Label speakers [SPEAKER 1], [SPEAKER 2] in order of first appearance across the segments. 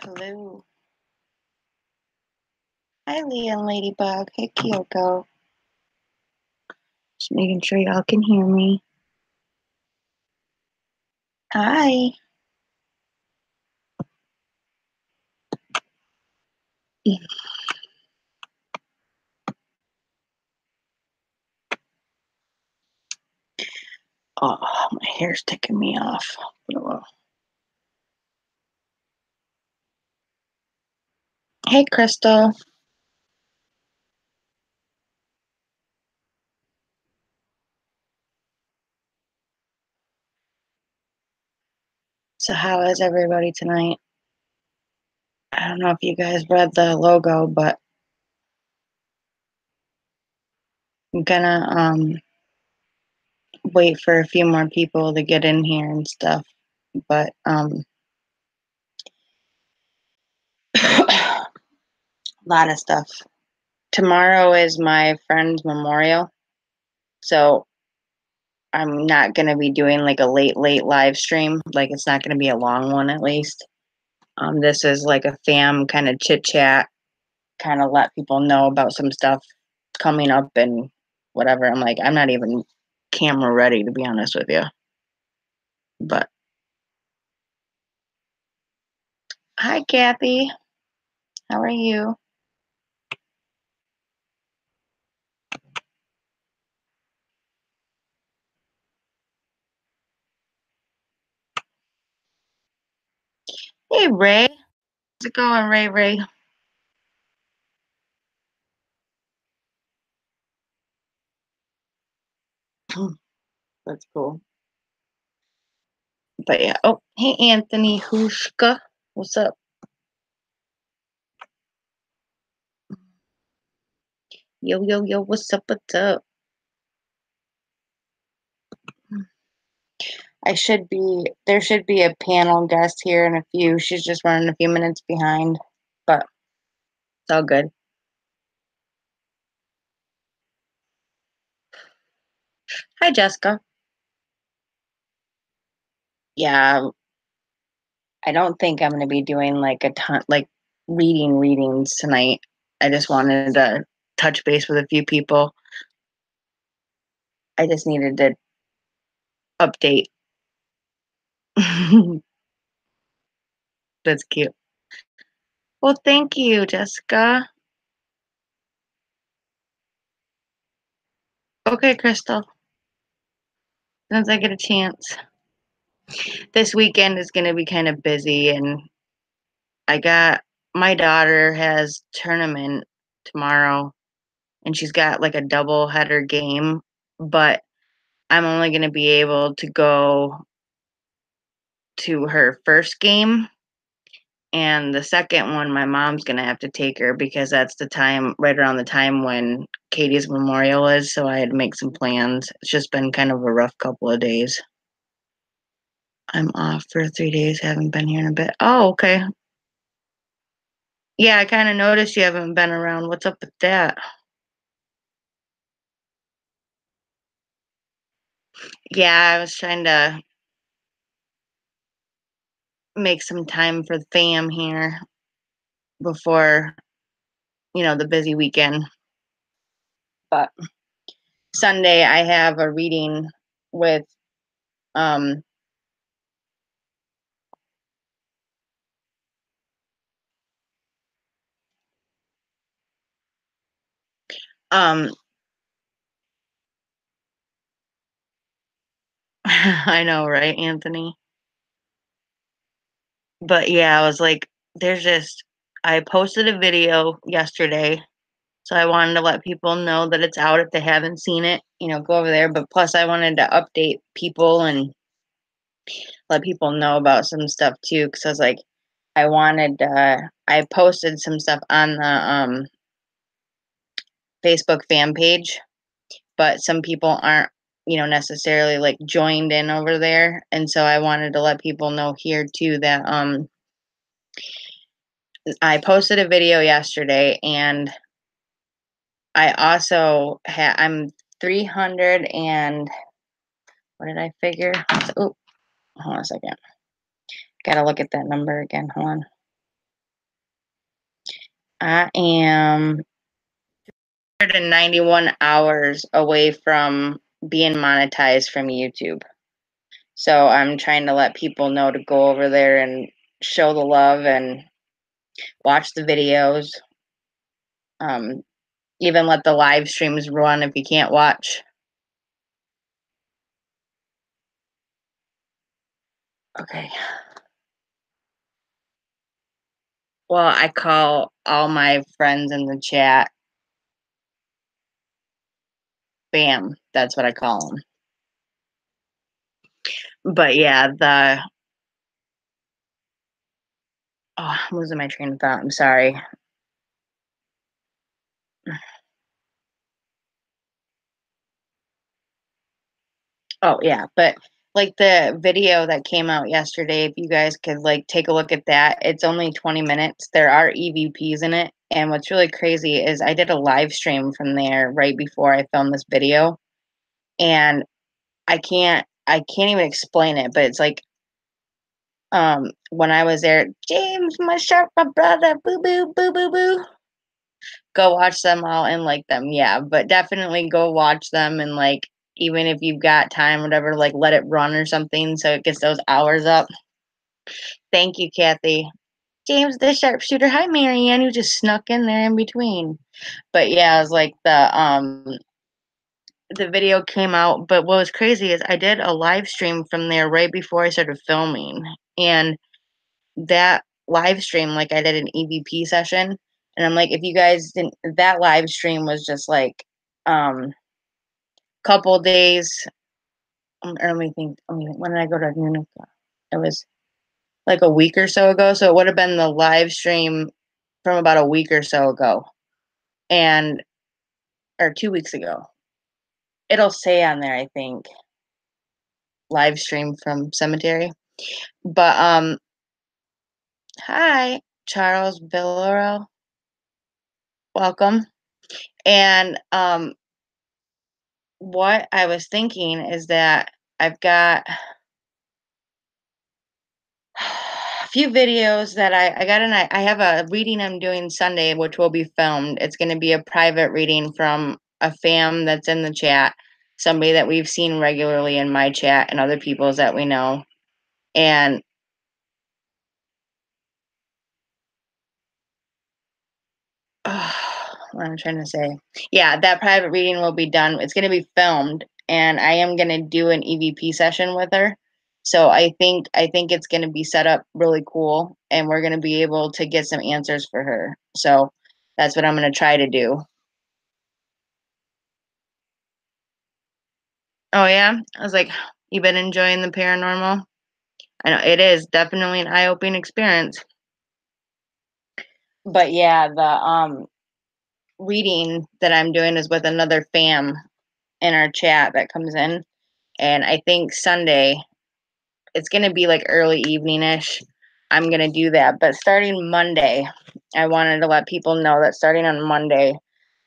[SPEAKER 1] Hello. Hi, Leah and Ladybug. Hey, Kyoko. Just making sure y'all can hear me. Hi. Oh, my hair's ticking me off. Hey, Crystal. So how is everybody tonight? I don't know if you guys read the logo, but I'm gonna wait for a few more people to get in here and stuff. But a lot of stuff. Tomorrow is my friend's memorial, so I'm not gonna be doing like a late live stream. Like it's not gonna be a long one at least. This is like a fam kind of chit chat, kind of let people know about some stuff coming up and whatever. I'm like, I'm not even camera ready to be honest with you. But hi, Kathy. How are you? Hey, Ray. How's it going, Ray? Ray. That's cool. But yeah. Oh, hey, Anthony Hushka. What's up? Yo, yo, yo. What's up? What's up? There should be a panel guest here in a few. She's just running a few minutes behind, but it's all good. Hi, Jessica. Yeah, I don't think I'm going to be doing like a ton, like readings tonight. I just wanted to touch base with a few people. I just needed to update. That's cute. Well, thank you, Jessica. Okay, Crystal. As I get a chance. This weekend is going to be kind of busy, and I got my daughter has tournament tomorrow, and she's got like a double header game, but I'm only going to be able to go to her first game, and the second one my mom's going to have to take her because that's the time right around the time when Katie's memorial is, so I had to make some plans. It's just been kind of a rough couple of days. I'm off for 3 days, haven't been here in a bit. Oh, okay. Yeah, I kind of noticed you haven't been around. What's up with that? Yeah, I was trying to make some time for the fam here before, the busy weekend. But Sunday I have a reading with um um I know, right, Anthony? But yeah, I was like, I posted a video yesterday, so I wanted to let people know that it's out if they haven't seen it, go over there. But plus I wanted to update people and let people know about some stuff too, because I was like, I posted some stuff on the Facebook fan page, but some people aren't, necessarily like joined in over there. And so I wanted to let people know here too that I posted a video yesterday, and I also I'm 300 and what did I figure? Oh, hold on a second. Gotta look at that number again. Hold on. I am 191 hours away from being monetized from YouTube. So I'm trying to let people know to go over there and show the love and watch the videos. Um, Even let the live streams run if you can't watch. Okay. Well, I call all my friends in the chat Bam. That's what I call them. But yeah, I'm losing my train of thought. I'm sorry. Oh yeah, but like the video that came out yesterday, if you guys could like take a look at that, it's only 20 minutes. There are EVPs in it, and what's really crazy is I did a live stream from there right before I filmed this video, and I can't even explain it, but it's like when I was there, James, my sharp, my brother, boo boo boo boo boo. Go watch them all and like them, yeah, but definitely go watch them and like even if you've got time, whatever, like let it run or something so it gets those hours up. Thank you, Kathy. James the sharpshooter. Hi, Marianne, who just snuck in there in between. But yeah, it was like the video came out. But what was crazy is I did a live stream from there right before I started filming, and that live stream, like I did an EVP session, and I'm like, if you guys didn't, that live stream was just like couple days. Or let me think, when did I go to Nunica? It was like a week or so ago. So it would have been the live stream from about a week or so ago, and or 2 weeks ago. It'll say on there, I think, live stream from cemetery. But hi, Charles Villoro, welcome. And what I was thinking is that I've got a few videos that I got, and I have a reading I'm doing Sunday, which will be filmed. It's going to be a private reading from a fam that's in the chat, somebody that we've seen regularly in my chat and other people's that we know. And what I'm trying to say, yeah, that private reading will be done. It's going to be filmed, and I am going to do an EVP session with her. So I think it's going to be set up really cool, and we're going to be able to get some answers for her. So that's what I'm going to try to do. Oh yeah, I was like, you been enjoying the paranormal? I know it is definitely an eye-opening experience. But yeah, the reading that I'm doing is with another fam in our chat that comes in, and I think Sunday it's gonna be like early evening-ish. I'm gonna do that, but starting Monday, I wanted to let people know that starting on Monday,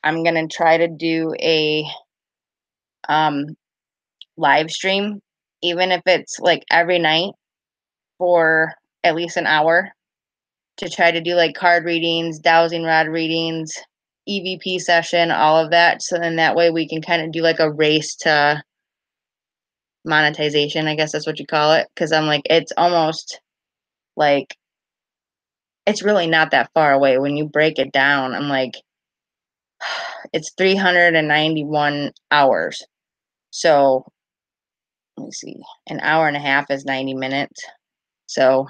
[SPEAKER 1] I'm gonna try to do a um live stream, even if it's like every night for at least an hour to try to do like card readings, dowsing rod readings, EVP session, all of that. So then that way we can kind of do like a race to monetization, I guess that's what you call it. Cause I'm like, it's almost like, it's really not that far away when you break it down. I'm like, it's 391 hours. So let me see, an hour and a half is 90 minutes. So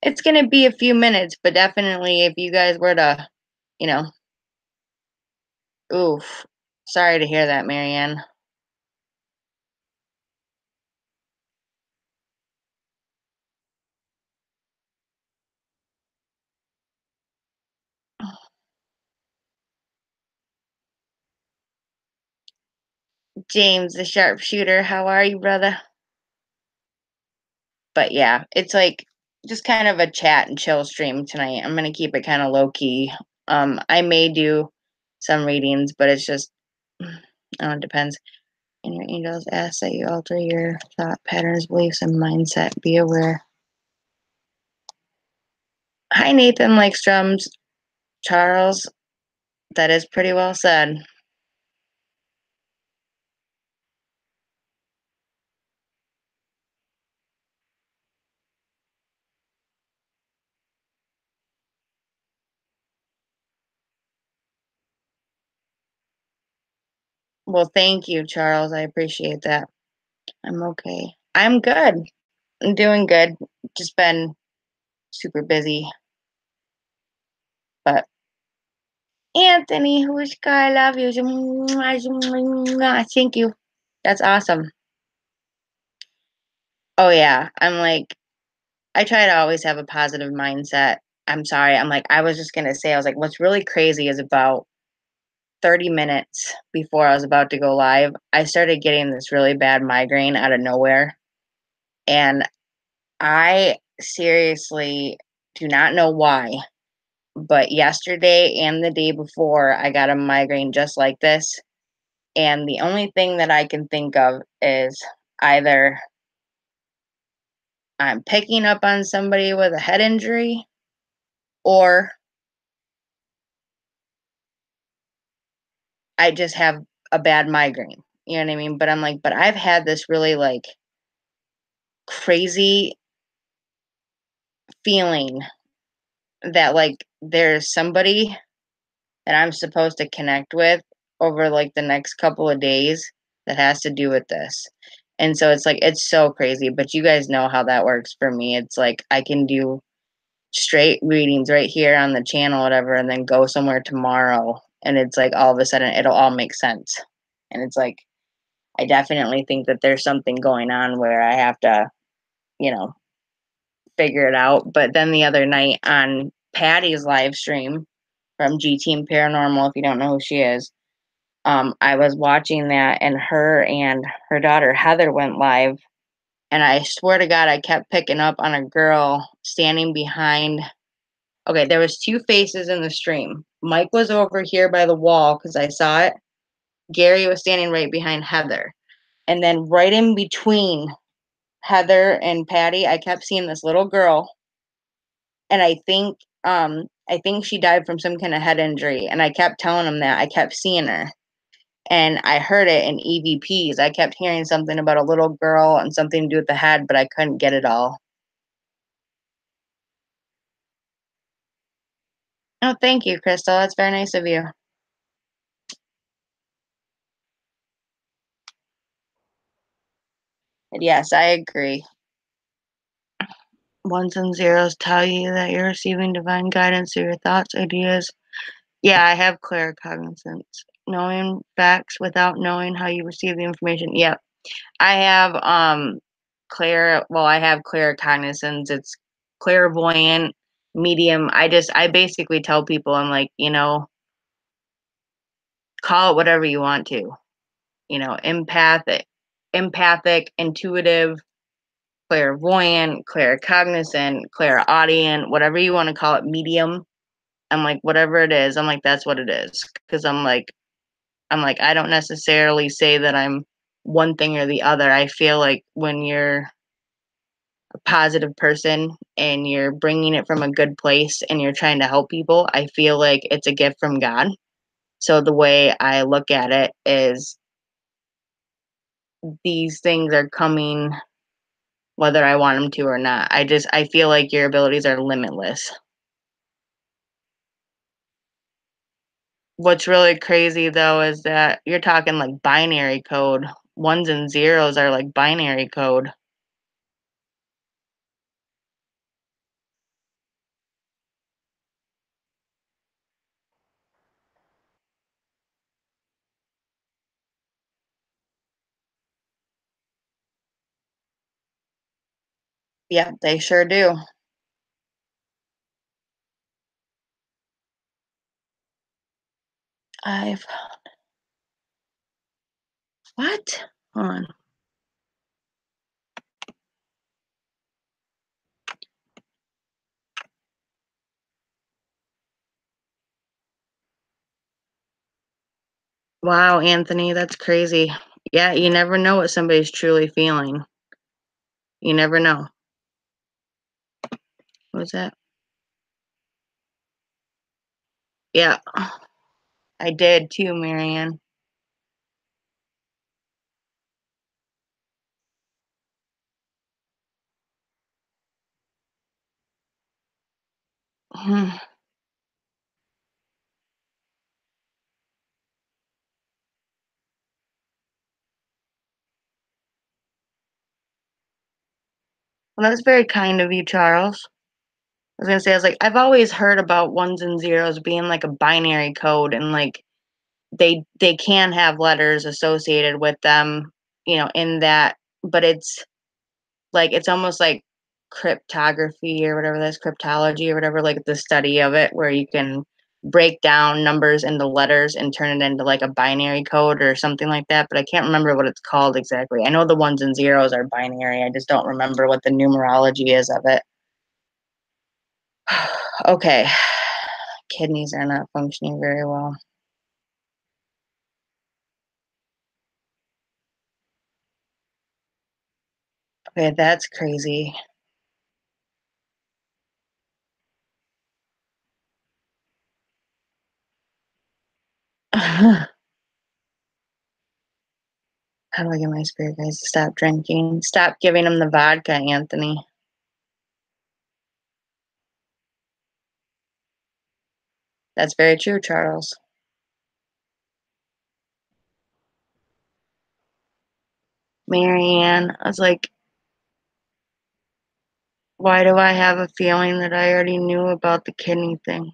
[SPEAKER 1] it's going to be a few minutes, but definitely if you guys were to, you know, oof, sorry to hear that, Marianne. James, the sharpshooter, how are you, brother? But yeah, it's like just kind of a chat and chill stream tonight. I'm gonna keep it kind of low key. I may do some readings, but it's just, it depends. And your angels ask that you alter your thought patterns, beliefs, and mindset. Be aware. Hi, Nathan Lakestrom's Charles. That is pretty well said. Well, thank you, Charles. I appreciate that. I'm okay. I'm good. I'm doing good. Just been super busy. But Anthony, Hushka, I love you. Thank you. That's awesome. Oh yeah. I try to always have a positive mindset. I'm sorry. I was just gonna say, I was like, what's really crazy is about 30 minutes before I was about to go live, I started getting this really bad migraine out of nowhere. And I seriously do not know why, but yesterday and the day before, I got a migraine just like this. And the only thing that I can think of is either I'm picking up on somebody with a head injury or I just have a bad migraine. You know what I mean? But I'm like, but I've had this really like crazy feeling that like there's somebody that I'm supposed to connect with over like the next couple of days that has to do with this. And so it's like it's so crazy, but you guys know how that works for me. It's like I can do straight readings right here on the channel, whatever, and then go somewhere tomorrow. And it's like all of a sudden it'll all make sense. And it's like I definitely think that there's something going on where I have to, you know, figure it out. But then the other night on Patty's live stream from G Team Paranormal, if you don't know who she is, I was watching that and her daughter Heather went live. And I swear to God, I kept picking up on a girl standing behind. Okay, there was two faces in the stream. Mike was over here by the wall because I saw it. Gary was standing right behind Heather. And then right in between Heather and Patty, I kept seeing this little girl. And I think she died from some kind of head injury. And I kept telling him that. I kept seeing her. And I heard it in EVPs. I kept hearing something about a little girl and something to do with the head, but I couldn't get it all. Oh, thank you, Crystal. That's very nice of you. And yes, I agree. Ones and zeros tell you that you're receiving divine guidance through your thoughts, ideas. Yeah, I have clear cognizance. Knowing facts without knowing how you receive the information. Yeah. I have I have clear cognizance. It's clairvoyant, medium. I basically tell people I'm like, call it whatever you want to. Empathic, intuitive, clairvoyant, claircognizant, clairaudient, whatever you want to call it, medium. I'm like, whatever it is, I'm like, that's what it is. Because I'm like, I don't necessarily say that I'm one thing or the other. I feel like when you're a positive person and you're bringing it from a good place and you're trying to help people, I feel like it's a gift from God. So the way I look at it is these things are coming whether I want them to or not. I feel like your abilities are limitless. What's really crazy though is that you're talking like binary code. Ones and zeros are like binary code. Yeah, they sure do. I've what? Hold on. Wow, Anthony, that's crazy. Yeah, you never know what somebody's truly feeling. You never know. What was that? Yeah, I did too, Marianne. Well, that's very kind of you, Charles. I was gonna say, I was like, I've always heard about ones and zeros being like a binary code, and like they can have letters associated with them, in that, but it's like it's almost like cryptography or whatever that's cryptology or whatever, like the study of it where you can break down numbers into letters and turn it into like a binary code or something like that. But I can't remember what it's called exactly. I know the ones and zeros are binary. I just don't remember what the numerology is of it. Okay. Kidneys are not functioning very well. Okay, that's crazy. How do I get my spirit guys to stop drinking? Stop giving them the vodka, Anthony. That's very true, Charles. Marianne, I was like, why do I have a feeling that I already knew about the kidney thing?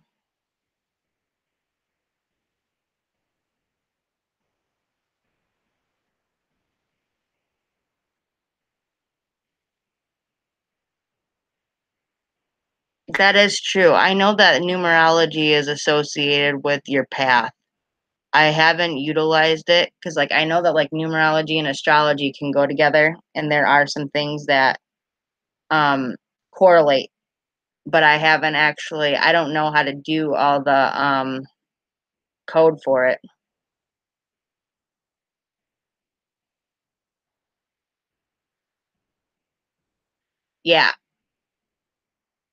[SPEAKER 1] That is true. I know that numerology is associated with your path. I haven't utilized it because, like, I know that like numerology and astrology can go together, and there are some things that um correlate, but I haven't actually. I don't know how to do all the code for it. Yeah,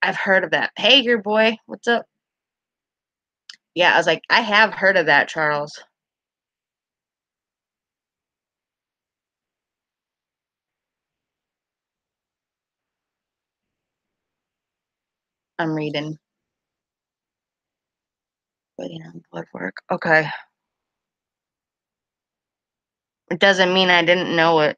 [SPEAKER 1] I've heard of that. Hey, your boy, what's up? Yeah, I was like, I have heard of that, Charles. I'm reading. Waiting on blood work. Okay. It doesn't mean I didn't know it.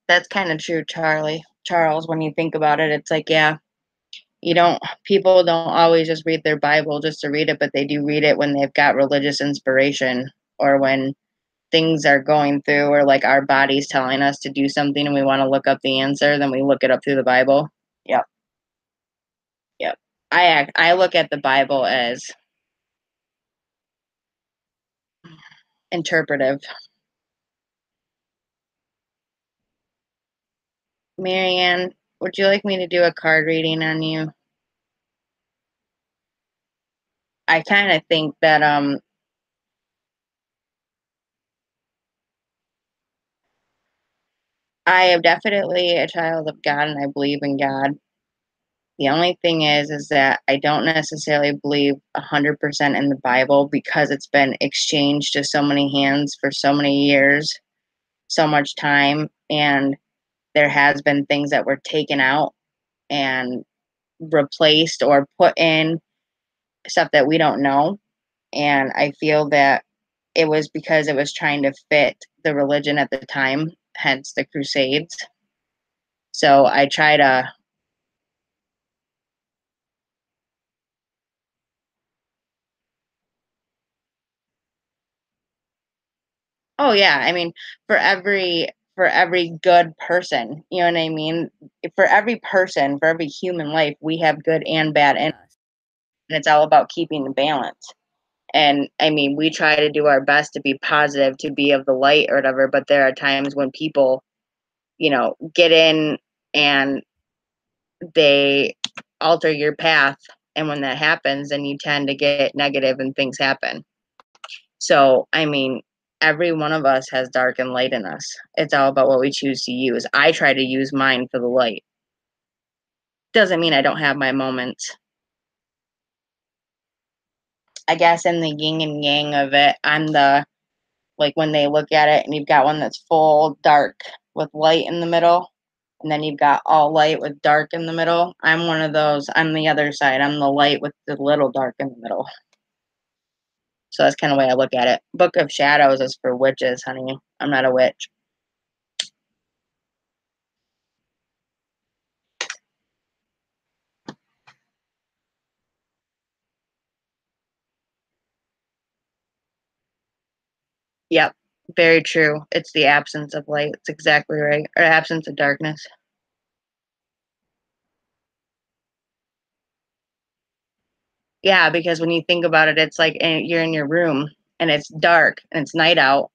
[SPEAKER 1] That's kind of true, Charles, when you think about it, it's like, yeah, people don't always just read their Bible just to read it, but they do read it when they've got religious inspiration or when things are going through or like our body's telling us to do something and we want to look up the answer, then we look it up through the Bible. Yep. Yep. I look at the Bible as interpretive. Marianne, would you like me to do a card reading on you? I kind of think that I am definitely a child of God and I believe in God. The only thing is that I don't necessarily believe 100% in the Bible because it's been exchanged to so many hands for so many years, so much time, and there has been things that were taken out and replaced or put in stuff that we don't know. And I feel that it was because it was trying to fit the religion at the time, hence the Crusades. So I try to. Oh yeah, I mean, for every good person, you know what I mean? For every person, for every human life, we have good and bad in us, and it's all about keeping the balance. And I mean, we try to do our best to be positive, to be of the light or whatever, but there are times when people, get in and they alter your path And when that happens, then you tend to get negative and things happen. So, I mean, every one of us has dark and light in us. It's all about what we choose to use. I try to use mine for the light. Doesn't mean I don't have my moments. I guess in the yin and yang of it, I'm the, like, when they look at it and you've got one that's full dark with light in the middle, and then you've got all light with dark in the middle. I'm one of those. I'm the other side. I'm the light with the little dark in the middle. So that's kind of the way I look at it. Book of Shadows is for witches, honey. I'm not a witch. Yep, very true. It's the absence of light. It's exactly right. Or absence of darkness. Yeah, because when you think about it, it's like you're in your room and it's dark and it's night out,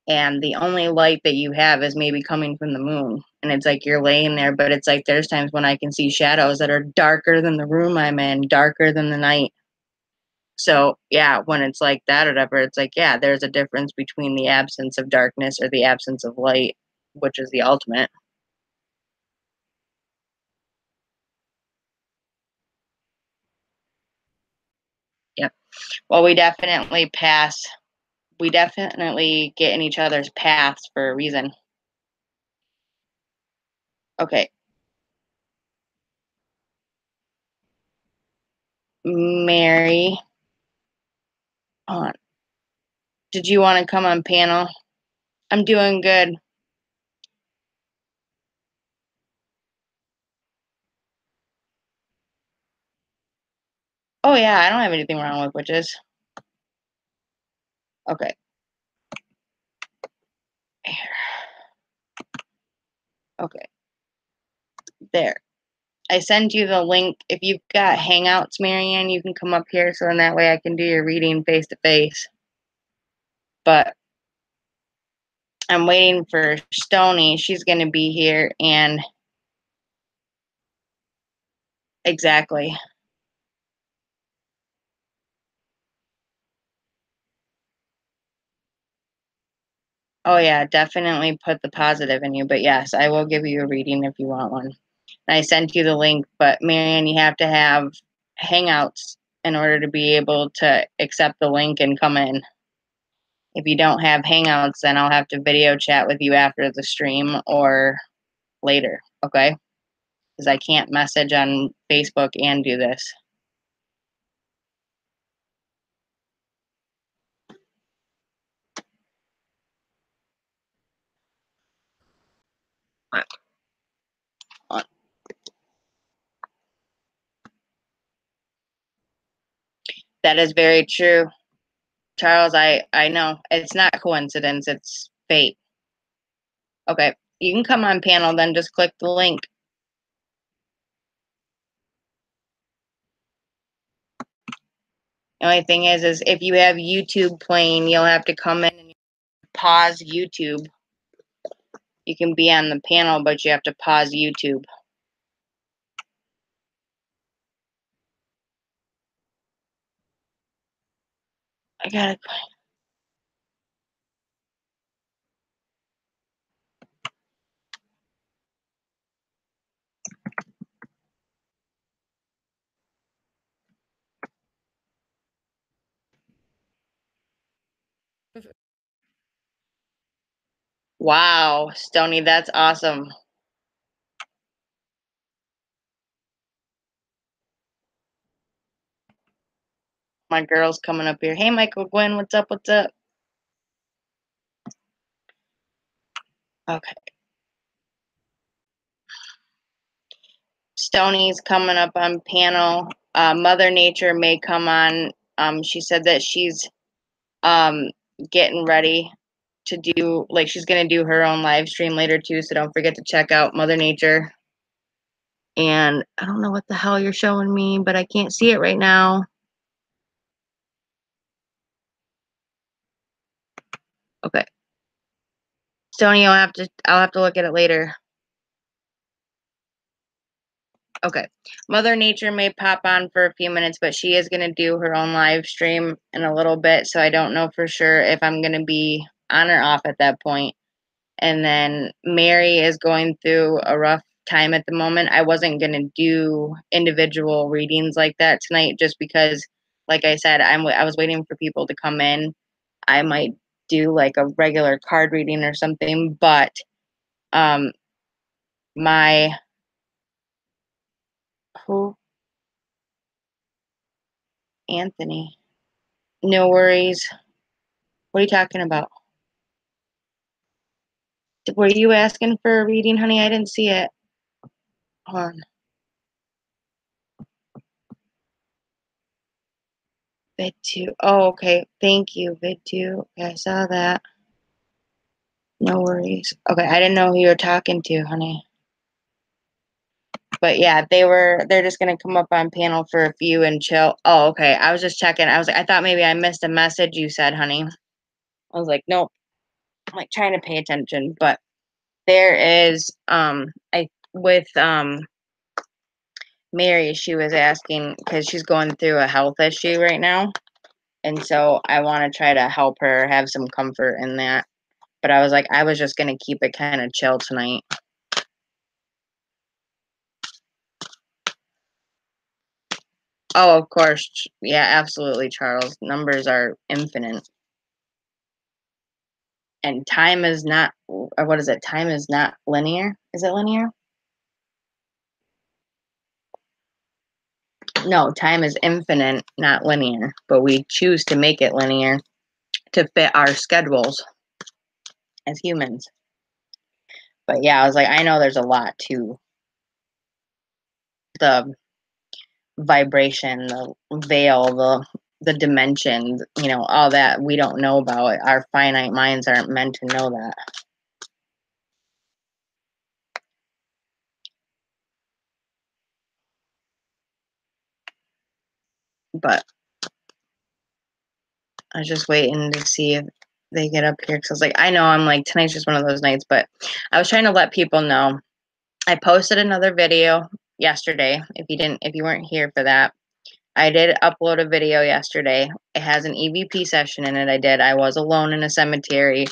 [SPEAKER 1] and the only light that you have is maybe coming from the moon. And it's like you're laying there, but it's like there's times when I can see shadows that are darker than the room I'm in, darker than the night. So, yeah, when it's like that or whatever, it's like, yeah, there's a difference between the absence of darkness or the absence of light, which is the ultimate. Yep. Well, we definitely get in each other's paths for a reason. Okay. Mary, hold on. Did you want to come on panel? I'm doing good. Oh yeah, I don't have anything wrong with witches. Okay. Okay. There. I send you the link. If you've got Hangouts, Marianne, you can come up here so in that way I can do your reading face to face. But I'm waiting for Stony. She's going to be here, and exactly. Oh yeah, definitely put the positive in you. But yes, I will give you a reading if you want one. And I sent you the link, but Marianne, you have to have Hangouts in order to be able to accept the link and come in. If you don't have Hangouts, then I'll have to video chat with you after the stream or later, okay? Because I can't message on Facebook and do this. That is very true. Charles, I know. It's not coincidence, it's fate. Okay. You can come on panel, then just click the link. The only thing is if you have YouTube playing, you'll have to come in and pause YouTube. You can be on the panel, but you have to pause YouTube. I gotta. Wow, Stony, that's awesome. My girl's coming up here. Hey, Michael Gwen, what's up? What's up? Okay. Stony's coming up on panel. Mother Nature may come on. She said that she's um, getting ready to do, like, she's going to do her own live stream later too. So don't forget to check out Mother Nature. And I don't know what the hell you're showing me, but I can't see it right now. Okay. Stony, I'll have to look at it later. Okay. Mother Nature may pop on for a few minutes, but she is going to do her own live stream in a little bit. So I don't know for sure if I'm going to be on or off at that point. And then Mary is going through a rough time at the moment. I wasn't going to do individual readings like that tonight just because, like I said, I was waiting for people to come in. I might do like a regular card reading or something, but um my who Anthony. No worries. What are you talking about? Were you asking for a reading, honey? I didn't see it. Hold on. Vid2. Oh, okay. Thank you, Vid2. Okay, I saw that. No worries. Okay, I didn't know who you were talking to, honey. But yeah, they're just gonna come up on panel for a few and chill. Oh, okay. I was just checking. I was like, I thought maybe I missed a message you said, honey. I was like, nope. I'm like trying to pay attention, but there is I with Mary, she was asking because she's going through a health issue right now. And so I want to try to help her have some comfort in that. But I was like, I was just going to keep it kind of chill tonight. Oh, of course. Yeah, absolutely, Charles. Numbers are infinite. And time is not, or what is it? Time is not linear. Is it linear? No, time is infinite, not linear. But we choose to make it linear to fit our schedules as humans. But yeah, I was like, I know there's a lot to the vibration, the veil, the dimensions, all that we don't know about. Our finite minds aren't meant to know that. But I was just waiting to see if they get up here because I was like, I know I'm like tonight's just one of those nights, but I was trying to let people know. I posted another video yesterday. If you weren't here for that, I did upload a video yesterday. It has an EVP session in it. I was alone in a cemetery.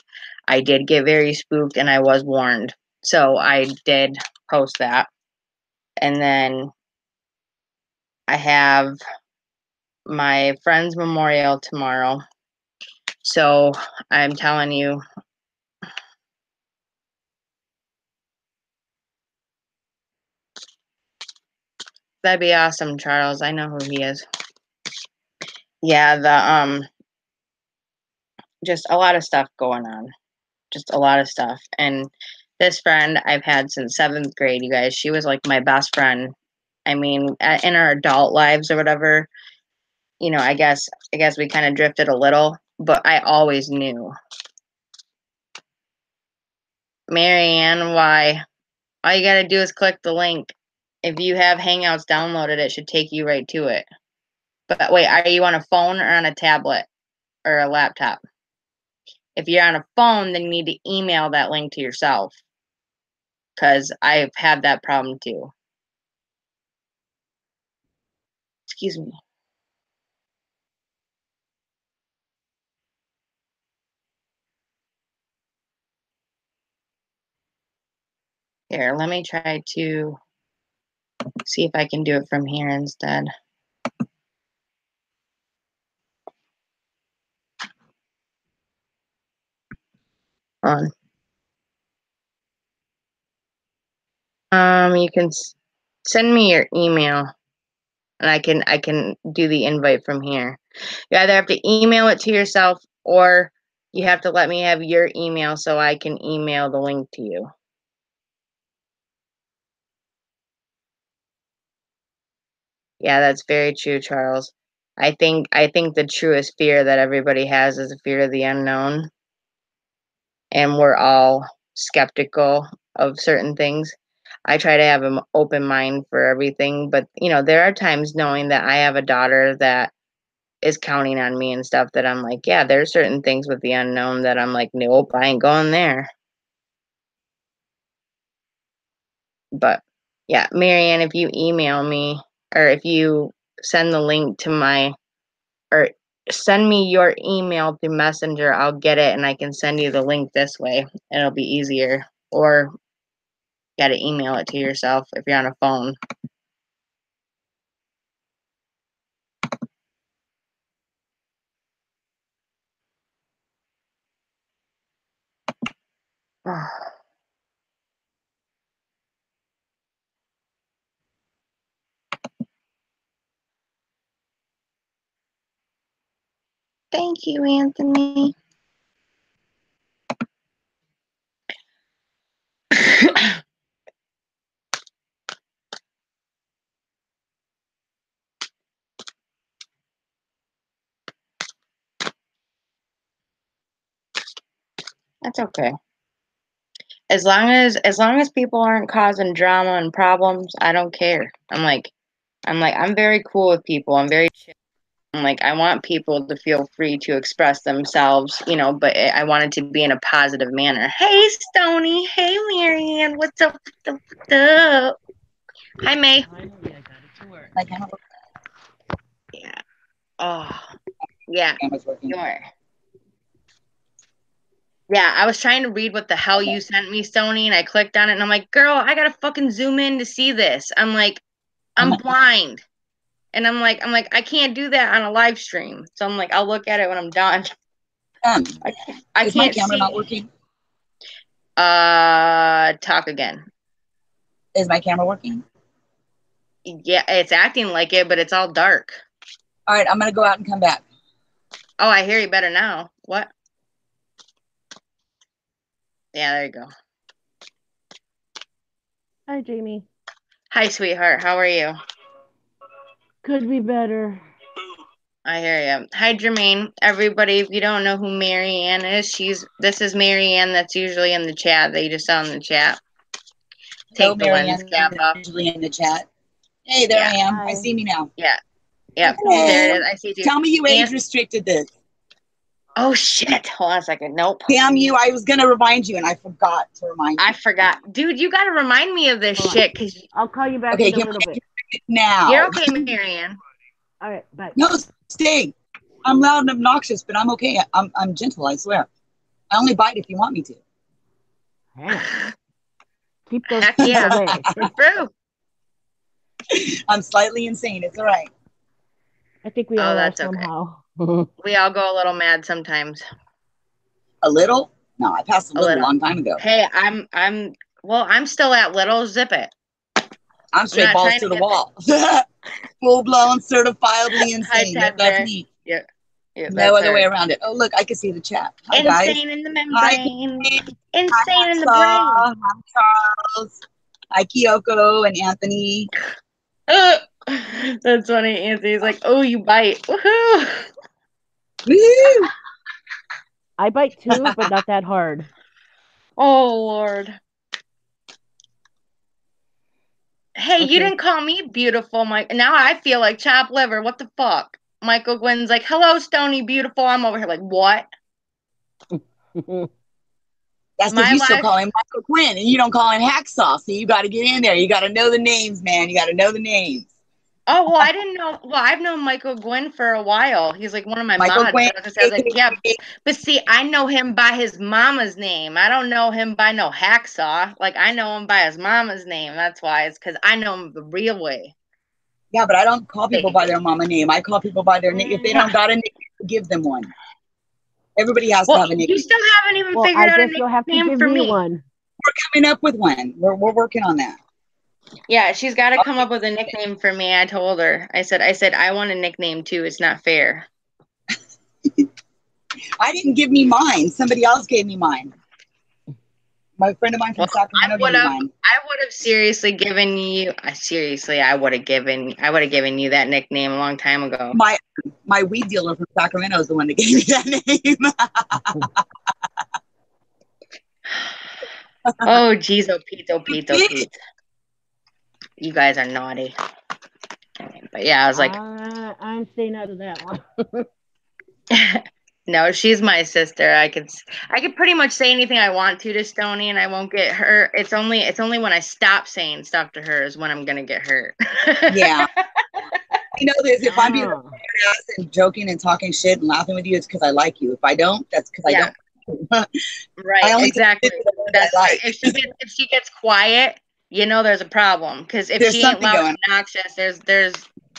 [SPEAKER 1] I did get very spooked and I was warned. So I did post that. And then I have my friend's memorial tomorrow. So I'm telling you, that'd be awesome, Charles. I know who he is. Yeah, just a lot of stuff going on. Just a lot of stuff. And this friend I've had since 7th grade, you guys, she was like my best friend. I mean, in our adult lives or whatever, I guess we kind of drifted a little, but I always knew. Marianne, why? All you gotta do is click the link. If you have Hangouts downloaded, it should take you right to it. But wait, are you on a phone or on a tablet or a laptop? If you're on a phone, then you need to email that link to yourself. Because I've had that problem too. Excuse me. Here, let me try to see if I can do it from here instead. On. You can send me your email, and I can do the invite from here. You either have to email it to yourself, or you have to let me have your email so I can email the link to you. Yeah, that's very true, Charles. I think the truest fear that everybody has is a fear of the unknown, and we're all skeptical of certain things. I try to have an open mind for everything, but there are times knowing that I have a daughter that is counting on me and stuff that I'm like, yeah, there's certain things with the unknown that I'm like, nope, I ain't going there. But Yeah, Marianne, if you email me or if you send the link to my or send me your email through Messenger, I'll get it and I can send you the link this way. It'll be easier. Or you gotta email it to yourself if you're on a phone. Thank you, Anthony. That's okay. As long as people aren't causing drama and problems, I don't care. I'm very cool with people. I'm very chill. I'm like, I want people to feel free to express themselves, but I want it to be in a positive manner. Hey, Stony. Hey, Marianne. What's up? What's up? Hi, May.
[SPEAKER 2] Finally, I got it to work.
[SPEAKER 1] Yeah. Oh, yeah.
[SPEAKER 3] Camera's working.
[SPEAKER 1] Yeah, I was trying to read what the hell you sent me, Stony, and I clicked on it, and I'm like, girl, I gotta fucking zoom in to see this. I'm like, I'm blind. And I'm like, I can't do that on a live stream. So I'm like, I'll look at it when I'm done. I can't
[SPEAKER 3] Is my camera
[SPEAKER 1] see.
[SPEAKER 3] not working?
[SPEAKER 1] Talk again.
[SPEAKER 3] Is my camera working?
[SPEAKER 1] Yeah, it's acting like it, but it's all dark.
[SPEAKER 3] All right, I'm gonna go out and come back.
[SPEAKER 1] Oh, I hear you better now. What? Yeah, there you go.
[SPEAKER 2] Hi, Jamie.
[SPEAKER 1] Hi, sweetheart. How are you?
[SPEAKER 2] Could be better.
[SPEAKER 1] I hear you. Hi, Jermaine. Everybody, if you don't know who Marianne is, this is Marianne that's usually in the chat that you just saw in the chat. Take the lens cap off.
[SPEAKER 3] Usually in the chat. Hey, there I am.
[SPEAKER 2] Hi.
[SPEAKER 3] I see me now.
[SPEAKER 1] Yeah. Yep.
[SPEAKER 3] Hello.
[SPEAKER 1] There it is. I see you.
[SPEAKER 3] Tell me you age restricted this.
[SPEAKER 1] Oh, shit. Hold on a second. Nope.
[SPEAKER 3] Damn you. I was going to remind you and I forgot to remind you.
[SPEAKER 1] I forgot. Dude, you got to remind me of this shit. Cause
[SPEAKER 2] I'll call you back
[SPEAKER 3] okay,
[SPEAKER 2] in a little bit.
[SPEAKER 3] Now.
[SPEAKER 1] You're okay, Marianne.
[SPEAKER 2] All right, bye.
[SPEAKER 3] No, stay. I'm loud and obnoxious, but I'm okay. I'm gentle, I swear. I only bite if you want me to.
[SPEAKER 2] Keep those teeth away.
[SPEAKER 1] True.
[SPEAKER 3] I'm slightly insane. It's all right.
[SPEAKER 2] I think we all are somehow.
[SPEAKER 1] Okay. We all go a little mad sometimes.
[SPEAKER 3] A little? No, I passed a little long time ago.
[SPEAKER 1] Hey, I'm still at little. Zip it.
[SPEAKER 3] I'm straight balls to the wall. Full blown, certifiably insane. Yep, that's me.
[SPEAKER 1] Yeah.
[SPEAKER 3] No other way around it. Oh, look, I can see the chat. Hi,
[SPEAKER 1] insane
[SPEAKER 3] guys.
[SPEAKER 1] In the membrane.
[SPEAKER 3] Hi,
[SPEAKER 1] insane in the brain.
[SPEAKER 3] Hi, Charles. Hi, Kyoko and Anthony.
[SPEAKER 1] That's funny. Anthony's like, oh, you bite. Woohoo!
[SPEAKER 3] Woo!
[SPEAKER 2] I bite too, but not that hard.
[SPEAKER 1] Oh, Lord. Hey, okay. You didn't call me beautiful, Mike. Now I feel like chopped liver. What the fuck? Michael Gwynn's like, hello, Stony, beautiful. I'm over here like, what?
[SPEAKER 3] That's because you still call him Michael Gwynn and you don't call him Hacksaw. So you got to get in there. You got to know the names, man. You got to know the names.
[SPEAKER 1] Oh, well, I didn't know. Well, I've known Michael Gwynn for a while. He's like one of my mods.
[SPEAKER 3] Gwynn,
[SPEAKER 1] I was like, yeah, but see, I know him by his mama's name. I don't know him by no Hacksaw. Like, I know him by his mama's name. That's why. It's because I know him the real way.
[SPEAKER 3] Yeah, but I don't call people by their mama name. I call people by their name. If they don't got a name, give them one. Everybody has to have a nickname.
[SPEAKER 1] You still haven't even figured out a nickname for me.
[SPEAKER 2] One.
[SPEAKER 3] We're coming up with one. We're working on that.
[SPEAKER 1] Yeah, she's got to come up with a nickname for me. I told her. I said, I want a nickname too. It's not fair.
[SPEAKER 3] I didn't give me mine. Somebody else gave me mine. My friend of mine from Sacramento gave me mine.
[SPEAKER 1] I would have seriously given you. I would have given you that nickname a long time ago.
[SPEAKER 3] My weed dealer from Sacramento is the one that gave me that name.
[SPEAKER 1] Oh, geez, oh, Pete. You guys are naughty. But yeah, I was like,
[SPEAKER 2] I'm staying out of that one.
[SPEAKER 1] No, she's my sister. I could pretty much say anything I want to Stony, and I won't get hurt. It's only when I stop saying stuff to her is when I'm gonna get hurt.
[SPEAKER 3] Yeah. You know this. If I'm being
[SPEAKER 2] Oh.
[SPEAKER 3] ass and joking and talking shit and laughing with you, it's because I like you. If I don't, that's because I don't.
[SPEAKER 1] Right.
[SPEAKER 3] I only
[SPEAKER 1] Exactly.
[SPEAKER 3] do the ones
[SPEAKER 1] That's
[SPEAKER 3] I
[SPEAKER 1] right.
[SPEAKER 3] like.
[SPEAKER 1] If she gets quiet, you know there's a problem. Because if
[SPEAKER 3] There's
[SPEAKER 1] she ain't
[SPEAKER 3] something
[SPEAKER 1] loud
[SPEAKER 3] going
[SPEAKER 1] and obnoxious,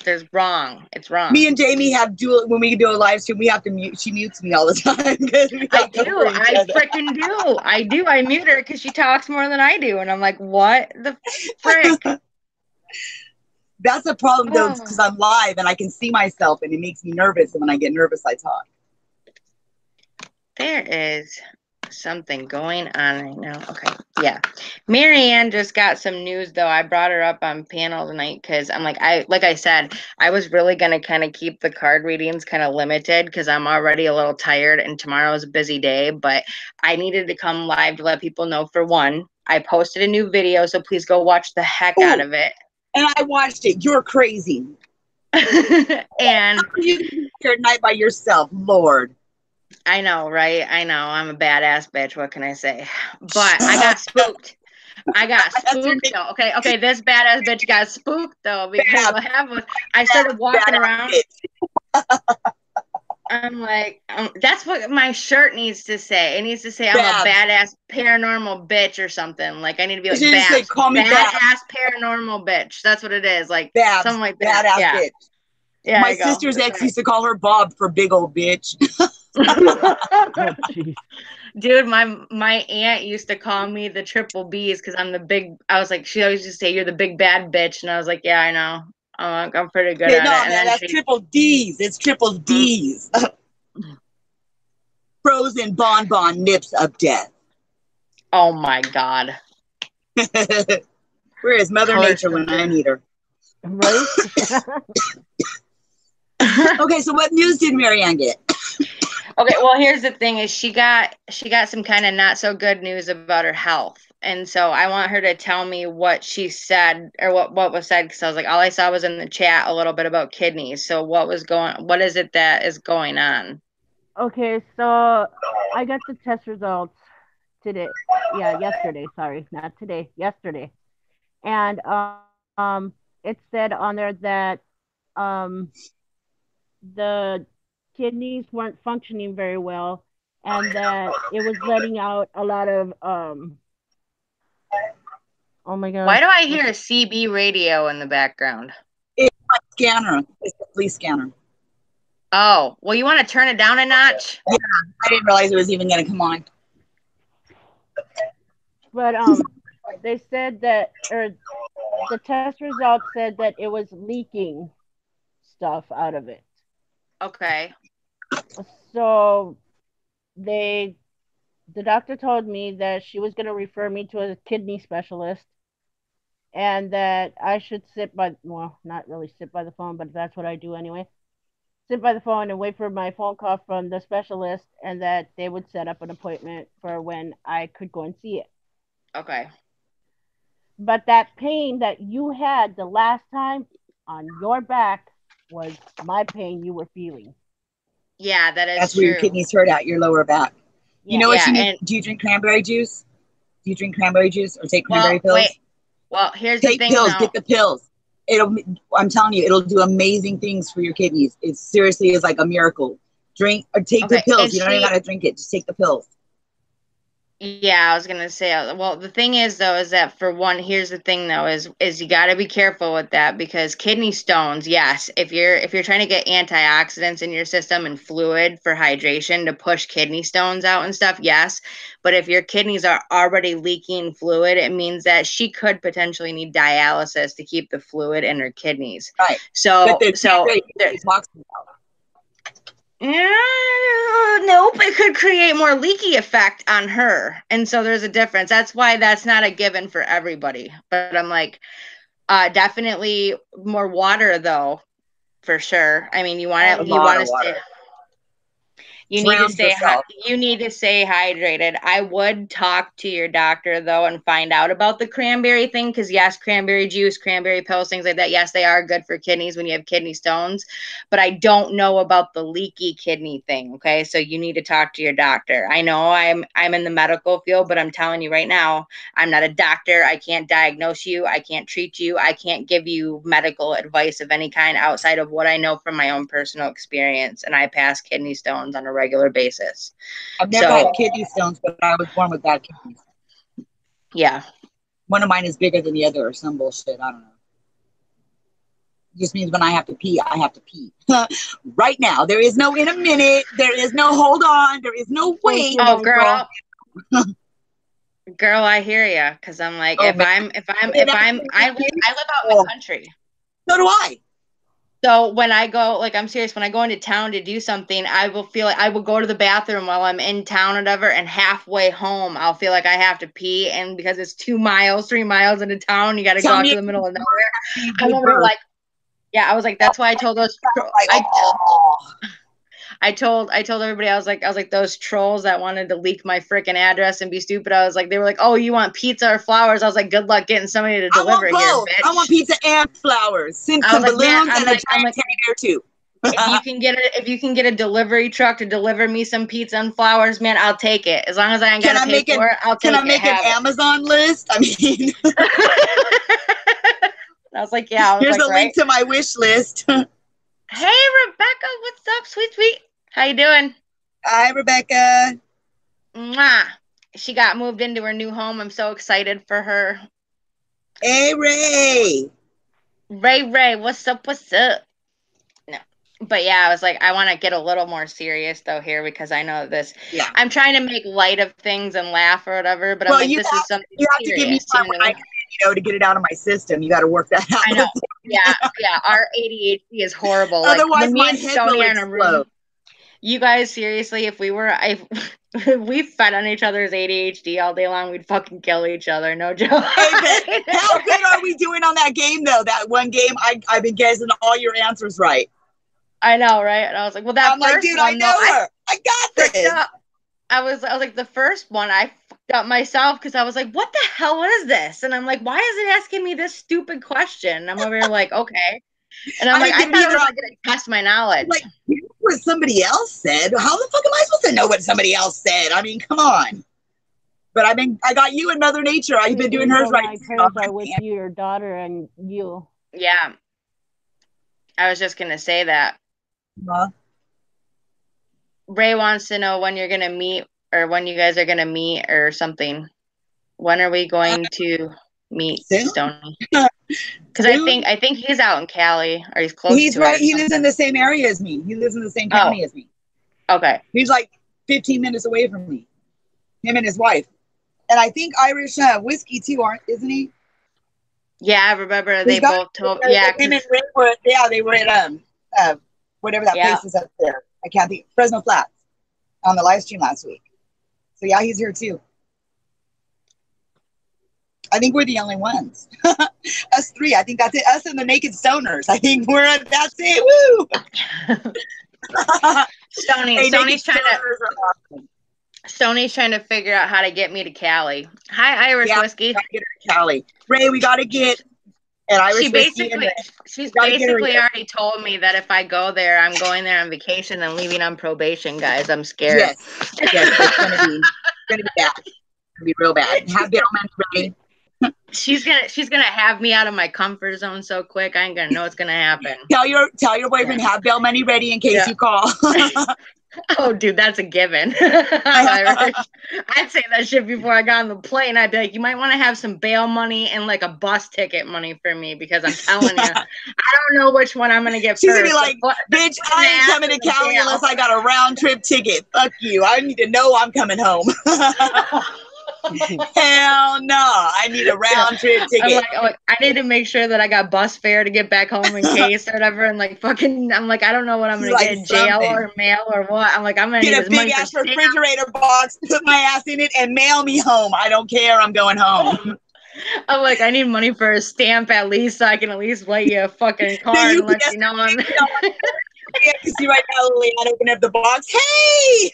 [SPEAKER 1] there's wrong. It's wrong.
[SPEAKER 3] Me and Jamie have dual. When we do a live stream, we have to mute. She mutes me all the time because we
[SPEAKER 1] I
[SPEAKER 3] talk
[SPEAKER 1] do.
[SPEAKER 3] over each
[SPEAKER 1] I
[SPEAKER 3] other.
[SPEAKER 1] freaking do. I do. I mute her because she talks more than I do, and I'm like, what the frick?
[SPEAKER 3] That's a problem though,
[SPEAKER 1] Oh.
[SPEAKER 3] because I'm live and I can see myself, and it makes me nervous. And when I get nervous, I talk.
[SPEAKER 1] There is something going on right now. Okay, yeah. Marianne just got some news though. I brought her up on panel tonight because I'm like I said, I was really gonna kind of keep the card readings kind of limited because I'm already a little tired and tomorrow's a busy day, but I needed to come live to let people know. For one, I posted a new video, so please go watch the heck out of it.
[SPEAKER 3] And I watched it. You're crazy.
[SPEAKER 1] And
[SPEAKER 3] You can be here at night by yourself, Lord.
[SPEAKER 1] I know, right? I know. I'm a badass bitch. What can I say? But I got spooked. I got spooked though. Okay. This badass bitch got spooked though because what happened was I started walking around. I'm like, that's what my shirt needs to say. It needs to say I'm a badass paranormal bitch or something. Like I need to be like Babs,
[SPEAKER 3] call me
[SPEAKER 1] badass paranormal bitch. That's what it is. Like
[SPEAKER 3] Babs,
[SPEAKER 1] something like that.
[SPEAKER 3] Badass
[SPEAKER 1] Yeah.
[SPEAKER 3] bitch.
[SPEAKER 1] Yeah,
[SPEAKER 3] my sister's ex used to call her Bob for big old bitch.
[SPEAKER 2] Oh, jeez.
[SPEAKER 1] Dude, my aunt used to call me the triple B's because I'm the big. I was like, she always used to say you're the big bad bitch, and I was like, yeah, I know. I'm pretty good at it. And
[SPEAKER 3] man, that's triple D's. It's triple D's. Frozen bonbon nips of death.
[SPEAKER 1] Oh my God.
[SPEAKER 3] Where is Mother Nature when I need her?
[SPEAKER 2] Right?
[SPEAKER 3] Okay, so what news did Marianne get?
[SPEAKER 1] Okay, well, here's the thing: is she got some kind of not so good news about her health, and so I want her to tell me what she said or what was said because I was like, all I saw was in the chat a little bit about kidneys. So what is it that is going on?
[SPEAKER 2] Okay, so I got the test results today. Yeah, yesterday. Sorry, not today. Yesterday, and it said on there that the kidneys weren't functioning very well, and that it was letting out a lot of oh my God.
[SPEAKER 1] Why do I hear a CB radio in the background?
[SPEAKER 3] It's my scanner. It's the police scanner.
[SPEAKER 1] Oh, well, you want to turn it down a notch?
[SPEAKER 3] Yeah, I didn't realize it was even going to come on.
[SPEAKER 2] But they said that, or the test results said that it was leaking stuff out of it.
[SPEAKER 1] Okay.
[SPEAKER 2] So the doctor told me that she was going to refer me to a kidney specialist, and that I should not really sit by the phone, but that's what I do anyway. Sit by the phone and wait for my phone call from the specialist, and that they would set up an appointment for when I could go and see it.
[SPEAKER 1] Okay.
[SPEAKER 2] But that pain that you had the last time on your back was my pain you were feeling.
[SPEAKER 1] Yeah,
[SPEAKER 3] That's
[SPEAKER 1] true.
[SPEAKER 3] Where your kidneys hurt at your lower back.
[SPEAKER 2] Yeah.
[SPEAKER 3] You know what you need? Do you drink cranberry juice? Do you drink cranberry juice or take cranberry pills?
[SPEAKER 1] Wait. Well, here's the thing.
[SPEAKER 3] Pills. Get the pills. I'm telling you, it'll do amazing things for your kidneys. It seriously is like a miracle. Drink or take the pills. You don't even gotta drink it. Just take the pills.
[SPEAKER 1] Yeah, I was gonna say. Well, the thing is, though, is that for one, here's the thing, though, is you got to be careful with that because kidney stones. Yes, if you're trying to get antioxidants in your system and fluid for hydration to push kidney stones out and stuff, yes. But if your kidneys are already leaking fluid, it means that she could potentially need dialysis to keep the fluid in her kidneys.
[SPEAKER 3] Right.
[SPEAKER 1] So nope, it could create more leaky effect on her. And so there's a difference. That's why that's not a given for everybody. But I'm like, definitely more water though, for sure. I mean, you want to stay. You need to stay you need to stay hydrated. I would talk to your doctor though and find out about the cranberry thing, because yes, cranberry juice, cranberry pills, things like that, yes, they are good for kidneys when you have kidney stones, but I don't know about the leaky kidney thing. Okay, so you need to talk to your doctor. I know I'm in the medical field, but I'm telling you right now, I'm not a doctor. I can't diagnose you. I can't treat you. I can't give you medical advice of any kind outside of what I know from my own personal experience, and I pass kidney stones on a regular basis.
[SPEAKER 3] I've never had kidney stones, but I was born with bad kidneys.
[SPEAKER 1] Yeah.
[SPEAKER 3] One of mine is bigger than the other or some bullshit. I don't know. It just means when I have to pee, I have to pee. Right now. There is no in a minute. There is no hold on. There is no wait.
[SPEAKER 1] Oh, girl. Girl, I hear you. Because I'm like, I live out in the country.
[SPEAKER 3] So do I.
[SPEAKER 1] So when I go, like, I'm serious, when I go into town to do something, I will feel like I will go to the bathroom while I'm in town or whatever, and halfway home, I'll feel like I have to pee. And because it's 2 miles, 3 miles into town, you got to go out to the middle of nowhere. I'm over like, yeah, I was like, that's why I told those, I told everybody, I was like those trolls that wanted to leak my freaking address and be stupid. I was like, they were like, oh, you want pizza or flowers? I was like, good luck getting somebody to deliver here, bitch.
[SPEAKER 3] I want pizza and flowers. Send some balloons and a giant teddy bear too.
[SPEAKER 1] If you can get a delivery truck to deliver me some pizza and flowers, man, I'll take it. As long as I ain't gotta pay for it, I'll take it.
[SPEAKER 3] Can I make an Amazon list? I mean,
[SPEAKER 1] I was like, yeah.
[SPEAKER 3] Here's a link to my wish list.
[SPEAKER 1] Hey, Rebecca, what's up, sweet? How you doing?
[SPEAKER 3] Hi, Rebecca.
[SPEAKER 1] Mwah. She got moved into her new home. I'm so excited for her.
[SPEAKER 3] Hey, Ray.
[SPEAKER 1] Ray, what's up? No. But yeah, I was like, I want to get a little more serious though here, because I know this.
[SPEAKER 3] Yeah.
[SPEAKER 1] I'm trying to make light of things and laugh or whatever, but I'm like, this is something
[SPEAKER 3] you have to give me time to get it out of my system. You got to work that out.
[SPEAKER 1] I know. Yeah. Our ADHD is horrible.
[SPEAKER 3] Otherwise,
[SPEAKER 1] like,
[SPEAKER 3] my head will explode.
[SPEAKER 1] You guys, seriously, if we fed on each other's ADHD all day long, we'd fucking kill each other. No joke.
[SPEAKER 3] Hey, how good are we doing on that game, though? That one game, I've been guessing all your answers right.
[SPEAKER 1] I know, right? And I was like, well,
[SPEAKER 3] I'm like, dude, I know her. I got this.
[SPEAKER 1] I was like, the first one, I fucked up myself because I was like, what the hell is this? And I'm like, why is it asking me this stupid question? And I'm over here like, okay. And I'm like, I thought it was going to test my knowledge.
[SPEAKER 3] Like, what somebody else said. How the fuck am I supposed to know what somebody else said? I mean, come on. But I got you in Mother Nature. I've been doing hers right.
[SPEAKER 2] My parents are with you, your daughter, and you.
[SPEAKER 1] Yeah. I was just going to say that. Ray wants to know when you're going to meet, or when you guys are going to meet or something. When are we going to meet Stoney? Because I think he's out in Cali, or he's close.
[SPEAKER 3] He's right. He lives in the same area as me. He lives in the same county as me.
[SPEAKER 1] Okay.
[SPEAKER 3] He's like 15 minutes away from me. Him and his wife, and I think Irish whiskey too, isn't he?
[SPEAKER 1] Yeah, I remember they both told. Yeah,
[SPEAKER 3] him and Ray were. Yeah, they were at whatever that place is up there. I can't think. Fresno Flats on the live stream last week. So yeah, he's here too. I think we're the only ones. Us three. I think that's it. Us and the Naked Stoners. I think that's it. Woo!
[SPEAKER 1] Stoney's trying to figure out how to get me to Cali. Hi, Irish whiskey.
[SPEAKER 3] Get her to Cali. Ray, we got to get an Irish whiskey.
[SPEAKER 1] She's basically already told me that if I go there, I'm going there on vacation and leaving on probation, guys. I'm scared.
[SPEAKER 3] Yes, it's gonna be bad. It's gonna be real bad. Have bailment ready.
[SPEAKER 1] She's gonna have me out of my comfort zone so quick. I ain't gonna know what's gonna happen.
[SPEAKER 3] Tell your boyfriend have bail money ready in case you call.
[SPEAKER 1] Oh, dude, that's a given. I'd say that shit before I got on the plane. I'd be like, you might want to have some bail money and like a bus ticket money for me, because I'm telling you, I don't know which one I'm gonna get.
[SPEAKER 3] She's gonna be like, bitch, I ain't coming to Cali unless I got a round trip ticket. Fuck you. I need to know I'm coming home. Hell no, I need a round trip ticket.
[SPEAKER 1] I'm like, I need to make sure that I got bus fare to get back home in case or whatever. And like I'm like, I don't know what I'm gonna get, jail or mail or what. I'm like, I'm gonna
[SPEAKER 3] get a big ass refrigerator box, put my ass in it, and mail me home. I don't care. I'm going home.
[SPEAKER 1] I'm like, I need money for a stamp at least, so I can at least write you a fucking card and let you know I'm.
[SPEAKER 3] Yeah, you see right now, Liliana open up the box. Hey!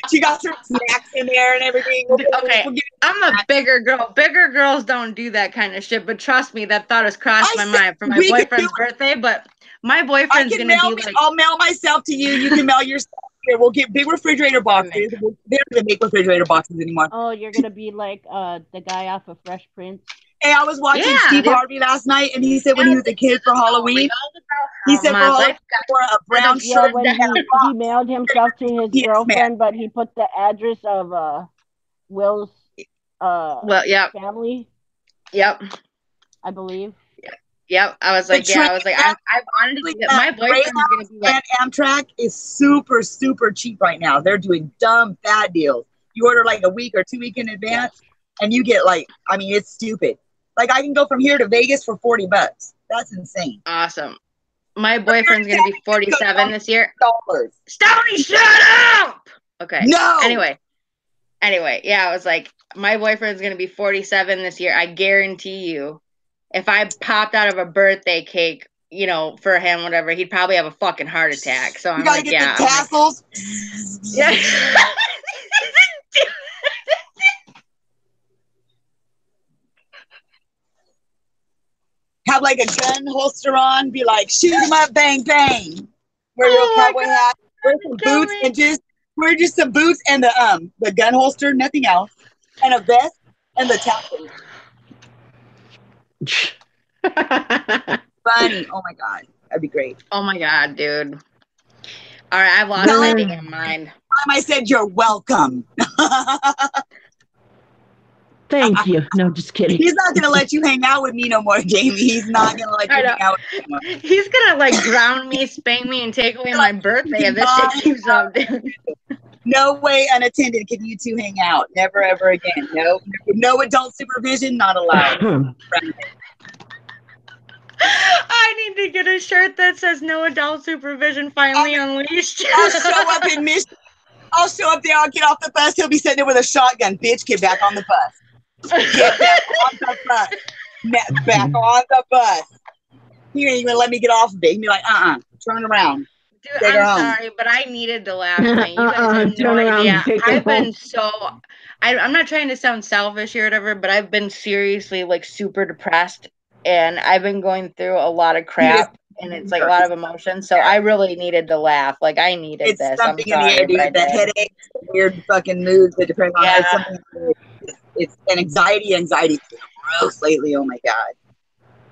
[SPEAKER 3] She got some snacks in there and everything.
[SPEAKER 1] Okay, I'm a bigger girl. Bigger girls don't do that kind of shit, but trust me, that thought has crossed my mind for my boyfriend's birthday, but my boyfriend's going to be like...
[SPEAKER 3] I'll mail myself to you. You can mail yourself here. We'll get big refrigerator boxes. They don't even make refrigerator boxes anymore.
[SPEAKER 2] Oh, you're going to be like the guy off of Fresh Prince.
[SPEAKER 3] Hey, I was watching Steve Harvey last night, and he said when he was a kid for Halloween, he said for Halloween wore a brown shirt.
[SPEAKER 2] When he mailed himself to his girlfriend, but he put the address of Will's family.
[SPEAKER 1] Yep.
[SPEAKER 2] I believe.
[SPEAKER 1] Yep. I was like, I wanted to get my boyfriend's going to be like...
[SPEAKER 3] Amtrak is super, super cheap right now. They're doing dumb, bad deals. You order like a week or 2 weeks in advance, and you get like, I mean, it's stupid. Like, I can go from here to Vegas for $40. That's insane.
[SPEAKER 1] Awesome. My boyfriend's going to be 47 this year. Stoney, shut up! Okay.
[SPEAKER 3] No!
[SPEAKER 1] Anyway, yeah, I was like, my boyfriend's going to be 47 this year. I guarantee you, if I popped out of a birthday cake, you know, for him, whatever, he'd probably have a fucking heart attack. So I'm like,
[SPEAKER 3] the tassels.
[SPEAKER 1] Yeah.
[SPEAKER 3] Have like a gun holster on, be like, shoot him up, bang, bang. Wear your cowboy hat, wear some boots, and just some boots and the gun holster, nothing else, and a vest and the tassels. Funny. Oh my God. That'd be great.
[SPEAKER 1] Oh my God, dude. All right, I've lost my damn mind.
[SPEAKER 3] I said you're welcome.
[SPEAKER 2] Thank you. No, just kidding.
[SPEAKER 3] He's not gonna let you hang out with me no more, Jamie. He's not gonna let you hang out with me anymore.
[SPEAKER 1] He's gonna like ground me, spank me, and take away my birthday if this shit keeps up, dude.
[SPEAKER 3] No way unattended can you two hang out. Never ever again. No adult supervision, not allowed.
[SPEAKER 1] I need to get a shirt that says no adult supervision finally unleashed.
[SPEAKER 3] I'll show up in Michigan. I'll show up there, I'll get off the bus, he'll be sitting there with a shotgun. Bitch, get back on the bus. Get back on the bus. Back on the bus. He ain't even let me get off of it. He'd be like, turn around.
[SPEAKER 1] Dude, I'm sorry, but I needed to laugh. Man. You guys have no idea. I've been I'm not trying to sound selfish or whatever, but I've been seriously like super depressed, and I've been going through a lot of crap, and it's like a lot of emotion. So I really needed to laugh. Like I needed this.
[SPEAKER 3] I'm sorry, in the air, dude. The headaches, the weird fucking moods, the depression. It's an anxiety gross lately. Oh my God.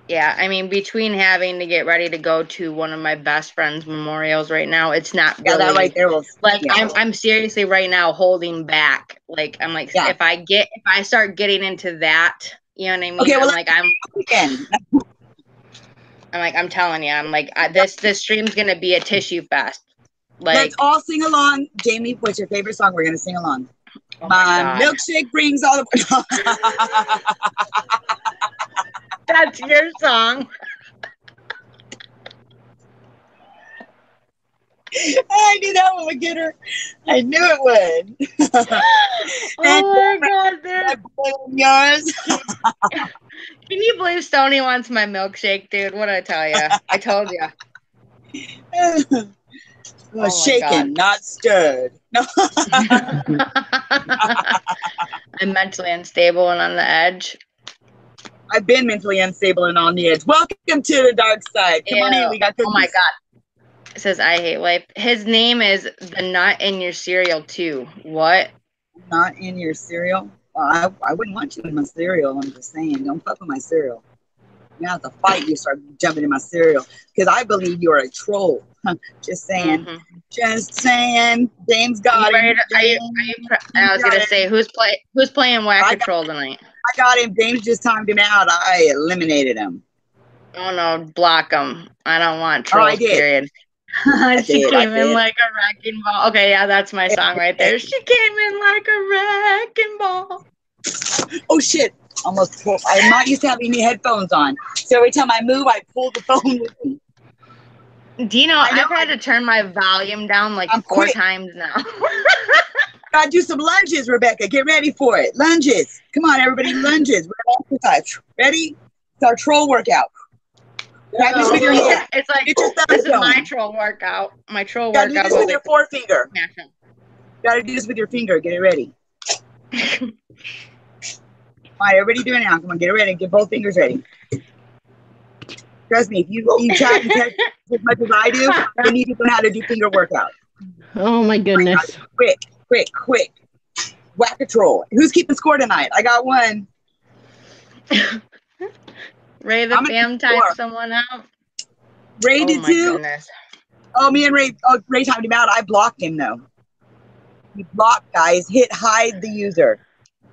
[SPEAKER 1] Yeah, I mean, between having to get ready to go to one of my best friend's memorials right now, it's not really
[SPEAKER 3] that right there will,
[SPEAKER 1] I'm seriously right now holding back. Like I'm like, if I start getting into that, you know what I mean?
[SPEAKER 3] Okay, well,
[SPEAKER 1] I'm telling you, I'm like, this stream's gonna be a tissue fest. Like,
[SPEAKER 3] let's all sing along. Jamie, what's your favorite song? We're gonna sing along. My milkshake brings all the.
[SPEAKER 1] That's your song.
[SPEAKER 3] I knew that one would get her. I knew it would.
[SPEAKER 1] Oh my God, dude.
[SPEAKER 3] Yours.
[SPEAKER 1] Can you believe Stoney wants my milkshake, dude? What did I tell you? I told you.
[SPEAKER 3] Shaken, not stirred. No.
[SPEAKER 1] I'm mentally unstable and on the edge.
[SPEAKER 3] I've been mentally unstable and on the edge. Welcome to the dark side. Come on in. We got cookies.
[SPEAKER 1] Oh my God. It says, I hate life. His name is the nut in your cereal, too. What?
[SPEAKER 3] Not in your cereal? Well, I wouldn't want you in my cereal. I'm just saying. Don't fuck with my cereal. You have to fight. You start jumping in my cereal. Because I believe you're a troll. Just saying. Mm-hmm. Just saying. James got him.
[SPEAKER 1] I was going to say, who's playing Whack-A-Troll tonight?
[SPEAKER 3] I got him. James just timed him out. I eliminated him.
[SPEAKER 1] Oh, no. Block him. I don't want trolls, period. She came in like a wrecking ball. Okay, yeah, that's my song right there. She came in like a wrecking ball.
[SPEAKER 3] Oh, shit. I'm not used to having any headphones on. So every time I move, I pull the phone with me.
[SPEAKER 1] Do you know, I've had to turn my volume down like 4 times now.
[SPEAKER 3] Gotta do some lunges, Rebecca. Get ready for it. Lunges. Come on, everybody. Lunges. We're gonna exercise. Ready? It's our troll workout. Grab this with your hand.
[SPEAKER 1] It's like,
[SPEAKER 3] Get your thumbs
[SPEAKER 1] this is my
[SPEAKER 3] going.
[SPEAKER 1] troll workout. My troll
[SPEAKER 3] You gotta do
[SPEAKER 1] workout.
[SPEAKER 3] this with your forefinger.
[SPEAKER 1] Smash him.
[SPEAKER 3] You gotta do this with your finger. Get it ready. All right, everybody doing it now. Come on, get it ready. Get both fingers ready. Trust me, if you chat and text as much as I do, then you need to learn how to do finger workout.
[SPEAKER 2] Oh my goodness.
[SPEAKER 3] Quick. Whack a troll. Who's keeping score tonight? I got one.
[SPEAKER 1] Ray the
[SPEAKER 3] I'm gonna
[SPEAKER 1] fam
[SPEAKER 3] keep
[SPEAKER 1] type
[SPEAKER 3] score.
[SPEAKER 1] someone out.
[SPEAKER 3] Ray
[SPEAKER 1] Oh
[SPEAKER 3] did
[SPEAKER 1] my
[SPEAKER 3] too.
[SPEAKER 1] goodness.
[SPEAKER 3] Oh, me and Ray. Oh, Ray timed him out. I blocked him though. You block, guys. Hit hide the user.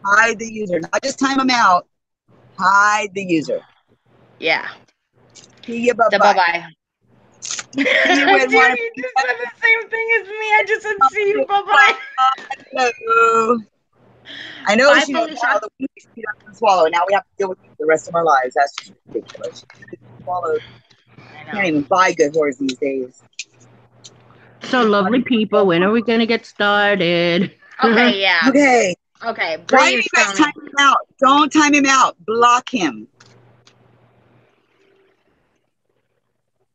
[SPEAKER 3] Hide the user. Not just time him out. Hide the user.
[SPEAKER 1] Yeah.
[SPEAKER 3] See you. Bye
[SPEAKER 1] The
[SPEAKER 3] bye.
[SPEAKER 1] bye-bye. Dude, you just said the same thing as me. I just said see you. Bye-bye.
[SPEAKER 3] Hello. I know
[SPEAKER 1] Bye,
[SPEAKER 3] she knows
[SPEAKER 1] Felicia.
[SPEAKER 3] how the week she doesn't swallow. Now we have to deal with it the rest of our lives. That's just ridiculous. She swallows.
[SPEAKER 1] I
[SPEAKER 3] Can't
[SPEAKER 1] know.
[SPEAKER 3] even buy good horse these days.
[SPEAKER 2] So lovely people, when are we gonna get started?
[SPEAKER 1] Okay, yeah.
[SPEAKER 3] Okay.
[SPEAKER 1] Okay,
[SPEAKER 3] Why are
[SPEAKER 1] breathe,
[SPEAKER 3] you guys
[SPEAKER 1] Stoney.
[SPEAKER 3] timing him out? Don't time him out. Block him.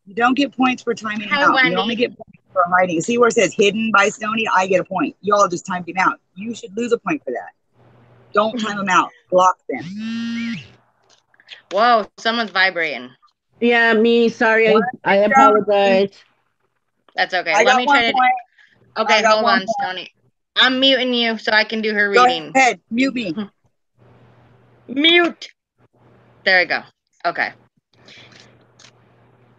[SPEAKER 3] You don't get points for timing him
[SPEAKER 1] Hi,
[SPEAKER 3] out.
[SPEAKER 1] Wendy.
[SPEAKER 3] You only get points for hiding. See where it says hidden by Stony? I get a point. You all just timed him out. You should lose a point for that. Don't time him out. Block them.
[SPEAKER 1] Whoa, someone's vibrating.
[SPEAKER 2] Yeah, me. Sorry,
[SPEAKER 3] What?
[SPEAKER 2] I apologize.
[SPEAKER 1] That's okay.
[SPEAKER 3] I
[SPEAKER 1] Let
[SPEAKER 3] got
[SPEAKER 1] me
[SPEAKER 3] one
[SPEAKER 1] try to.
[SPEAKER 3] point.
[SPEAKER 1] Okay,
[SPEAKER 3] I got
[SPEAKER 1] hold
[SPEAKER 3] one
[SPEAKER 1] on,
[SPEAKER 3] point.
[SPEAKER 1] Stoney. I'm muting you so I can do her
[SPEAKER 3] Go
[SPEAKER 1] reading.
[SPEAKER 3] ahead. Mute me.
[SPEAKER 1] Mute. There we go. Okay.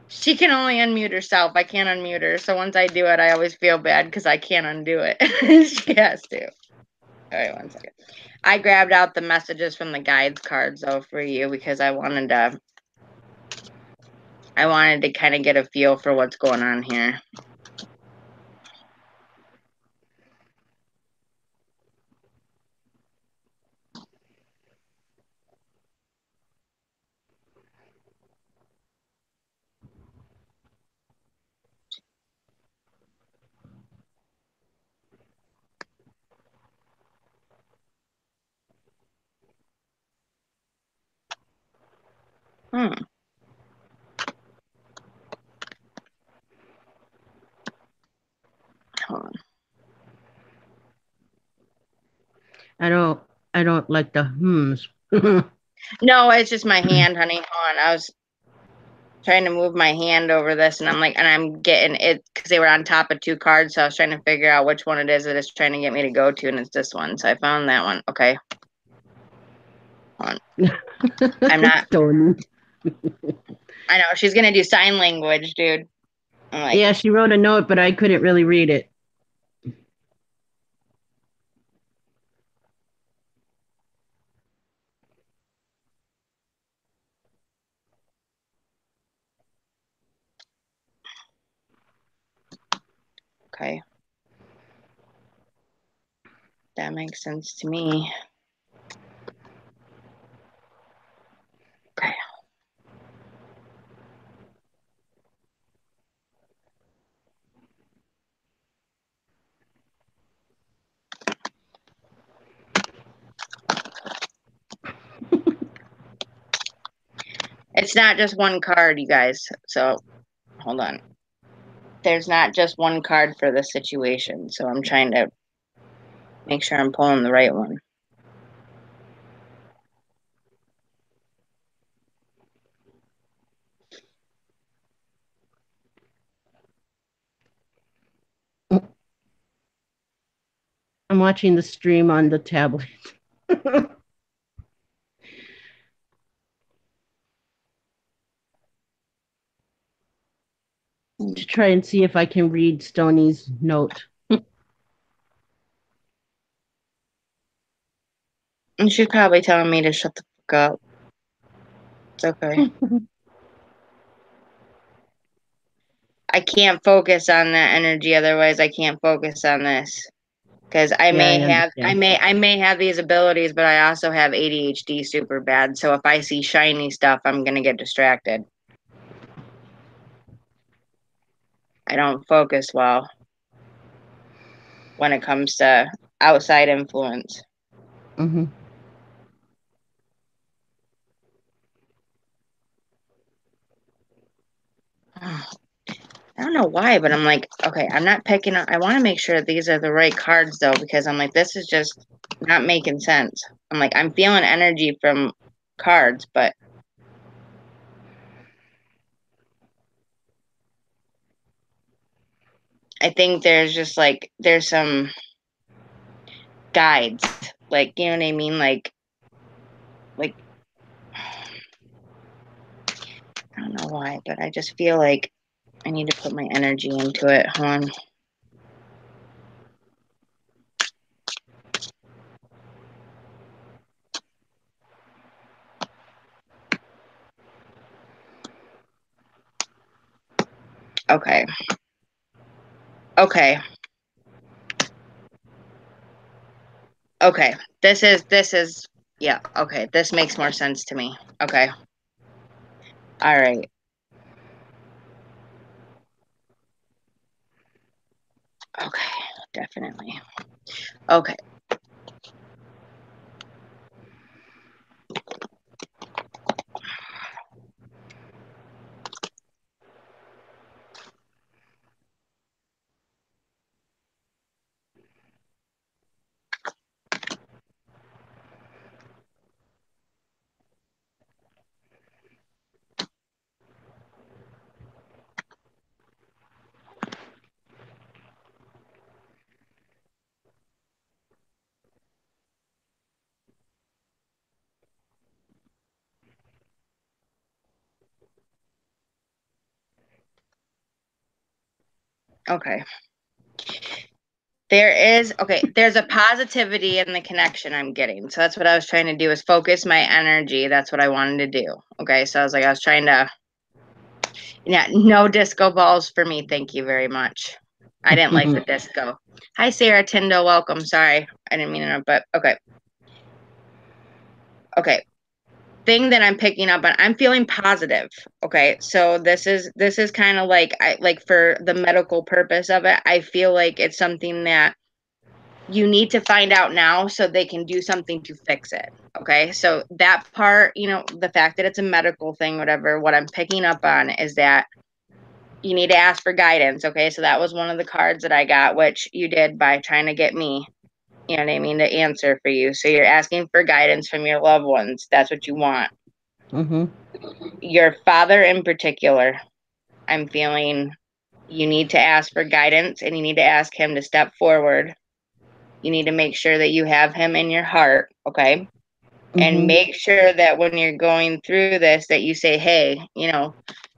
[SPEAKER 1] She can only unmute herself. I can't unmute her. So once I do it, I always feel bad because I can't undo it. She has to. All right, 1 second. I grabbed out the messages from the guides cards though for you because I wanted to kind of get a feel for what's going on here. Hmm. Hold on.
[SPEAKER 2] I don't like the hmms.
[SPEAKER 1] No, it's just my hand, honey. Hold on. I was trying to move my hand over this, and I'm getting it because they were on top of 2 cards. So I was trying to figure out which one it is that it's trying to get me to go to, and it's this one. So I found that one. Okay. Hold on. I'm not.
[SPEAKER 2] Stony.
[SPEAKER 1] I know she's gonna do sign language, dude. I'm like,
[SPEAKER 2] Yeah, she wrote a note, but I couldn't really read it.
[SPEAKER 1] okay, that makes sense to me. Okay. It's not just one card, you guys. So hold on. There's not just one card for the situation. So I'm trying to make sure I'm pulling the right one.
[SPEAKER 2] I'm watching the stream on the tablet. To try and see if I can read Stony's note.
[SPEAKER 1] And she's probably telling me to shut the fuck up. It's okay. I can't focus on that energy, otherwise I can't focus on this. Because I may have these abilities, but I also have ADHD super bad. So if I see shiny stuff, I'm gonna get distracted. I don't focus well when it comes to outside influence.
[SPEAKER 2] Mm-hmm.
[SPEAKER 1] I don't know why, but I'm like, okay, I'm not picking up. I want to make sure these are the right cards, though, because I'm like, this is just not making sense. I'm like, I'm feeling energy from cards, but I think there's just like, there's some guides, like, you know what I mean? Like, I don't know why, but I just feel like I need to put my energy into it. Hold on. Okay. Okay. Okay. This is, yeah, okay. This makes more sense to me. Okay. All right. Okay. Definitely. Okay. Okay. There's a positivity in the connection I'm getting. So that's what I was trying to do, is focus my energy. That's what I wanted to do. Okay. So I was trying to, yeah, no disco balls for me. Thank you very much. I didn't like the disco. Hi, Sarah Tyndall. Welcome. Sorry. I didn't mean to, but okay. Okay. Thing that I'm picking up on, I'm feeling positive. Okay. So this is kind of like, I like, for the medical purpose of it, I feel like it's something that you need to find out now so they can do something to fix it. Okay. So that part, the fact that it's a medical thing, whatever, what I'm picking up on is that you need to ask for guidance. Okay. So that was one of the cards that I got, which you did by trying to get me, you know what I mean, to answer for you. So you're asking for guidance from your loved ones. That's what you want.
[SPEAKER 2] Mm-hmm.
[SPEAKER 1] Your father in particular, I'm feeling you need to ask for guidance, and you need to ask him to step forward. You need to make sure that you have him in your heart, okay? And make sure that when you're going through this, that you say, hey,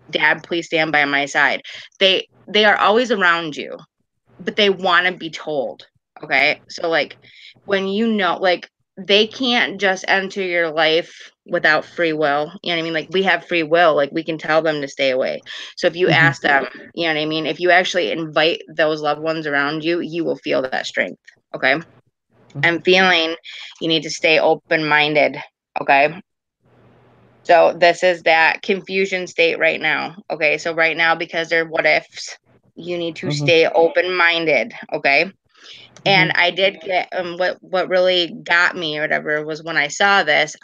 [SPEAKER 1] Dad, please stand by my side. They are always around you, but they want to be told, okay? So like, when like, they can't just enter your life without free will. You know what I mean? Like, we have free will. Like, we can tell them to stay away. So if you ask them, you know what I mean? If you actually invite those loved ones around you, you will feel that strength, okay? I'm feeling you need to stay open-minded, okay? So this is that confusion state right now, okay? So right now, because they're what ifs, you need to stay open-minded, okay? And I did get what really got me or whatever was when I saw this,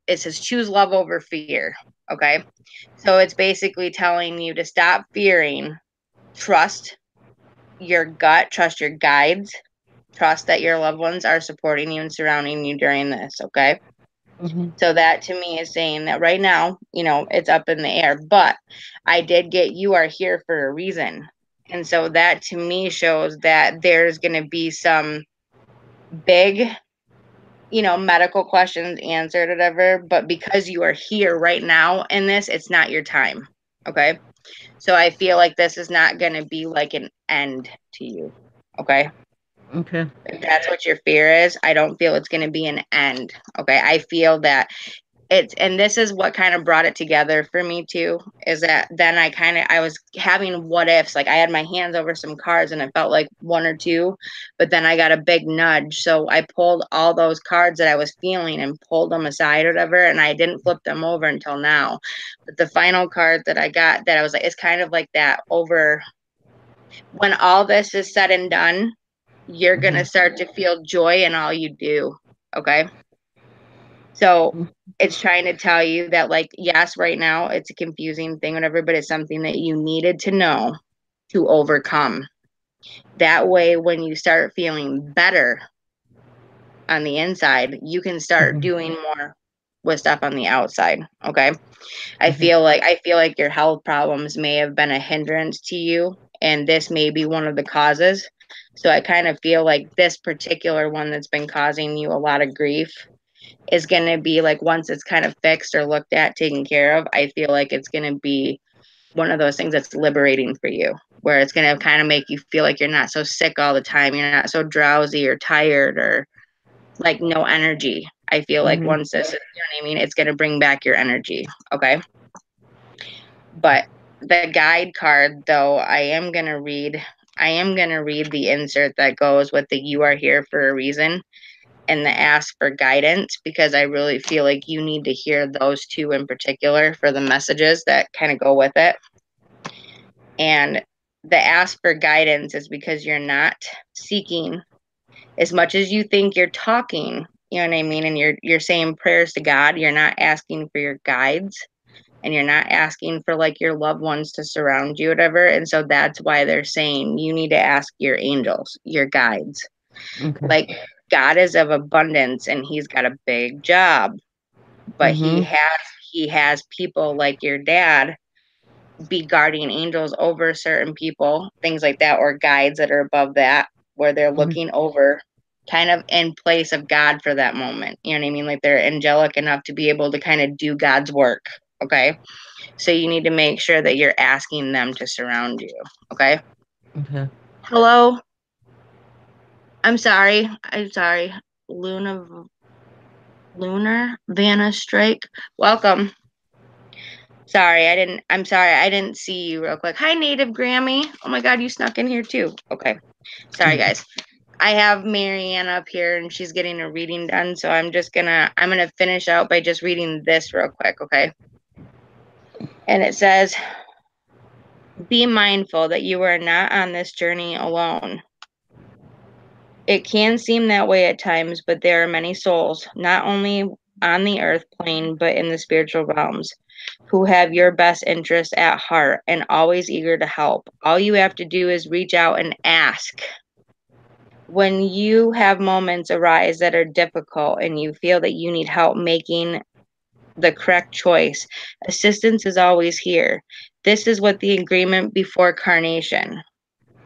[SPEAKER 1] it says choose love over fear, okay? So it's basically telling you to stop fearing, trust your gut, trust your guides, trust that your loved ones are supporting you and surrounding you during this, okay? So that to me is saying that right now, it's up in the air, but I did get you are here for a reason. And so that to me shows that there's going to be some big, medical questions answered, whatever, but because you are here right now in this, it's not your time. Okay. So I feel like this is not going to be like an end to you. Okay.
[SPEAKER 2] Okay.
[SPEAKER 1] If that's what your fear is, I don't feel it's going to be an end. Okay. I feel that and this is what kind of brought it together for me too, is that then I was having what ifs. Like, I had my hands over some cards and it felt like one or two, but then I got a big nudge. So I pulled all those cards that I was feeling and pulled them aside or whatever. And I didn't flip them over until now. But the final card that I got, that I was like, it's kind of like that over when all this is said and done, you're going to start to feel joy in all you do. Okay. So it's trying to tell you that, like, yes, right now it's a confusing thing, whatever, but it's something that you needed to know to overcome. That way, when you start feeling better on the inside, you can start doing more with stuff on the outside. Okay. I feel like your health problems may have been a hindrance to you, and this may be one of the causes. So I kind of feel like this particular one that's been causing you a lot of grief is going to be like, once it's kind of fixed or looked at, taken care of, I feel like it's going to be one of those things that's liberating for you, where it's going to kind of make you feel like you're not so sick all the time. You're not so drowsy or tired or like no energy. I feel like once this, you know what I mean? It's going to bring back your energy. Okay. But the guide card, though, I am going to read the insert that goes with the "you are here for a reason" and the "ask for guidance," because I really feel like you need to hear those two in particular for the messages that kind of go with it. And the "ask for guidance" is because you're not seeking as much as you think you're talking, you know what I mean? And you're saying prayers to God. You're not asking for your guides, and you're not asking for like your loved ones to surround you, whatever. And so that's why they're saying you need to ask your angels, your guides.
[SPEAKER 4] Okay.
[SPEAKER 1] Like, God is of abundance and he's got a big job, but he has people like your dad be guardian angels over certain people, things like that, or guides that are above that, where they're looking over, kind of in place of God for that moment. You know what I mean? Like, they're angelic enough to be able to kind of do God's work. Okay. So you need to make sure that you're asking them to surround you. Okay.
[SPEAKER 4] Okay.
[SPEAKER 1] Hello. I'm sorry. Lunar Vanna Strike. Welcome. I'm sorry. I didn't see you real quick. Hi, Native Grammy. Oh my God, you snuck in here too. Okay. Sorry, guys. I have Marianne up here and she's getting a reading done. So I'm gonna finish out by just reading this real quick. Okay. And it says, be mindful that you are not on this journey alone. It can seem that way at times, but there are many souls, not only on the earth plane, but in the spiritual realms, who have your best interest at heart and always eager to help. All you have to do is reach out and ask. When you have moments arise that are difficult and you feel that you need help making the correct choice, assistance is always here. This is what the agreement before carnation.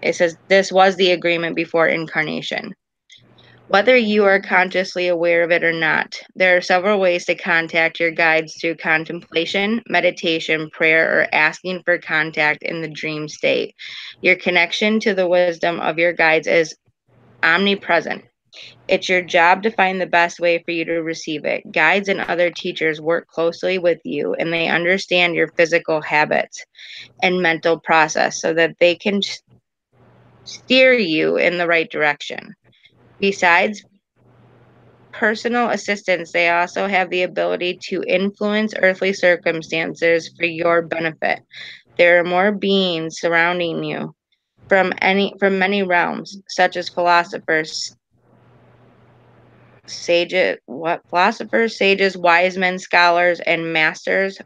[SPEAKER 1] It says this was the agreement before incarnation. Whether you are consciously aware of it or not, there are several ways to contact your guides through contemplation, meditation, prayer, or asking for contact in the dream state. Your connection to the wisdom of your guides is omnipresent. It's your job to find the best way for you to receive it. Guides and other teachers work closely with you, and they understand your physical habits and mental process so that they can steer you in the right direction. Besides personal assistance, they also have the ability to influence earthly circumstances for your benefit. There are more beings surrounding you from many realms, such as philosophers, sages, wise men, scholars, and masters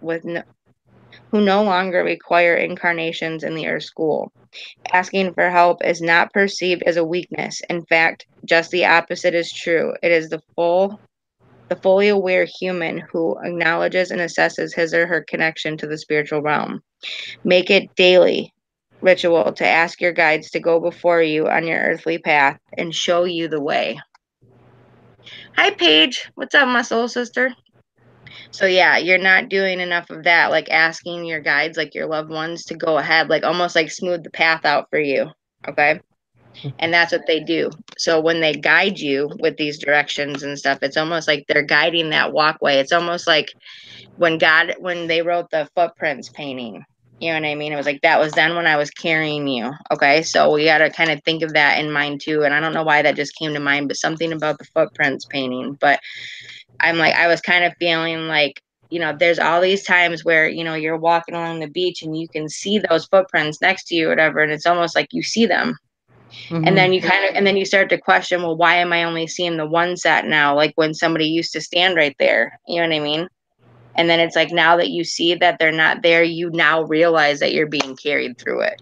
[SPEAKER 1] who no longer require incarnations in the earth school. Asking for help is not perceived as a weakness. In fact, just the opposite is true. It is the fully aware human who acknowledges and assesses his or her connection to the spiritual realm. Make it daily ritual to ask your guides to go before you on your earthly path and show you the way. Hi, Paige. What's up, my soul sister? So yeah, you're not doing enough of that, like asking your guides, like your loved ones, to go ahead, like almost like smooth the path out for you. Okay. And that's what they do. So when they guide you with these directions and stuff, it's almost like they're guiding that walkway. It's almost like when they wrote the footprints painting, you know what I mean? It was like, that was then when I was carrying you. Okay. So we got to kind of think of that in mind too. And I don't know why that just came to mind, but something about the footprints painting. But I was kind of feeling like, there's all these times where, you're walking along the beach and you can see those footprints next to you or whatever. And it's almost like you see them. And then you start to question, well, why am I only seeing the one set now? Like when somebody used to stand right there, you know what I mean? And then it's like, now that you see that they're not there, you now realize that you're being carried through it.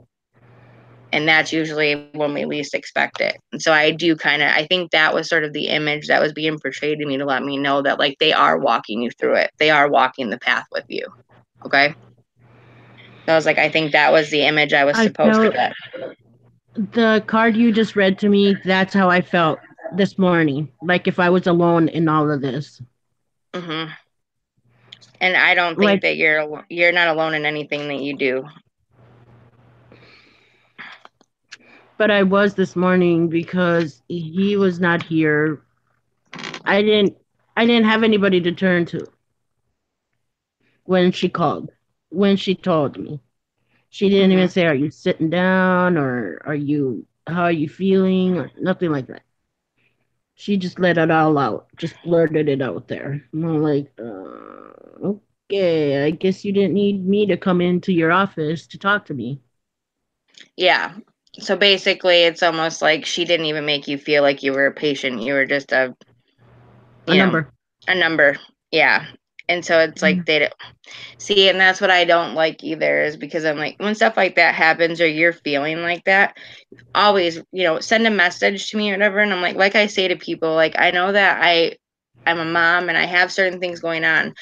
[SPEAKER 1] And that's usually when we least expect it. And so I think that was sort of the image that was being portrayed to me to let me know that like they are walking you through it. They are walking the path with you. Okay. So I was like, I think that was the image I was supposed to get.
[SPEAKER 2] The card you just read to me, that's how I felt this morning. Like if I was alone in all of this.
[SPEAKER 1] Mm-hmm. And I don't think that you're not alone in anything that you do.
[SPEAKER 2] But I was this morning because he was not here. I didn't have anybody to turn to when she called. When she told me. She didn't even say, "Are you sitting down?" or how are you feeling? Or nothing like that. She just let it all out. Just blurted it out there. And I'm like, okay, I guess you didn't need me to come into your office to talk to me.
[SPEAKER 1] Yeah. So basically, it's almost like she didn't even make you feel like you were a patient. You were just a number. A number. Yeah. And so it's like they don't see, and that's what I don't like either, is because I'm like, when stuff like that happens or you're feeling like that, always, send a message to me or whatever. And I'm like I say to people, like, I know that I'm a mom and I have certain things going on,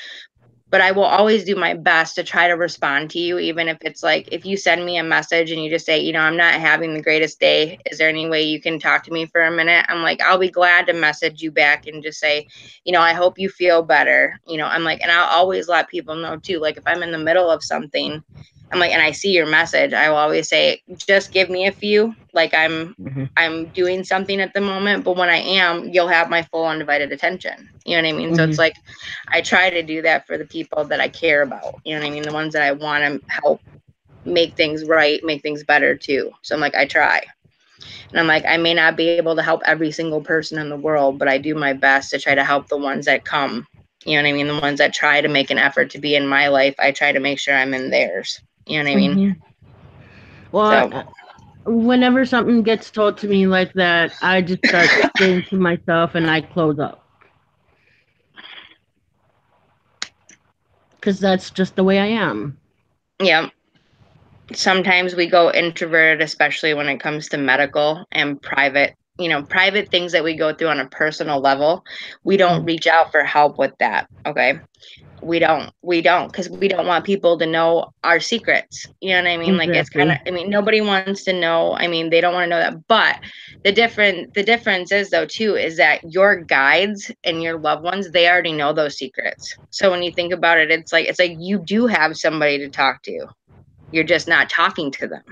[SPEAKER 1] but I will always do my best to try to respond to you, even if it's like, if you send me a message and you just say, I'm not having the greatest day, is there any way you can talk to me for a minute? I'm like, I'll be glad to message you back and just say, I hope you feel better. I'm like, and I'll always let people know too, like if I'm in the middle of something, I'm like, and I see your message, I will always say, just give me a few, like I'm doing something at the moment, but when I am, you'll have my full undivided attention. You know what I mean? So it's like, I try to do that for the people that I care about. You know what I mean? The ones that I want to help make things right, make things better too. So I'm like, I try. And I'm like, I may not be able to help every single person in the world, but I do my best to try to help the ones that come. You know what I mean? The ones that try to make an effort to be in my life, I try to make sure I'm in theirs. You know what I mean?
[SPEAKER 2] Well, whenever something gets told to me like that, I just start saying to myself and I close up. Because that's just the way I am.
[SPEAKER 1] Yeah. Sometimes we go introverted, especially when it comes to medical and private things that we go through on a personal level. We don't reach out for help with that. Okay. We don't, because we don't want people to know our secrets. You know what I mean?
[SPEAKER 2] Exactly.
[SPEAKER 1] Like, it's kind of, nobody wants to know. They don't want to know that. But the difference is, though, too, is that your guides and your loved ones, they already know those secrets. So when you think about it, it's like you do have somebody to talk to. You're just not talking to them.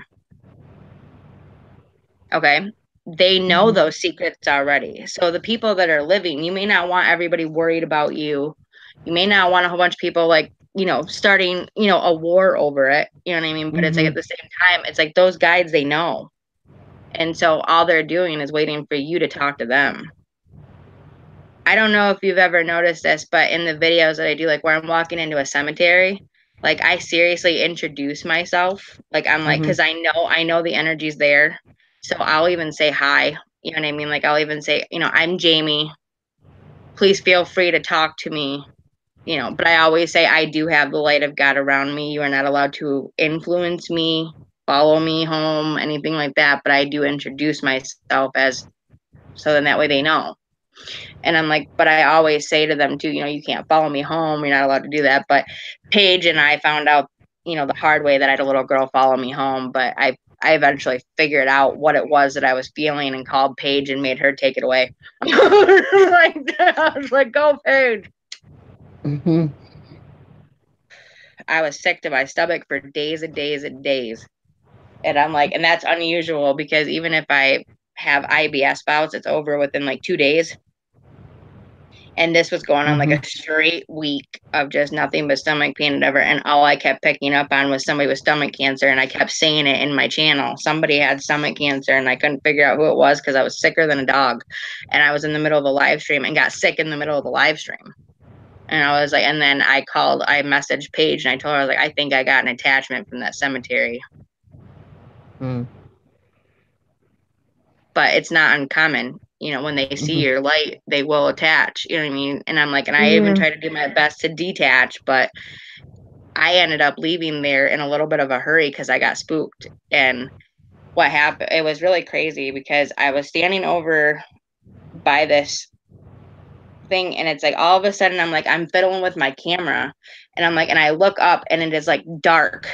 [SPEAKER 1] Okay. They know those secrets already. So the people that are living, you may not want everybody worried about you. You may not want a whole bunch of people starting, a war over it. You know what I mean? But it's like, at the same time, it's like those guides, they know. And so all they're doing is waiting for you to talk to them. I don't know if you've ever noticed this, but in the videos that I do, like where I'm walking into a cemetery, like I seriously introduce myself. Like I'm like, because I know the energy's there. So I'll even say hi. You know what I mean? Like I'll even say, I'm Jamie. Please feel free to talk to me. But I always say I do have the light of God around me. You are not allowed to influence me, follow me home, anything like that. But I do introduce myself so then that way they know. And I'm like, but I always say to them too, you can't follow me home. You're not allowed to do that. But Paige and I found out, the hard way that I had a little girl follow me home. But I eventually figured out what it was that I was feeling and called Paige and made her take it away. I was like, go Paige. I was sick to my stomach for days and days and days. And I'm like, and that's unusual because even if I have IBS bouts, it's over within like 2 days. And this was going on like a straight week of just nothing but stomach pain and whatever. And all I kept picking up on was somebody with stomach cancer. And I kept saying it in my channel. Somebody had stomach cancer and I couldn't figure out who it was because I was sicker than a dog. And I was in the middle of a live stream and got sick in the middle of the live stream. And I was like, and then I messaged Paige and I told her, I was like, I think I got an attachment from that cemetery. but it's not uncommon. You know, when they see your light, they will attach. You know what I mean? And I'm like, and I even try to do my best to detach, but I ended up leaving there in a little bit of a hurry because I got spooked. And what happened, it was really crazy because I was standing over by this thing, and it's like all of a sudden I'm like, I'm fiddling with my camera, and I'm like, and I look up and it is like dark.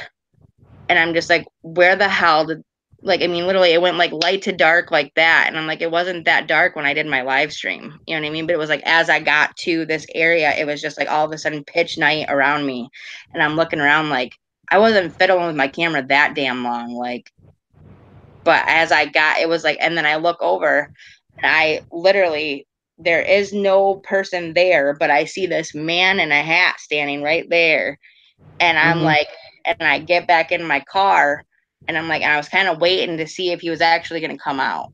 [SPEAKER 1] And I'm just like, where the hell did, like, I mean, literally it went like light to dark like that. And I'm like, it wasn't that dark when I did my live stream. You know what I mean? But it was like, as I got to this area, it was just like all of a sudden pitch night around me. And I'm looking around like, I wasn't fiddling with my camera that damn long. Like, but as I got, it was like, and then I look over and I literally, there is no person there, but I see this man in a hat standing right there. And I'm like, and I get back in my car and I'm like, and I was kind of waiting to see if he was actually going to come out.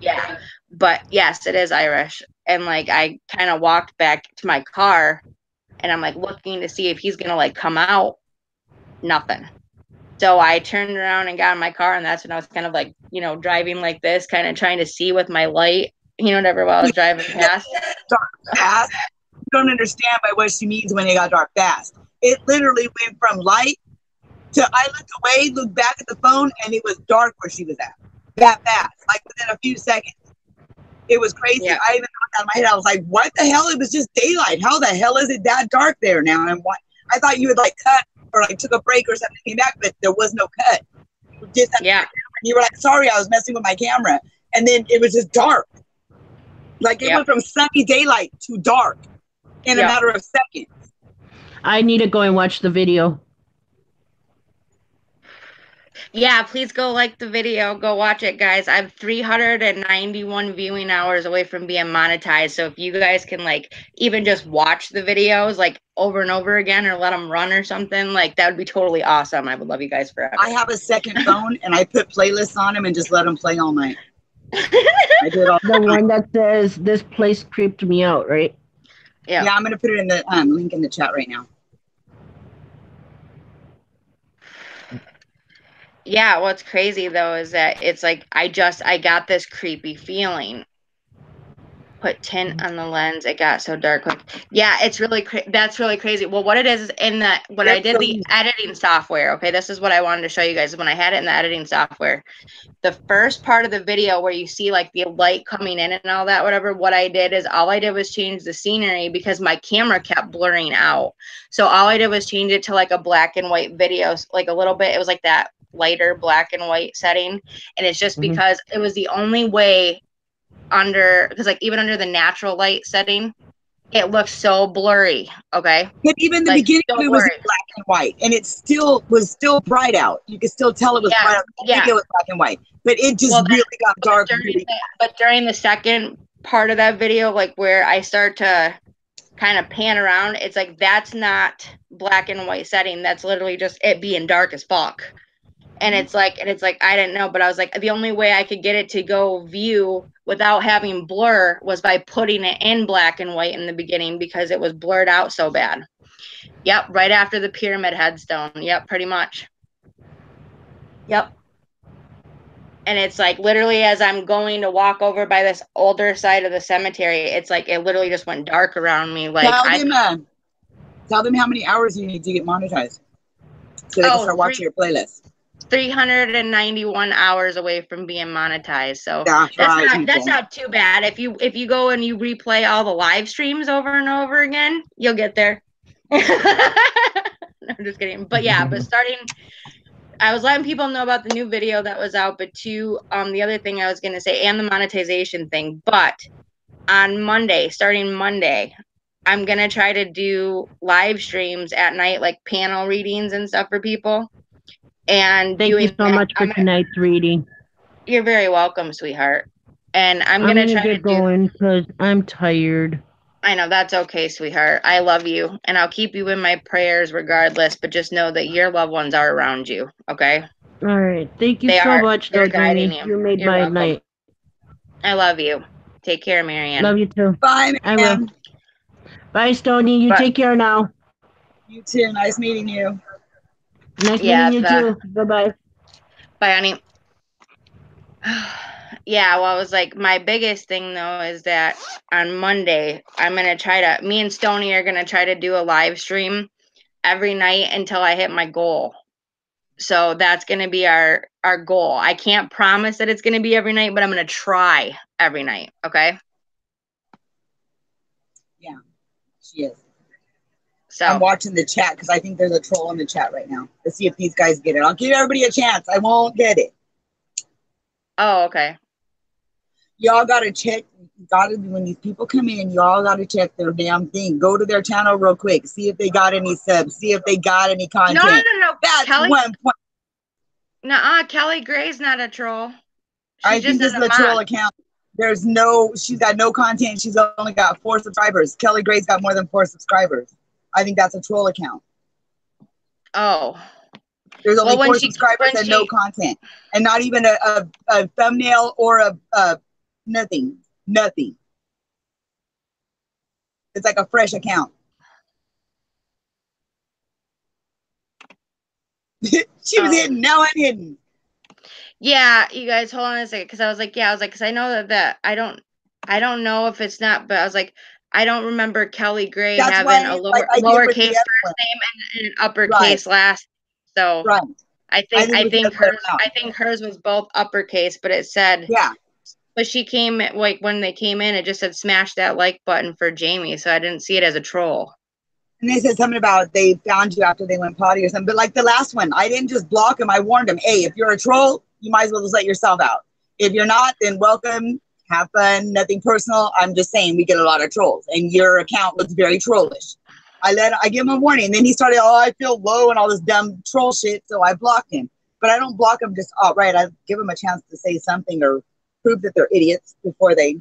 [SPEAKER 1] Yeah. But yes, it is Irish. And like, I kind of walked back to my car and I'm like looking to see if he's going to like come out. Nothing. So I turned around and got in my car, and that's when I was kind of like, you know, driving like this, kind of trying to see with my light, you know, whatever, while I was driving past.
[SPEAKER 3] Dark fast. You don't understand by what she means when it got dark fast. It literally went from light to I looked away, looked back at the phone, and it was dark where she was at. That fast, like within a few seconds. It was crazy.
[SPEAKER 1] Yeah.
[SPEAKER 3] I even thought out of my head, I was like, what the hell? It was just daylight. How the hell is it that dark there now? And what I thought you had like cut or like took a break or something, came back, but there was no cut. Just
[SPEAKER 1] Yeah.
[SPEAKER 3] And you were like, sorry, I was messing with my camera. And then it was just dark. Like it went from sunny daylight to dark in a matter of seconds.
[SPEAKER 2] I need to go and watch the video.
[SPEAKER 1] Yeah, please go like the video. Go watch it, guys. I'm 391 viewing hours away from being monetized. So if you guys can like even just watch the videos like over and over again or let them run or something, like that would be totally awesome. I would love you guys forever.
[SPEAKER 3] I have a second phone and I put playlists on them and just let them play all night. I did all
[SPEAKER 2] the one that says this place creeped me out, right?
[SPEAKER 3] Yeah, I'm going to put it in the link in the chat right now.
[SPEAKER 1] Yeah, what's crazy though is that it's like I got this creepy feeling. Put tint on the lens, it got so dark. Like, yeah, it's really that's really crazy. Well, what it is in the when I did the editing software, okay, this is what I wanted to show you guys. When I had it in the editing software, the first part of the video where you see like the light coming in and all that, whatever, what I did is all I did was change the scenery because my camera kept blurring out. So all I did was change it to like a black and white video, like a little bit. It was like that lighter black and white setting. And it's just because it was the only way because like even under the natural light setting, it looks so blurry. Okay.
[SPEAKER 3] But even the beginning of it was in black and white, and it was still bright out. You could still tell it was bright out. I think it was black and white, but it just really got dark.
[SPEAKER 1] But during the second part of that video, like where I start to kind of pan around, it's like that's not black and white setting. That's literally just it being dark as fuck. And it's like I didn't know, but I was like, the only way I could get it to go view without having blur was by putting it in black and white in the beginning because it was blurred out so bad. Yep, right after the pyramid headstone. Yep, pretty much. Yep. And it's like literally as I'm going to walk over by this older side of the cemetery, it's like it literally just went dark around me. Like
[SPEAKER 3] tell them how many hours you need to get monetized so they can start watching your playlist.
[SPEAKER 1] 391 hours away from being monetized, so that's not too bad. If you go and you replay all the live streams over and over again, you'll get there. No, I'm just kidding. But yeah, I was letting people know about the new video that was out, but the other thing I was gonna say, and the monetization thing, but on Monday, starting Monday, I'm gonna try to do live streams at night, like panel readings and stuff for people. And
[SPEAKER 2] thank you so much for tonight's reading.
[SPEAKER 1] You're very welcome, sweetheart. And I'm gonna try to get
[SPEAKER 2] going because I'm tired.
[SPEAKER 1] I know, that's okay, sweetheart. I love you, and I'll keep you in my prayers regardless. But just know that your loved ones are around you. Okay.
[SPEAKER 2] All right. Thank you so much,
[SPEAKER 1] they're guiding you.
[SPEAKER 2] You made my night.
[SPEAKER 1] I love you. Take care, Marianne.
[SPEAKER 2] Love you too.
[SPEAKER 3] Bye, Marianne.
[SPEAKER 2] I will. Bye, Stony. You take care now.
[SPEAKER 3] You too. Nice meeting you.
[SPEAKER 2] Nice meeting you too. Bye-bye.
[SPEAKER 1] Bye, honey. Yeah, well, I was like, my biggest thing though is that on Monday, me and Stony are gonna try to do a live stream every night until I hit my goal. So that's gonna be our goal. I can't promise that it's gonna be every night, but I'm gonna try every night. Okay.
[SPEAKER 3] Yeah, she is.
[SPEAKER 1] So
[SPEAKER 3] I'm watching the chat because I think there's a troll in the chat right now. Let's see if these guys get it. I'll give everybody a chance. I won't get it.
[SPEAKER 1] Oh, okay.
[SPEAKER 3] Y'all gotta check. When these people come in, y'all gotta check their damn thing. Go to their channel real quick. See if they got any subs. See if they got any content.
[SPEAKER 1] No.
[SPEAKER 3] That's
[SPEAKER 1] Kelly,
[SPEAKER 3] 1 point.
[SPEAKER 1] nuh-uh, Kelly Gray's not a troll.
[SPEAKER 3] I
[SPEAKER 1] She's
[SPEAKER 3] think
[SPEAKER 1] just
[SPEAKER 3] this
[SPEAKER 1] in
[SPEAKER 3] is
[SPEAKER 1] a
[SPEAKER 3] a troll
[SPEAKER 1] mod.
[SPEAKER 3] account. She's got no content. She's only got 4 subscribers. Kelly Gray's got more than 4 subscribers. I think that's a troll account.
[SPEAKER 1] Oh.
[SPEAKER 3] There's only
[SPEAKER 1] Well,
[SPEAKER 3] 4 subscribers and no content, and not even a thumbnail or a nothing. Nothing. It's like a fresh account. She was hidden. Now I'm hidden.
[SPEAKER 1] Yeah, you guys, hold on a second, because I was like, because I know that I don't know if it's not, but I was like, I don't remember Kelly Gray
[SPEAKER 3] That's
[SPEAKER 1] having
[SPEAKER 3] why,
[SPEAKER 1] a
[SPEAKER 3] like I did with the
[SPEAKER 1] lowercase
[SPEAKER 3] other
[SPEAKER 1] first
[SPEAKER 3] one.
[SPEAKER 1] name and an uppercase last. So
[SPEAKER 3] Right.
[SPEAKER 1] I think hers was both uppercase, but it said,
[SPEAKER 3] yeah.
[SPEAKER 1] But she came, like, when they came in, it just said smash that like button for Jamie, so I didn't see it as a troll.
[SPEAKER 3] And they said something about they found you after they went potty or something. But like the last one, I didn't just block him. I warned him, hey, if you're a troll, you might as well just let yourself out. If you're not, then welcome, have fun, nothing personal. I'm just saying we get a lot of trolls, and your account looks very trollish. I give him a warning, and then he started, I feel low and all this dumb troll shit, so I blocked him. But I don't block them just outright. I give them a chance to say something or prove that they're idiots before I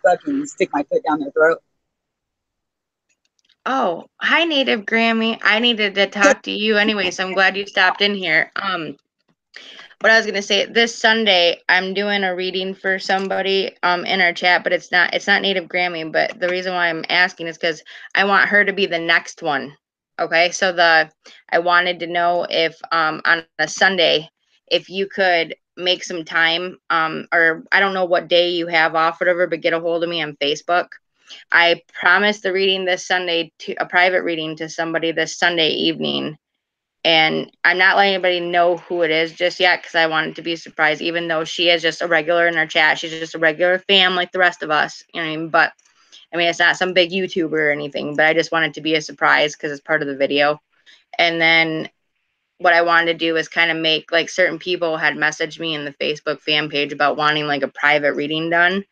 [SPEAKER 3] fucking stick my foot down their throat.
[SPEAKER 1] Oh, hi, Native Grammy. I needed to talk to you anyway, so I'm glad you stopped in here. What I was gonna say, this Sunday I'm doing a reading for somebody in our chat, but it's not Native Grammy. But the reason why I'm asking is because I want her to be the next one. Okay, so I wanted to know if on a Sunday if you could make some time or I don't know what day you have off, whatever, but get a hold of me on Facebook. I promised the reading this Sunday, to a private reading to somebody this Sunday evening. And I'm not letting anybody know who it is just yet because I want it to be a surprise, even though she is just a regular in our chat. She's just a regular fan like the rest of us. You know what I mean? But I mean, it's not some big YouTuber or anything, but I just want it to be a surprise because it's part of the video. And then what I wanted to do is kind of make, like, certain people had messaged me in the Facebook fan page about wanting like a private reading done.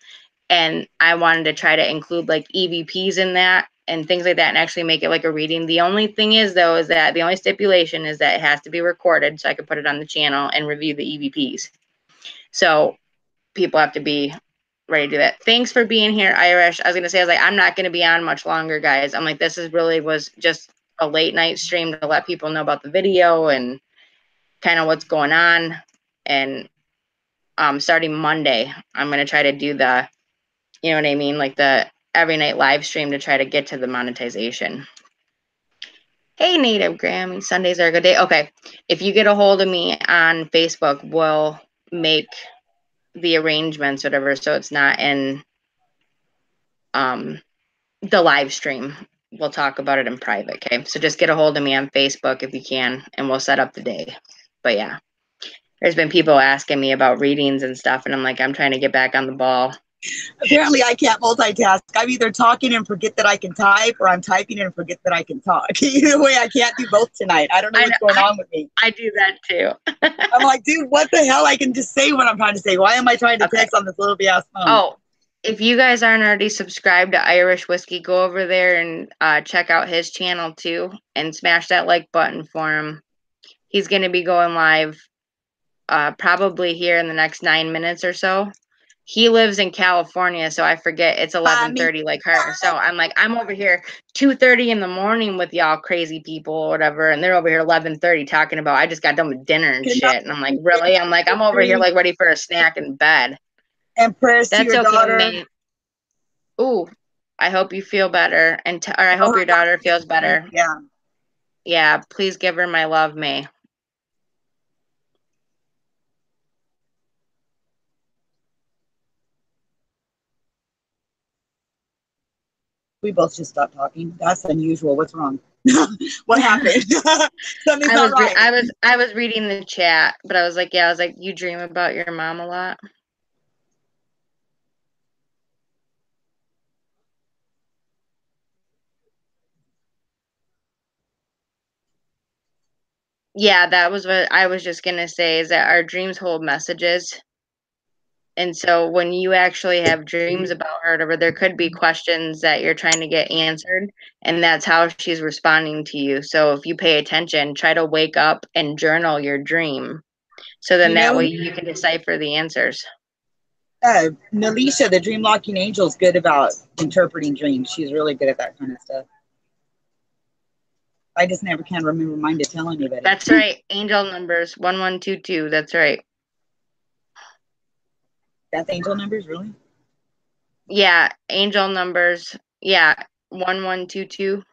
[SPEAKER 1] And I wanted to try to include like EVPs in that and things like that and actually make it like a reading. The only thing is, though, is that the only stipulation is that it has to be recorded so I can put it on the channel and review the EVPs. So people have to be ready to do that. Thanks for being here, Irish. I was like, I'm not going to be on much longer, guys. I'm like, this was just a late night stream to let people know about the video and kind of what's going on. And starting Monday, I'm going to try to do the, you know what I mean? Like the every night live stream to try to get to the monetization. Hey, Native Grammy, Sundays are a good day. Okay, if you get a hold of me on Facebook, we'll make the arrangements, whatever, so it's not in the live stream. We'll talk about it in private, okay? So just get a hold of me on Facebook if you can, and we'll set up the day. But yeah, there's been people asking me about readings and stuff, and I'm like, I'm trying to get back on the ball.
[SPEAKER 3] Apparently I can't multitask. I'm either talking and forget that I can type, or I'm typing and forget that I can talk. Either way, I can't do both tonight. I don't know what's going on with me.
[SPEAKER 1] I do that too.
[SPEAKER 3] I'm like, dude, what the hell? I can just say what I'm trying to say. Why am I trying to text on this little ass phone?
[SPEAKER 1] Oh, if you guys aren't already subscribed to Irish Whiskey, go over there and check out his channel too and smash that like button for him. He's going to be going live probably here in the next 9 minutes or so. He lives in California, so I forget it's 11:30 like her. So I'm like, I'm over here 2:30 in the morning with y'all crazy people or whatever, and they're over here 11:30 talking about I just got done with dinner and shit. And I'm like, really? I'm like, I'm over here like ready for a snack in bed.
[SPEAKER 3] Empress,
[SPEAKER 1] that's
[SPEAKER 3] your
[SPEAKER 1] okay,
[SPEAKER 3] daughter.
[SPEAKER 1] Mate. Ooh, I hope you feel better, or I hope your daughter feels better.
[SPEAKER 3] Yeah.
[SPEAKER 1] Yeah, please give her my love, May.
[SPEAKER 3] We both just stopped talking. That's unusual. What's wrong? What happened? Something's
[SPEAKER 1] I
[SPEAKER 3] not
[SPEAKER 1] was
[SPEAKER 3] right.
[SPEAKER 1] I was reading the chat, but I was like, you dream about your mom a lot. Yeah, that was what I was just gonna say, is that our dreams hold messages. And so when you actually have dreams about her, or there could be questions that you're trying to get answered, and that's how she's responding to you. So if you pay attention, try to wake up and journal your dream. So then that way you can decipher the answers.
[SPEAKER 3] Nalisha, the dream locking angel, is good about interpreting dreams. She's really good at that kind of stuff. I just never can remember mine to tell anybody.
[SPEAKER 1] That's right. Angel numbers 1122. That's right.
[SPEAKER 3] That's angel numbers, really?
[SPEAKER 1] Yeah, angel numbers. Yeah, 1122.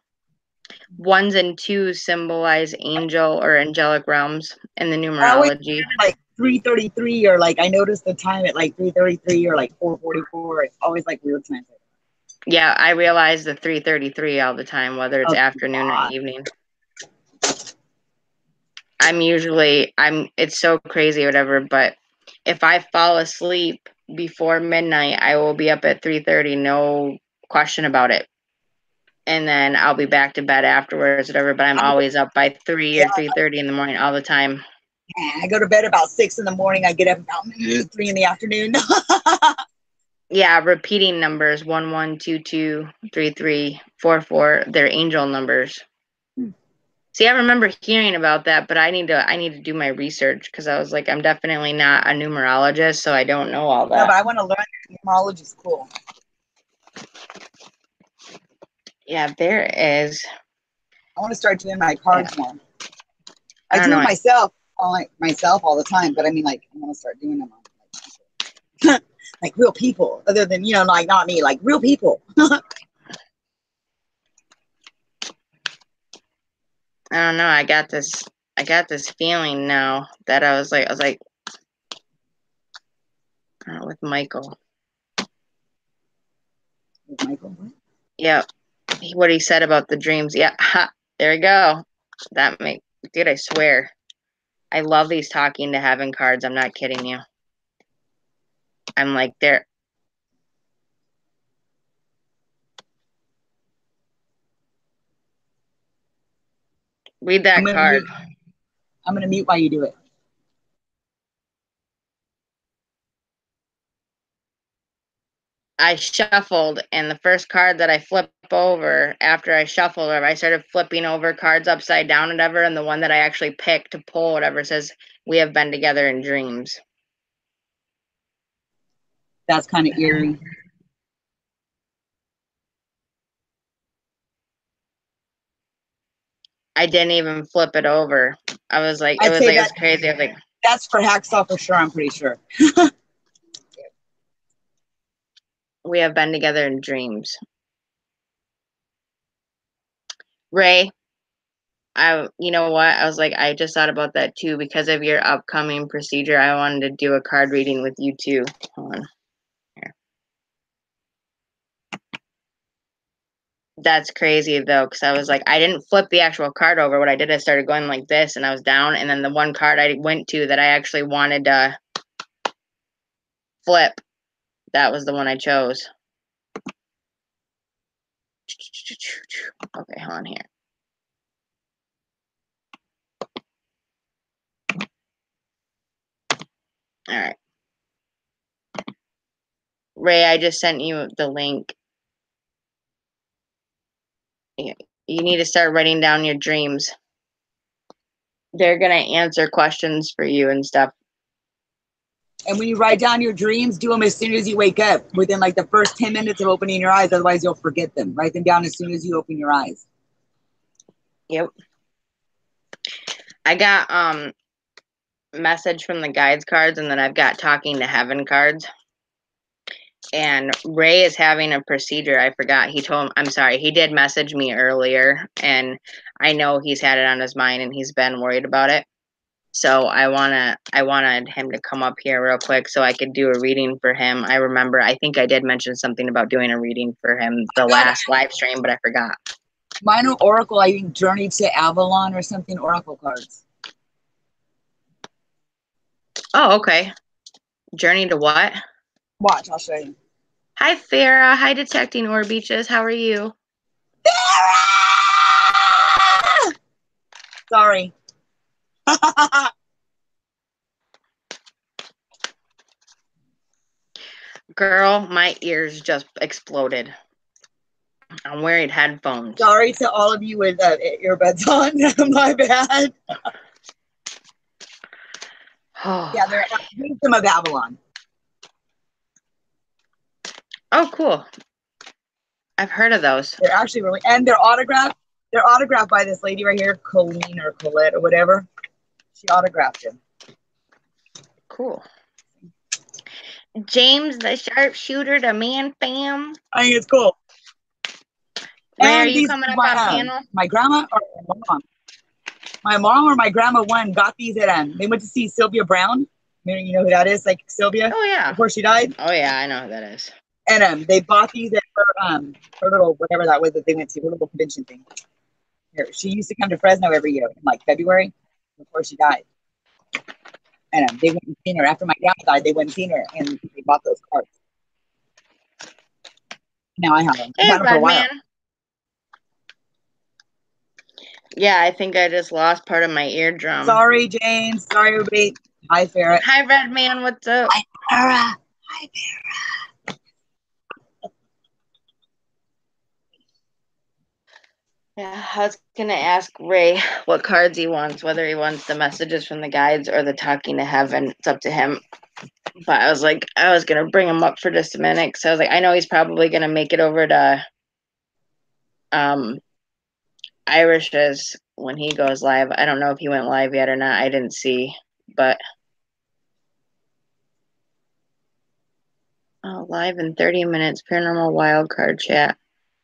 [SPEAKER 1] Ones and twos symbolize angel or angelic realms in the numerology.
[SPEAKER 3] Like 3:33, or like I noticed the time at like 3:33 or like 4:44. It's always like weird times.
[SPEAKER 1] Yeah, I realize the 3:33 all the time, whether it's afternoon or evening. It's so crazy, whatever, but if I fall asleep before midnight, I will be up at 3:30, no question about it. And then I'll be back to bed afterwards, whatever, but I'm always up by 3 or 3:30 in the morning all the time.
[SPEAKER 3] I go to bed about 6 in the morning. I get up about 3 in the afternoon.
[SPEAKER 1] Yeah, repeating numbers 1122 33 44. They're angel numbers. See, I remember hearing about that, but I need to do my research, because I was like, I'm definitely not a numerologist, so I don't know all that.
[SPEAKER 3] No, but I want to learn. Numerology is cool.
[SPEAKER 1] Yeah, there is.
[SPEAKER 3] I want to start doing my cards more. I do
[SPEAKER 1] know.
[SPEAKER 3] it myself all the time, but I mean, like, I want to start doing them on like real people, other than, like not me, like real people.
[SPEAKER 1] I don't know. I got this feeling now that I was like, with Michael.
[SPEAKER 3] With Michael, what?
[SPEAKER 1] Yeah, what he said about the dreams. Yeah, there we go. Dude, I swear, I love these talking to heaven cards. I'm not kidding you. I'm like, there. Read that card.
[SPEAKER 3] I'm gonna mute while you do it.
[SPEAKER 1] I shuffled, and the first card that I flip over after I shuffled, or I started flipping over cards upside down, and whatever, and the one that I actually picked to pull, whatever, says, "We have been together in dreams."
[SPEAKER 3] That's kind of eerie.
[SPEAKER 1] I didn't even flip it over. I was like, it was crazy. I was like,
[SPEAKER 3] that's for Hacksaw for sure. I'm pretty sure.
[SPEAKER 1] We have been together in dreams. Ray, you know what? I was like, I just thought about that too, because of your upcoming procedure. I wanted to do a card reading with you too. Hold on. Here. That's crazy though, because I was like, I didn't flip the actual card over. What I did, I started going like this, and I was down, and then the one card I went to that I actually wanted to flip, that was the one I chose. Okay, hold on here. All right. Ray, I just sent you the link. You need to start writing down your dreams. They're going to answer questions for you and stuff.
[SPEAKER 3] And when you write down your dreams, do them as soon as you wake up, within like the first 10 minutes of opening your eyes. Otherwise, you'll forget them. Write them down as soon as you open your eyes.
[SPEAKER 1] Yep. I got message from the guides cards, and then I've got talking to heaven cards. And Ray is having a procedure. I forgot. He did message me earlier, and I know he's had it on his mind, and he's been worried about it. So I wanted him to come up here real quick so I could do a reading for him. I remember, I think I did mention something about doing a reading for him the last live stream, but I forgot.
[SPEAKER 3] Mine are Oracle, I think Journey to Avalon or something, Oracle cards.
[SPEAKER 1] Oh, okay. Journey to what?
[SPEAKER 3] Watch, I'll show you.
[SPEAKER 1] Hi, Farah. Hi, Detecting Orbeaches. How are you?
[SPEAKER 3] Farrah! Sorry.
[SPEAKER 1] Girl, my ears just exploded. I'm wearing headphones.
[SPEAKER 3] Sorry to all of you with earbuds on. My bad. Yeah, they're Wisdom of Avalon.
[SPEAKER 1] Oh, cool. I've heard of those.
[SPEAKER 3] They're actually really, and they're autographed. They're autographed by this lady right here, Colleen or Colette or whatever. She autographed them.
[SPEAKER 1] Cool. James the Sharpshooter, the man fam.
[SPEAKER 3] I think it's cool.
[SPEAKER 1] Ray,
[SPEAKER 3] And
[SPEAKER 1] are you coming up on panel?
[SPEAKER 3] My grandma or my mom? My mom or my grandma one got these at they went to see Sylvia Brown. You know who that is? Like Sylvia.
[SPEAKER 1] Oh yeah.
[SPEAKER 3] Before she died.
[SPEAKER 1] Oh yeah, I know who that is.
[SPEAKER 3] And they bought these at her little whatever that was that they went to, her little convention thing. Here, she used to come to Fresno every year in like February before she died. And they went and seen her after my grandma died. They went and seen her, and they bought those cards. Now I have them. I've
[SPEAKER 1] Hey,
[SPEAKER 3] had them for a while.
[SPEAKER 1] Man. Yeah, I think I just lost part of my eardrum.
[SPEAKER 3] Sorry, James. Sorry, everybody. Hi, Farrah.
[SPEAKER 1] Hi, Red Man. What's up?
[SPEAKER 3] Hi, Farrah. Hi, Farrah.
[SPEAKER 1] Yeah, I was gonna ask Ray what cards he wants, whether he wants the messages from the guides or the talking to heaven. It's up to him. But I was like, I was gonna bring him up for just a minute because I was like, I know he's probably gonna make it over to Irish's when he goes live. I don't know if he went live yet or not. I didn't see, but live in 30 minutes. Paranormal Wildcard chat.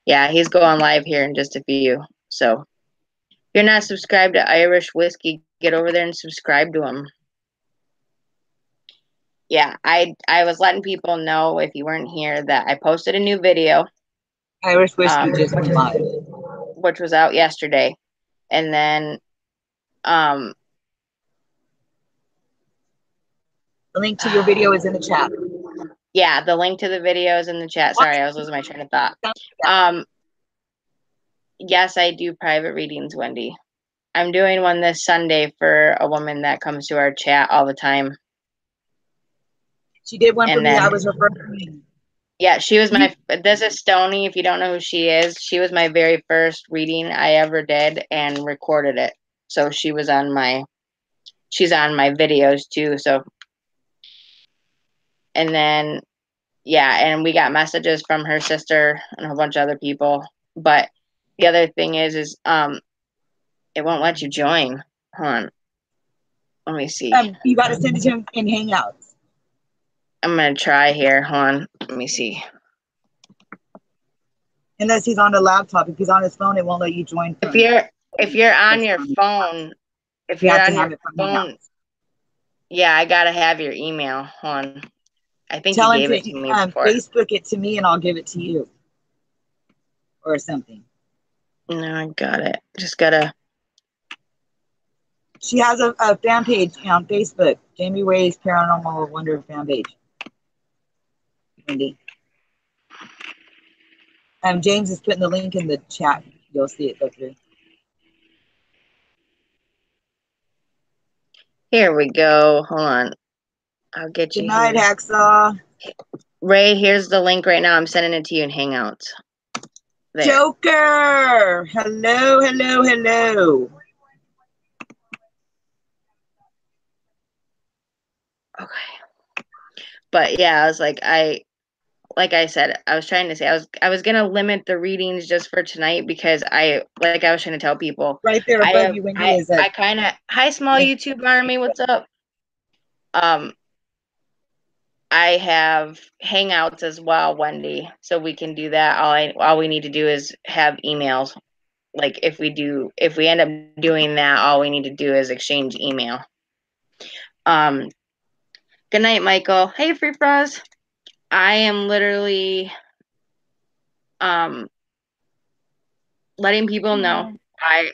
[SPEAKER 1] Yeah, he's going live here in just a few. So if you're not subscribed to Irish Whiskey, get over there and subscribe to him. Yeah, I was letting people know if you weren't here that I posted a new video.
[SPEAKER 3] Irish Whiskey just went live,
[SPEAKER 1] which was out yesterday, and then
[SPEAKER 3] the link to your video is in the chat.
[SPEAKER 1] Yeah, the link to the video is in the chat. Sorry, I was losing my train of thought. Yes, I do private readings, Wendy. I'm doing one this Sunday for a woman that comes to our chat all the time.
[SPEAKER 3] She did one for me. I was her first reading.
[SPEAKER 1] Yeah, she was my, this is Stony. If you don't know who she is, she was my very first reading I ever did and recorded it. So she was on my, she's on my videos too. So, and then, yeah, and we got messages from her sister and a whole bunch of other people. But the other thing is it won't let you join. Hold on. Let me see.
[SPEAKER 3] You got to send it to him in Hangouts.
[SPEAKER 1] I'm going to try here. Hold on. Let me see.
[SPEAKER 3] Unless he's on the laptop. If he's on his phone, it won't let you join.
[SPEAKER 1] If you're on your phone, if you're on your phone, yeah, I got to have your email. Hold on. I think you gave it to me before.
[SPEAKER 3] Facebook it to me and I'll give it to you. Or something.
[SPEAKER 1] No, I got it. Just got to.
[SPEAKER 3] She has a fan page on Facebook. Jamie Ray's Paranormal Wonder fan page. Wendy. James is putting the link in the chat. You'll see it go through.
[SPEAKER 1] Here we go. Hold on. I'll get you.
[SPEAKER 3] Good night, Hacksaw.
[SPEAKER 1] Ray, here's the link right now. I'm sending it to you in Hangouts. There.
[SPEAKER 3] Joker! Hello, hello, hello.
[SPEAKER 1] Okay. But yeah, I was like, like I said, I was trying to say I was gonna limit the readings just for tonight because I was trying to tell people.
[SPEAKER 3] Right there above you, Wendy, is
[SPEAKER 1] I kind of hi small YouTube army, what's up? I have Hangouts as well, Wendy, so we can do that. All we need to do is have emails. Like if we end up doing that, all we need to do is exchange email. Good night, Michael. Hey, Free Froz. I am literally letting people know. I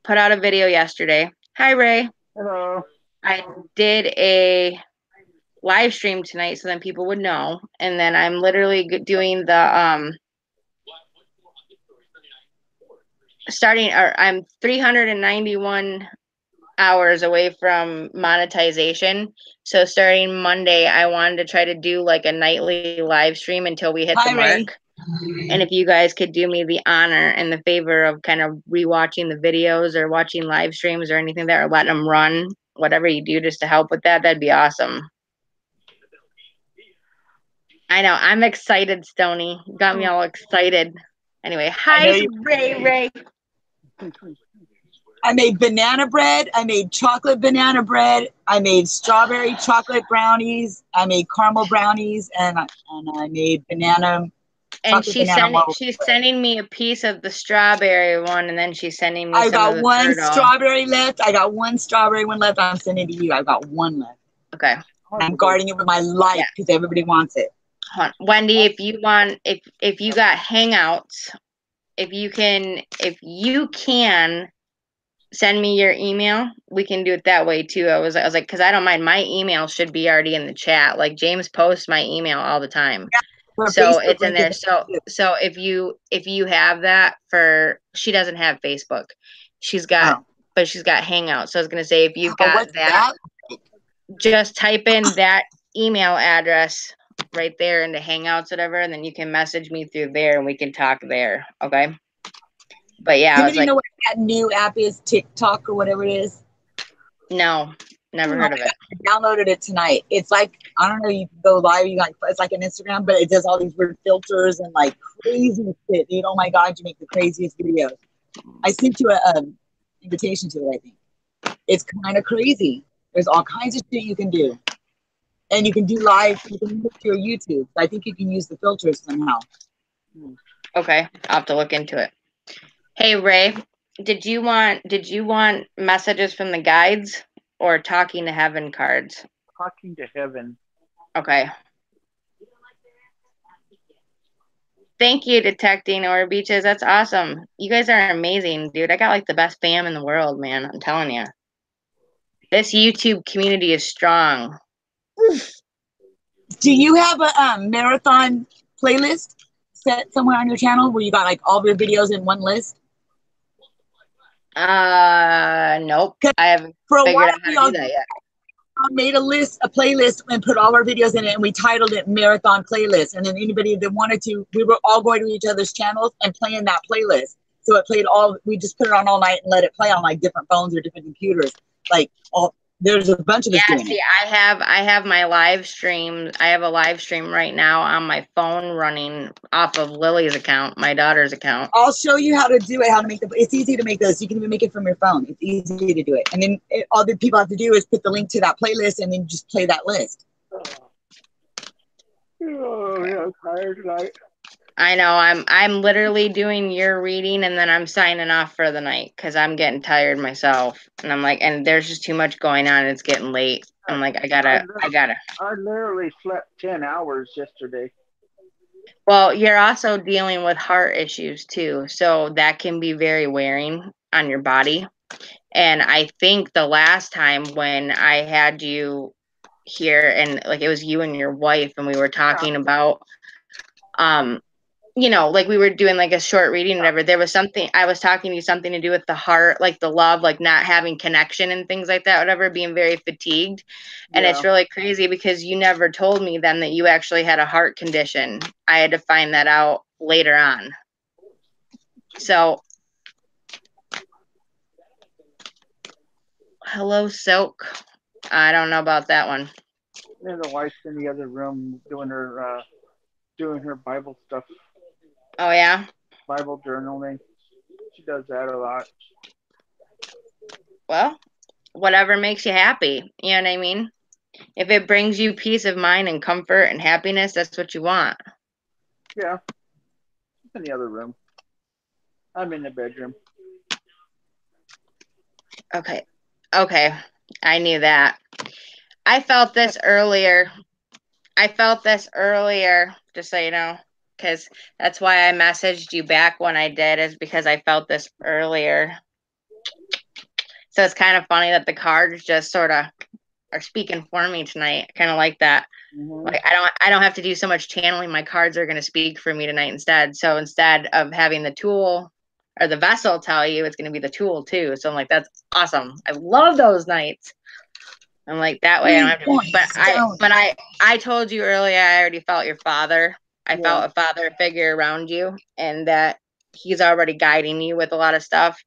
[SPEAKER 1] put out a video yesterday. Hi, Ray.
[SPEAKER 4] Hello.
[SPEAKER 1] I did a live stream tonight so then people would know. And then I'm literally doing the I'm 391 hours away from monetization. So starting Monday, I wanted to try to do like a nightly live stream until we hit the mark.
[SPEAKER 3] Ray.
[SPEAKER 1] And if you guys could do me the honor and the favor of kind of rewatching the videos or watching live streams or anything that, or letting them run, whatever you do just to help with that, that'd be awesome. I know. I'm excited, Stony. Got me all excited. Anyway, hi, Ray.
[SPEAKER 3] I made banana bread. I made chocolate banana bread. I made strawberry chocolate brownies. I made caramel brownies, and I made banana.
[SPEAKER 1] And she's sending me a piece of the strawberry one, and then she's sending me.
[SPEAKER 3] I got one strawberry left. I got one strawberry one left. I'm sending it to you. I got one left.
[SPEAKER 1] Okay.
[SPEAKER 3] I'm guarding it with my life because everybody wants it.
[SPEAKER 1] Wendy, if you want, if you got Hangouts, if you can send me your email, we can do it that way too. I was like, because I don't mind. My email should be already in the chat. Like James posts my email all the time. Yeah, so Facebook, it's in there. So if you have that she doesn't have Facebook. But she's got Hangouts. So I was gonna say, if you've got that, just type in that email address right there into Hangouts, whatever, and then you can message me through there and we can talk there. Okay. But yeah,
[SPEAKER 3] Anybody know what that new app is? TikTok or whatever it is?
[SPEAKER 1] No, never heard of it.
[SPEAKER 3] I downloaded it tonight. It's like, I don't know, you can go live, it's like an Instagram, but it does all these weird filters and like crazy shit, dude. Oh my God, you make the craziest videos. I sent you an invitation to it, I think. It's kind of crazy. There's all kinds of shit you can do. And you can do live, you can use your YouTube. I think you can use the filters somehow.
[SPEAKER 1] Okay, I'll have to look into it. Hey Ray, did you want messages from the guides or talking to heaven cards?
[SPEAKER 4] Talking to heaven.
[SPEAKER 1] Okay. Thank you, Detecting Or Beaches. That's awesome. You guys are amazing, dude. I got like the best fam in the world, man. I'm telling you. This YouTube community is strong.
[SPEAKER 3] Do you have a marathon playlist set somewhere on your channel where you got like all of your videos in one list?
[SPEAKER 1] Nope. I haven't figured out how to do that yet.
[SPEAKER 3] I made a playlist, and put all our videos in it, and we titled it Marathon Playlist. And then anybody that wanted to, we were all going to each other's channels and playing that playlist. So it played we just put it on all night and let it play on like different phones or different computers. Like there's a bunch of us doing it.
[SPEAKER 1] I have my live stream. I have a live stream right now on my phone running off of Lily's account, my daughter's account.
[SPEAKER 3] I'll show you how to do it, how to make it's easy to make those. You can even make it from your phone. It's easy to do it. And then all the people have to do is put the link to that playlist and then just play that list.
[SPEAKER 4] Oh, yeah, I'm tired tonight.
[SPEAKER 1] I know. I'm literally doing your reading and then I'm signing off for the night because I'm getting tired myself. And I'm like, and there's just too much going on. It's getting late. I'm like, I gotta.
[SPEAKER 4] I literally slept 10 hours yesterday.
[SPEAKER 1] Well, you're also dealing with heart issues too. So that can be very wearing on your body. And I think the last time when I had you here and like it was you and your wife and we were talking about like we were doing like a short reading, whatever. There was something I was talking to you, something to do with the heart, like the love, like not having connection and things like that, whatever, being very fatigued. And it's really crazy because you never told me then that you actually had a heart condition. I had to find that out later on. So, hello, Silk. I don't know about that one.
[SPEAKER 4] And the wife's in the other room doing her Bible stuff.
[SPEAKER 1] Oh, yeah?
[SPEAKER 4] Bible journaling. She does that a lot.
[SPEAKER 1] Well, whatever makes you happy. You know what I mean? If it brings you peace of mind and comfort and happiness, that's what you want.
[SPEAKER 4] Yeah. She's in the other room. I'm in the bedroom.
[SPEAKER 1] Okay. I knew that. I felt this earlier. Just so you know, because that's why I messaged you back when I did, is because I felt this earlier. So it's kind of funny that the cards just sort of are speaking for me tonight. I kind of like that.
[SPEAKER 2] Mm-hmm.
[SPEAKER 1] Like I don't have to do so much channeling. My cards are going to speak for me tonight instead. So instead of having the tool or the vessel tell you, it's going to be the tool too. So I'm like, that's awesome. I love those nights. I'm like, that way I don't have to. I told you earlier, I already felt your father. I felt a father figure around you, and that he's already guiding you with a lot of stuff.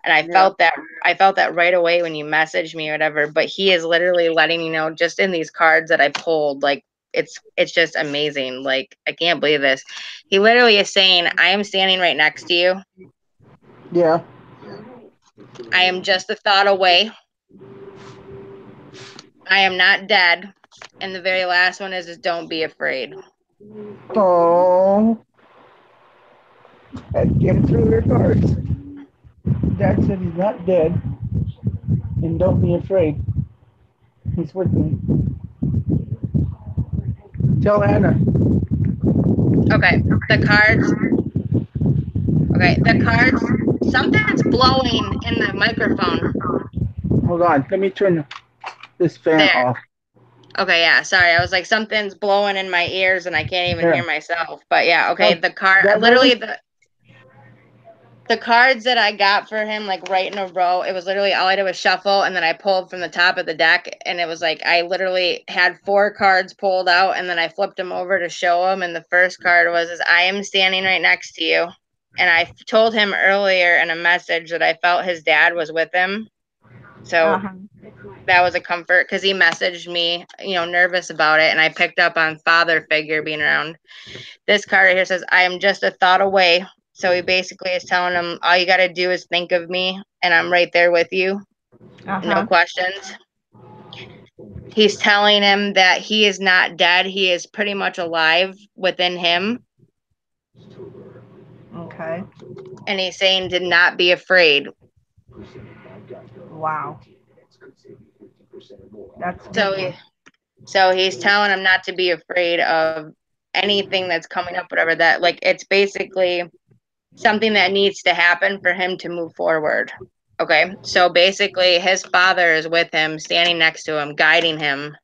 [SPEAKER 1] And I felt that right away when you messaged me or whatever. But he is literally letting you know, just in these cards that I pulled, like it's just amazing. Like, I can't believe this. He literally is saying, I am standing right next to you.
[SPEAKER 2] Yeah.
[SPEAKER 1] I am just a thought away. I am not dead. And the very last one is don't be afraid.
[SPEAKER 2] Oh. That came through your cards. Dad said he's not dead. And don't be afraid. He's with me. Tell Anna.
[SPEAKER 1] Okay, the cards. Something's blowing in the microphone.
[SPEAKER 2] Hold on. Let me turn this fan
[SPEAKER 1] There.
[SPEAKER 2] off.
[SPEAKER 1] Okay, yeah, sorry. I was like, something's blowing in my ears and I can't even hear myself. But yeah, okay, the card, literally the cards that I got for him, like right in a row, it was literally all I did was shuffle, and then I pulled from the top of the deck, and it was like I literally had 4 cards pulled out, and then I flipped them over to show him, and the first card was, I am standing right next to you. And I told him earlier in a message that I felt his dad was with him. So that was a comfort, because he messaged me, nervous about it, and I picked up on father figure being around. This card right here says, I am just a thought away. So he basically is telling him, all you got to do is think of me, and I'm right there with you. No questions. He's telling him that he is not dead. He is pretty much alive within him.
[SPEAKER 2] Okay.
[SPEAKER 1] And he's saying to not be afraid.
[SPEAKER 2] Wow. That's
[SPEAKER 1] so he's telling him not to be afraid of anything that's coming up, whatever that, like, it's basically something that needs to happen for him to move forward. Okay, so basically his father is with him, standing next to him, guiding him,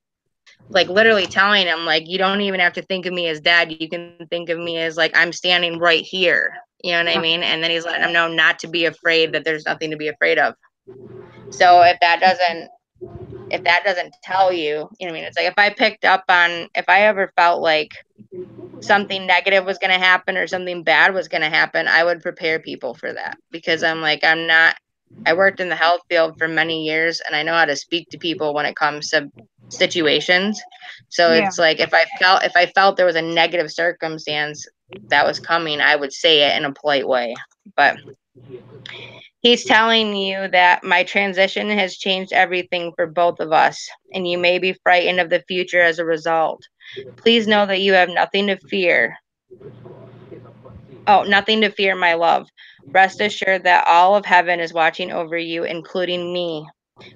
[SPEAKER 1] like literally telling him, like, you don't even have to think of me as dad. You can think of me as, like, I'm standing right here. You know what I mean? And then he's letting him know not to be afraid, that there's nothing to be afraid of. So if that doesn't tell you, you know what I mean? It's like, if I ever felt like something negative was going to happen or something bad was going to happen, I would prepare people for that, because I worked in the health field for many years, and I know how to speak to people when it comes to situations. So it's like, if I felt there was a negative circumstance that was coming, I would say it in a polite way. But he's telling you that my transition has changed everything for both of us, and you may be frightened of the future as a result. Please know that you have nothing to fear. Oh, nothing to fear, my love. Rest assured that all of heaven is watching over you, including me.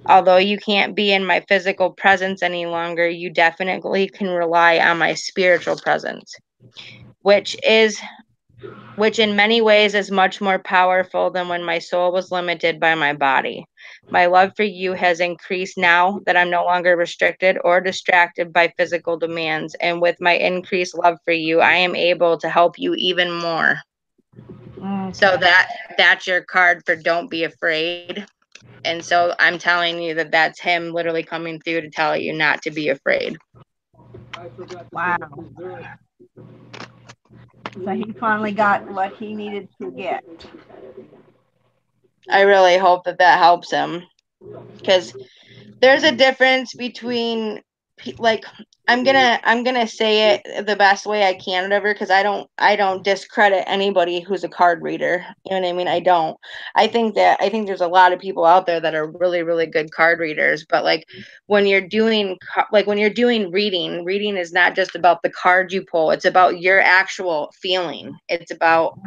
[SPEAKER 1] Although you can't be in my physical presence any longer, you definitely can rely on my spiritual presence, which in many ways is much more powerful than when my soul was limited by my body. My love for you has increased now that I'm no longer restricted or distracted by physical demands. And with my increased love for you, I am able to help you even more. So that's your card for don't be afraid. And so I'm telling you that that's him literally coming through to tell you not to be afraid.
[SPEAKER 2] wow. So he finally got what he needed to get.
[SPEAKER 1] I really hope that helps him, because there's a difference between, like, I'm gonna say it the best way I can, whatever, because I don't discredit anybody who's a card reader. You know what I mean? I don't. I think there's a lot of people out there that are really, really good card readers, but like when you're doing reading is not just about the card you pull. It's about your actual feeling. It's about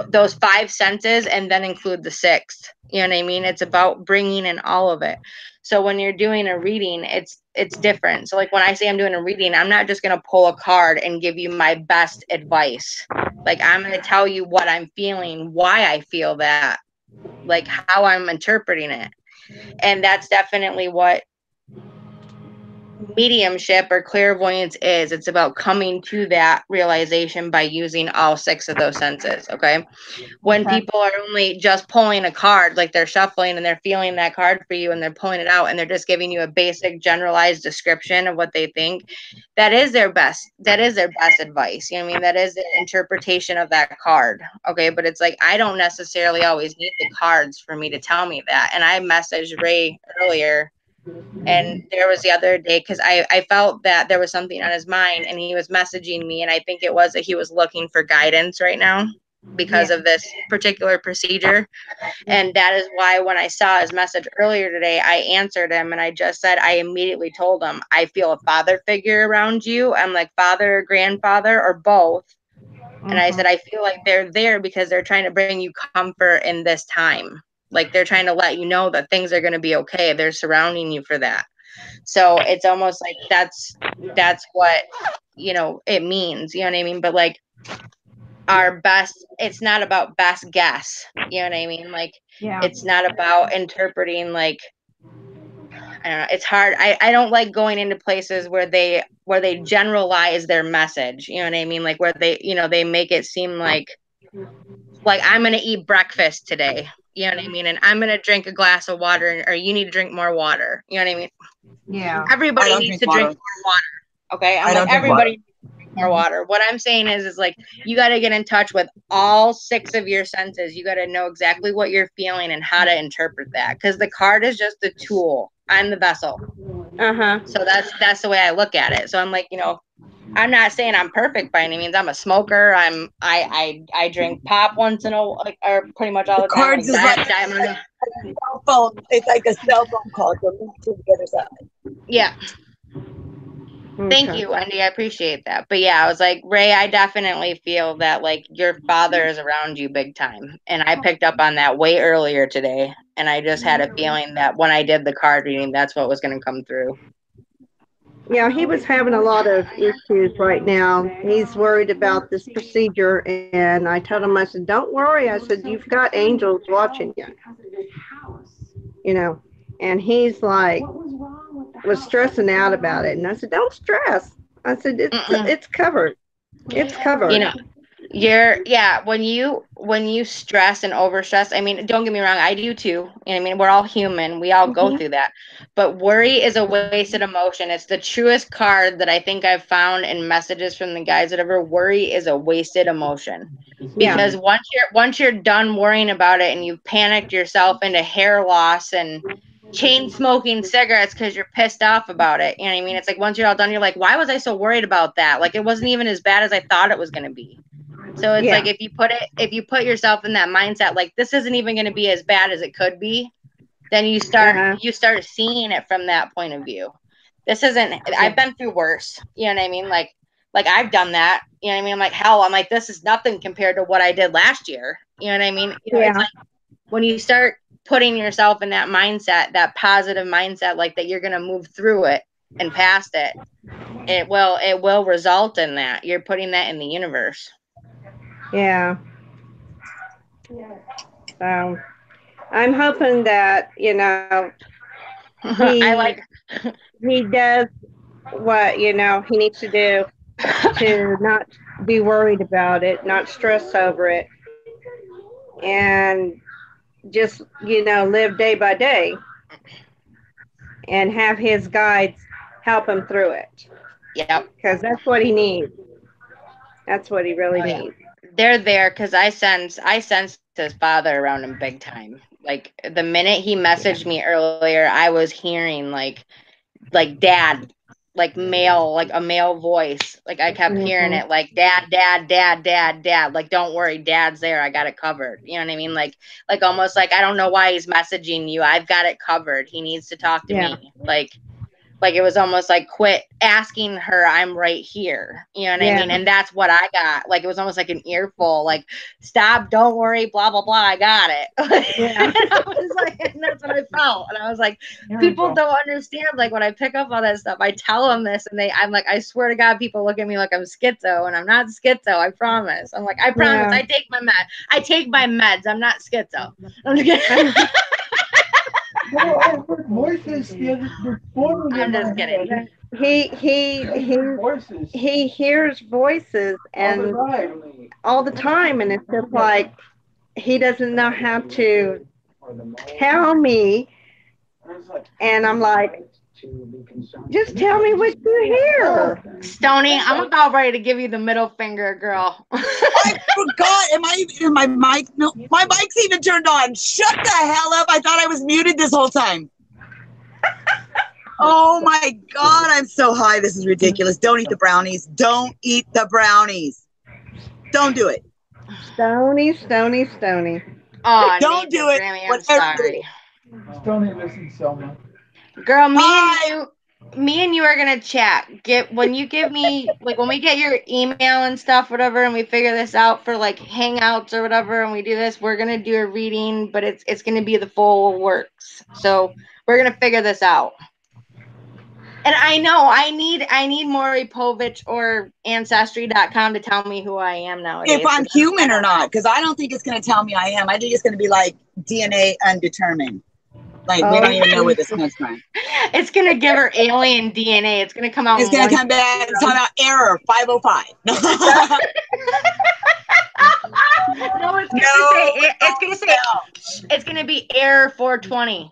[SPEAKER 1] those 5 senses and then include the 6th. You know what I mean? It's about bringing in all of it. So when you're doing a reading, it's different. So like when I say I'm doing a reading, I'm not just going to pull a card and give you my best advice. Like I'm going to tell you what I'm feeling, why I feel that, like how I'm interpreting it. And that's definitely what mediumship or clairvoyance is. It's about coming to that realization by using all 6 of those senses. Okay. When people are only just pulling a card, like they're shuffling and they're feeling that card for you and they're pulling it out and they're just giving you a basic generalized description of what they think, that is their best advice. You know what I mean? That is the interpretation of that card. Okay. But it's like, I don't necessarily always need the cards for me to tell me that. And I messaged Ray earlier, and there was the other day because I felt that there was something on his mind and he was messaging me, and I think it was that he was looking for guidance right now because of this particular procedure. And that is why when I saw his message earlier today, I answered him and I just said, I immediately told him, I feel a father figure around you. I'm like father or grandfather or both. And I said, I feel like they're there because they're trying to bring you comfort in this time. Like they're trying to let you know that things are going to be okay. They're surrounding you for that. So it's almost like that's what, you know, it means, you know what I mean? But like our best, it's not about best guess, you know what I mean? Like it's not about interpreting, like, I don't know, it's hard. I don't like going into places where they generalize their message, you know what I mean? Like where they, you know, they make it seem like I'm going to eat breakfast today. You know what I mean? And I'm going to drink a glass of water, or you need to drink more water. You know what I mean?
[SPEAKER 2] Yeah.
[SPEAKER 1] Everybody needs to drink more water. Okay. I'm like, everybody needs to drink more water. What I'm saying is like, you got to get in touch with all 6 of your senses. You got to know exactly what you're feeling and how to interpret that. Because the card is just the tool. I'm the vessel. So that's the way I look at it. So I'm like, you know, I'm not saying I'm perfect by any means. I'm a smoker. I drink pop once in a, like, or pretty much all the time.
[SPEAKER 3] Cards is like a cell phone. It's like a cell phone call. So link to the other side.
[SPEAKER 1] Yeah. Thank you, Wendy. I appreciate that. But yeah, I was like, Ray, I definitely feel that like your father is around you big time. And I picked up on that way earlier today. And I just had a feeling that when I did the card reading, that's what was going to come through.
[SPEAKER 5] Yeah, he was having a lot of issues right now. He's worried about this procedure, and I told him, I said, don't worry. I said, you've got angels watching you. You know, and he's like, was stressing out about it. And I said, don't stress. I said, it's covered. It's covered.
[SPEAKER 1] You know, when you stress and overstress, I mean, don't get me wrong, I do too. You know what I mean? We're all human. We all go through that. But worry is a wasted emotion. It's the truest card that I think I've found in messages from the guys that ever. Worry is a wasted emotion. Because once you're done worrying about it and you've panicked yourself into hair loss and chain smoking cigarettes because you're pissed off about it. You know what I mean? It's like once you're all done, you're like, why was I so worried about that? Like it wasn't even as bad as I thought it was going to be. So it's like if you put yourself in that mindset, like this isn't even going to be as bad as it could be, then you start seeing it from that point of view. This isn't. I've been through worse. You know what I mean? Like I've done that. You know what I mean? I'm like, hell, I'm like, this is nothing compared to what I did last year. You know what I mean? You know, it's like when you start putting yourself in that mindset, that positive mindset, like that you're going to move through it and past it, it will result in that. You're putting that in the universe.
[SPEAKER 5] Yeah. So I'm hoping that, you know, he does what, you know, he needs to do to not be worried about it, not stress over it, and just, you know, live day by day and have his guides help him through it.
[SPEAKER 1] Yep.
[SPEAKER 5] Because that's what he needs. That's what he really needs.
[SPEAKER 1] They're there because I sense his father around him big time. Like the minute he messaged me earlier, I was hearing like dad, like male, like a male voice. Like I kept hearing it, like dad, dad, dad, dad, dad. Like don't worry, dad's there. I got it covered. You know what I mean? Like almost like I don't know why he's messaging you. I've got it covered. He needs to talk to me. Like Like it was almost like quit asking her, I'm right here. You know what I mean? And that's what I got. Like it was almost like an earful, like, stop, don't worry, blah, blah, blah, I got it. And I was like, and that's what I felt. And I was like, people don't understand, like when I pick up on that stuff, I tell them this and I'm like, I swear to God, people look at me like I'm schizo, and I'm not schizo, I promise. I'm like, I promise, I take my meds. I'm not schizo. I'm just kidding.
[SPEAKER 6] No, voices.
[SPEAKER 1] I'm just kidding.
[SPEAKER 5] He hears voices and all the time, and it's just like he doesn't know how to tell me, and I'm like, just tell me what you hear.
[SPEAKER 1] Stoney, I'm about ready to give you the middle finger, girl.
[SPEAKER 3] I forgot. Am my mic? No, my mic's even turned on. Shut the hell up. I thought I was muted this whole time. Oh my God, I'm so high. This is ridiculous. Don't eat the brownies. Don't eat the brownies. Don't do it.
[SPEAKER 5] Stony.
[SPEAKER 1] Oh,
[SPEAKER 3] don't do it.
[SPEAKER 1] Grammy, I'm sorry.
[SPEAKER 6] Stoney, listen, Selma.
[SPEAKER 1] Girl, me and you are gonna chat. When you give me, like, when we get your email and stuff, whatever, and we figure this out for like Hangouts or whatever, and we do this, we're gonna do a reading, but it's gonna be the full works. So we're gonna figure this out. And I know I need Maury Povich or Ancestry.com to tell me who I am nowadays.
[SPEAKER 3] If I'm human or not, because I don't think it's going to tell me I am. I think it's going to be like DNA undetermined. Like, we don't even know where this comes from.
[SPEAKER 1] It's going to give her alien DNA. It's going to come out.
[SPEAKER 3] It's going to come back and tell out error 505.
[SPEAKER 1] No, it's going to be error 420.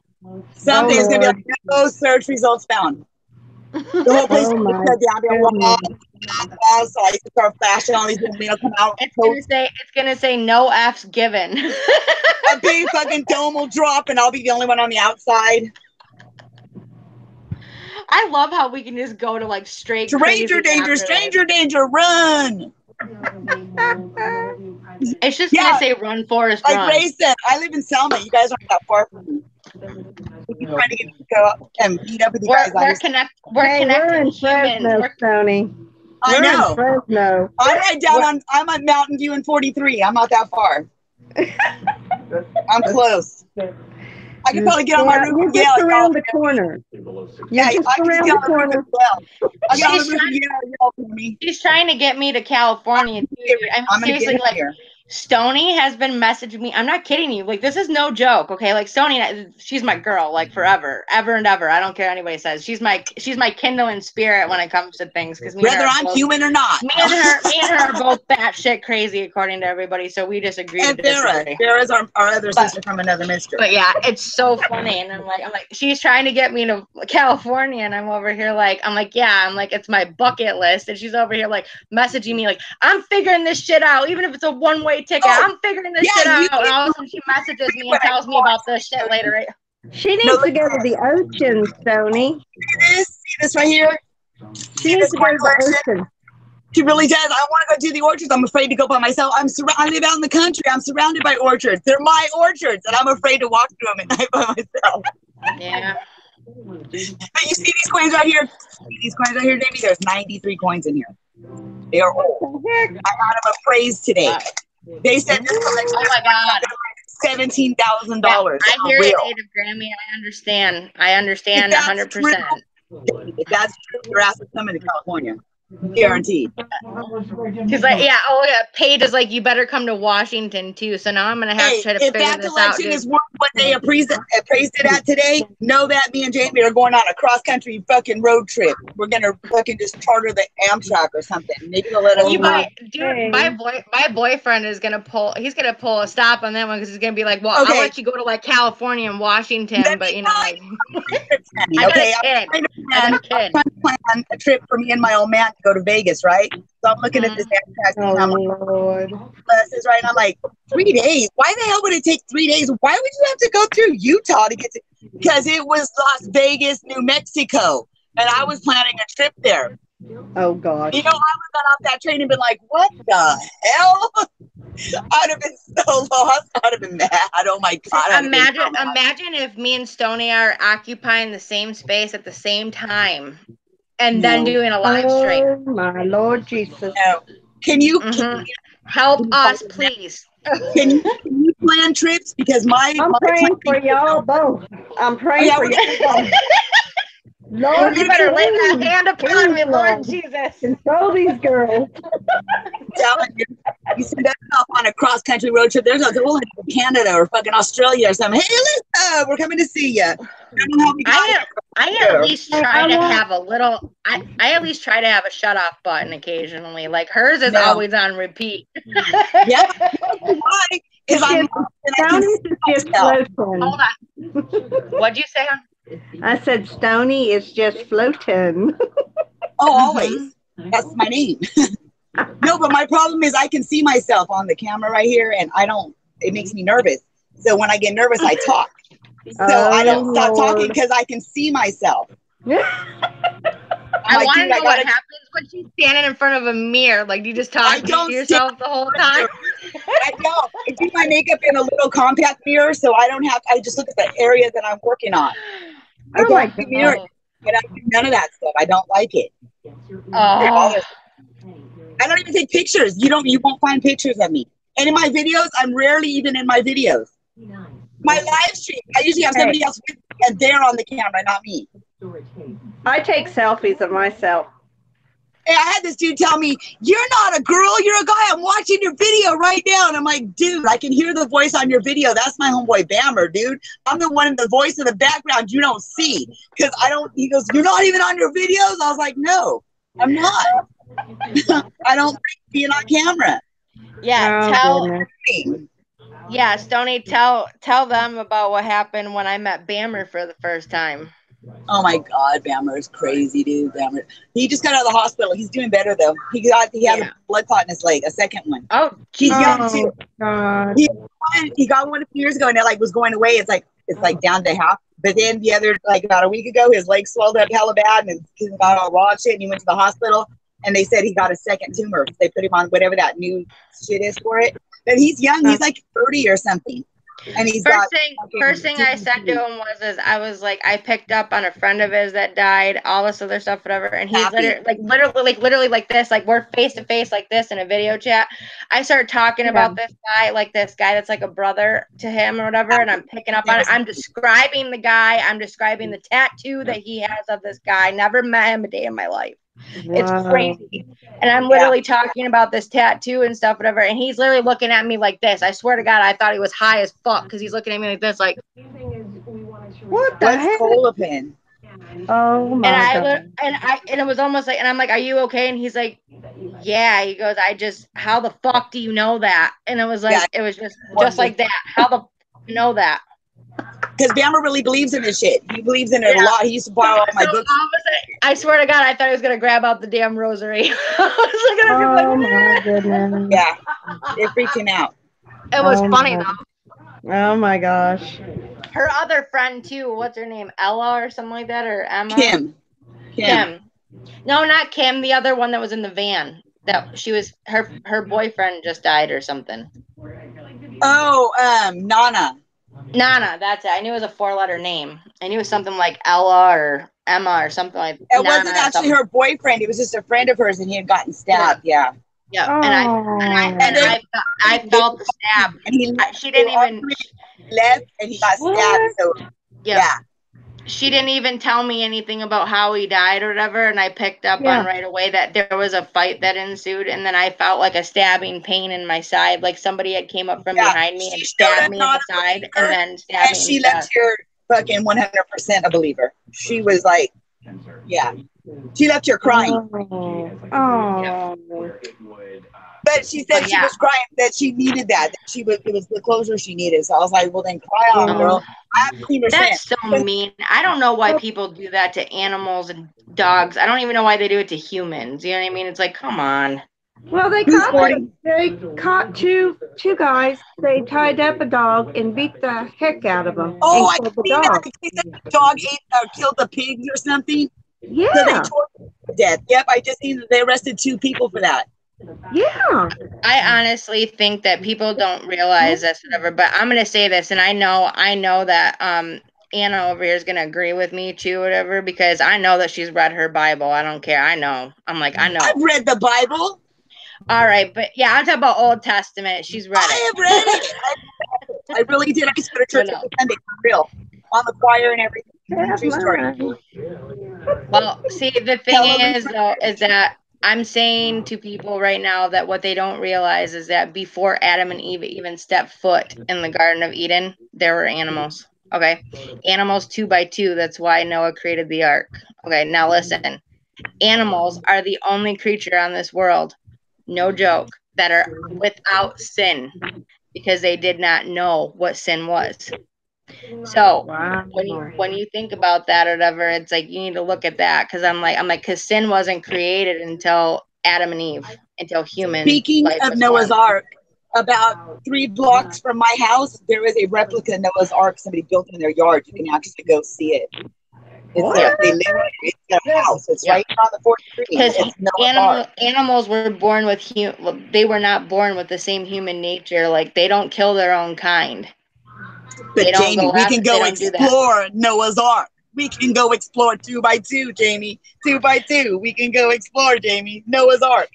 [SPEAKER 3] Something's going to be like, no search results found. The whole place is shut down. So I used to start flashing all these little come out.
[SPEAKER 1] It's gonna say no F's given.
[SPEAKER 3] A big fucking dome will drop, and I'll be the only one on the outside.
[SPEAKER 1] I love how we can just go to like straight
[SPEAKER 3] stranger danger, run.
[SPEAKER 1] It's just gonna say run, Forrest,
[SPEAKER 3] like
[SPEAKER 1] run.
[SPEAKER 3] Ray said, I live in Selma. You guys aren't that far from me. We're trying to go up and meet up with you guys.
[SPEAKER 1] We're connected. We're
[SPEAKER 5] in Fresno, Tony.
[SPEAKER 3] I know.
[SPEAKER 5] Fresno.
[SPEAKER 3] I'm right down I'm at Mountain View in 43. I'm not that far. I'm close. I can probably get on my roof and yell.
[SPEAKER 5] Just around the corner.
[SPEAKER 3] Yeah,
[SPEAKER 5] just around the corner.
[SPEAKER 3] I get on the roof and yell for me.
[SPEAKER 1] She's trying to get me to California. I'm seriously like.
[SPEAKER 3] Here.
[SPEAKER 1] Stoney has been messaging me. I'm not kidding you. Like, this is no joke. Okay, like Stoney, she's my girl, like forever, ever and ever. I don't care what anybody says. She's my kindling spirit when it comes to things. Because
[SPEAKER 3] whether I'm human or not,
[SPEAKER 1] me and her are both batshit crazy according to everybody. So we just agree.
[SPEAKER 3] And Vera's our other sister from another mister.
[SPEAKER 1] But yeah, it's so funny. And I'm like, she's trying to get me to California, and I'm over here like, it's my bucket list, and she's over here like messaging me like, I'm figuring this shit out, even if it's a one-way ticket. I'm figuring this shit out. And all of a sudden she messages me and tells me about this shit later. Right?
[SPEAKER 5] She needs to go to the ocean, Stoney.
[SPEAKER 3] See this right here?
[SPEAKER 5] She needs to go to the ocean.
[SPEAKER 3] She really does. I want to go do the orchards. I'm afraid to go by myself. I live out in the country. I'm surrounded by orchards. They're my orchards, and I'm afraid to walk through them at night by myself.
[SPEAKER 1] Yeah.
[SPEAKER 3] But you see these coins right here? Jamie? There's 93 coins in here. They are old. I got them appraised today. They said this collection is $17,000.
[SPEAKER 1] I hear you, Native Grammy. I understand 100%.
[SPEAKER 3] If that's true, your ass is coming to California. Guaranteed.
[SPEAKER 1] Because Paige is like, you better come to Washington too. So now I'm gonna have to try to figure this out. If that collection
[SPEAKER 3] is worth what they appraised it at today, know that me and Jamie are going on a cross country fucking road trip. We're gonna fucking just charter the Amtrak or something. Maybe they'll let us.
[SPEAKER 1] My boyfriend is gonna pull. He's gonna pull a stop on that one because he's gonna be like, well, I'll let you go to like California and Washington, but you know, like, I'm
[SPEAKER 3] trying to plan a trip for me and my old man to go to Vegas, right? So I'm looking at this Amtrak and I'm like,
[SPEAKER 5] Lord.
[SPEAKER 3] Right? And I'm like, 3 days? Why the hell would it take 3 days? Why would you have to go through Utah to get to? Because it was Las Vegas, New Mexico, and I was planning a trip there.
[SPEAKER 5] Oh God!
[SPEAKER 3] You know, I would have got off that train and been like, "What the hell?" I'd have been so lost. I'd have mad. Oh my God.
[SPEAKER 1] Imagine if me and Stoney are occupying the same space at the same time and then doing a live stream.
[SPEAKER 5] Oh my Lord Jesus.
[SPEAKER 3] No. Can you
[SPEAKER 1] Help us, please.
[SPEAKER 3] can you plan trips? Because
[SPEAKER 5] I'm praying for y'all both. I'm praying for y'all both. Lord,
[SPEAKER 1] You better lay that hand upon me, Lord
[SPEAKER 5] please,
[SPEAKER 1] Jesus.
[SPEAKER 5] control these girls.
[SPEAKER 3] I'm telling you, you send us off on a cross-country road trip. There's a whole Canada or fucking Australia or something. Hey, Alyssa, we're coming to see you.
[SPEAKER 1] I at least try to have a little. I at least try to have a shut off button occasionally. Like hers is always on repeat.
[SPEAKER 3] Yeah, why? Because I'm.
[SPEAKER 5] Stoney's is just floating.
[SPEAKER 1] Hold on. What'd you say?
[SPEAKER 5] I said Stoney is just floating.
[SPEAKER 3] Oh, always. That's my name. No, but my problem is I can see myself on the camera right here, and I don't. It makes me nervous. So when I get nervous, I talk. So I don't stop talking because I can see myself.
[SPEAKER 1] I want to know what happens when she's standing in front of a mirror. Like, you just talk to yourself the whole time?
[SPEAKER 3] I don't. I do my makeup in a little compact mirror, so I don't have. I just look at the area that I'm working on. I don't do mirror, but I do none of that stuff. I don't like it. I don't even take pictures. You won't find pictures of me. And in my videos, I'm rarely even in my videos. My live stream, I usually have somebody else with me, and they're on the camera, not me.
[SPEAKER 5] I take selfies of myself.
[SPEAKER 3] Hey, I had this dude tell me, "You're not a girl, you're a guy. I'm watching your video right now." And I'm like, dude, I can hear the voice on your video. That's my homeboy Bammer, dude. I'm the one in the voice in the background you don't see. Because he goes, "You're not even on your videos?" I was like, no, I'm not. I don't like being on camera.
[SPEAKER 1] Yeah, Stoney, tell them about what happened when I met Bammer for the first time.
[SPEAKER 3] Oh my God, Bammer is crazy, dude. Bammer. He just got out of the hospital. He's doing better though. He had a blood clot in his leg, a second one.
[SPEAKER 1] Oh,
[SPEAKER 3] he's young too.
[SPEAKER 5] God.
[SPEAKER 3] He got one a few years ago, and it was going away. It's like down to half. But then the other, about a week ago, his leg swelled up hella bad, and he got all raw shit. And he went to the hospital, and they said he got a second tumor. They put him on whatever that new shit is for it. But he's young. He's like 30 or something. And he's
[SPEAKER 1] first thing I said to him I was like, I picked up on a friend of his that died, all this other stuff, whatever. And he's literally like this, like we're face to face like this in a video chat. I started talking about this guy that's like a brother to him or whatever. And I'm picking up on it. I'm describing the guy. I'm describing the tattoo that he has of this guy. Never met him a day in my life. It's crazy. And I'm literally talking about this tattoo and stuff, whatever. And he's literally looking at me like this. I swear to God, I thought he was high as fuck because he's looking at me like this, like,
[SPEAKER 5] what the heck?
[SPEAKER 3] Colopin?
[SPEAKER 5] Oh my God.
[SPEAKER 1] And it was almost like, and I'm like, are you okay? And he's like, yeah. He goes, how the fuck do you know that? And it was like, it was just like that. How the fuck do you know that?
[SPEAKER 3] Because Bammer really believes in this shit. He believes in it a lot. He used to borrow all my books.
[SPEAKER 1] I swear to God, I thought he was going to grab out the damn rosary. I was looking at him like,
[SPEAKER 5] my goodness.
[SPEAKER 3] Yeah, it freaked him out.
[SPEAKER 1] It was funny, though.
[SPEAKER 5] Oh, my gosh.
[SPEAKER 1] Her other friend, too, what's her name? Ella or something like that? Or Emma?
[SPEAKER 3] Kim.
[SPEAKER 1] No, not Kim. The other one that was in the van. That she was, her boyfriend just died or something.
[SPEAKER 3] Oh,
[SPEAKER 1] Nana, that's it. I knew it was a 4-letter name. I knew it was something like Ella or Emma or something like that.
[SPEAKER 3] It wasn't actually her boyfriend. It was just a friend of hers, and he had gotten stabbed. Yeah.
[SPEAKER 1] Oh. And I felt the stab. And she didn't even
[SPEAKER 3] left, and he got stabbed. So yeah.
[SPEAKER 1] She didn't even tell me anything about how he died or whatever, and I picked up on right away that there was a fight that ensued, and then I felt like a stabbing pain in my side, like somebody had came up from behind me and stabbed me in the side, and then stabbed me in the
[SPEAKER 3] she left here fucking 100% a believer. She was like, she left here crying.
[SPEAKER 5] Oh.
[SPEAKER 3] But she said she was crying, that she needed that. It was the closure she needed. So I was like, well, then cry on, girl.
[SPEAKER 1] That's so mean. I don't know why people do that to animals and dogs. I don't even know why they do it to humans. You know what I mean? It's like, come on.
[SPEAKER 5] Well, they caught two guys. They tied up a dog and beat the heck out of them.
[SPEAKER 3] Oh, I see that. The dog ate or killed the pigs or something.
[SPEAKER 5] Yeah.
[SPEAKER 3] So they tortured them to death. Yep, I just seen that they arrested 2 people for that.
[SPEAKER 5] Yeah.
[SPEAKER 1] I honestly think that people don't realize this, whatever. But I'm gonna say this, and I know that Anna over here is gonna agree with me too, whatever, because I know that she's read her Bible. I don't care. I know. I'm like, I know.
[SPEAKER 3] I've read the Bible.
[SPEAKER 1] All right, but yeah, I'm talking about Old Testament. She's read
[SPEAKER 3] I
[SPEAKER 1] it.
[SPEAKER 3] have read it. I really did. I used to go to church every Sunday, for real, on the choir and everything.
[SPEAKER 5] Have
[SPEAKER 3] True story.
[SPEAKER 5] mine.
[SPEAKER 1] Well, see, the thing is, though, is that I'm saying to people right now that what they don't realize is that before Adam and Eve even stepped foot in the Garden of Eden, there were animals. Okay. Animals 2 by 2. That's why Noah created the ark. Okay. Now listen, animals are the only creature on this world, no joke, that are without sin because they did not know what sin was. So
[SPEAKER 5] Wow.
[SPEAKER 1] when you think about that or whatever, it's like you need to look at that because I'm like because sin wasn't created until Adam and Eve, until human.
[SPEAKER 3] Speaking
[SPEAKER 1] life
[SPEAKER 3] of
[SPEAKER 1] was
[SPEAKER 3] Noah's
[SPEAKER 1] formed.
[SPEAKER 3] Ark, about 3 blocks from my house, there is a replica Noah's Ark somebody built in their yard. You can actually go see it. It's there. They live there. It's their house. It's right on the 4th Street.
[SPEAKER 1] Because
[SPEAKER 3] It's Noah's Ark.
[SPEAKER 1] animals were born with they were not born with the same human nature. Like they don't kill their own kind.
[SPEAKER 3] But
[SPEAKER 1] They don't
[SPEAKER 3] Jamie,
[SPEAKER 1] go
[SPEAKER 3] we
[SPEAKER 1] after-
[SPEAKER 3] can
[SPEAKER 1] they
[SPEAKER 3] go
[SPEAKER 1] don't do that.
[SPEAKER 3] explore Noah's Ark. We can go explore 2 by 2, Jamie. 2 by 2. We can go explore, Jamie. Noah's Ark.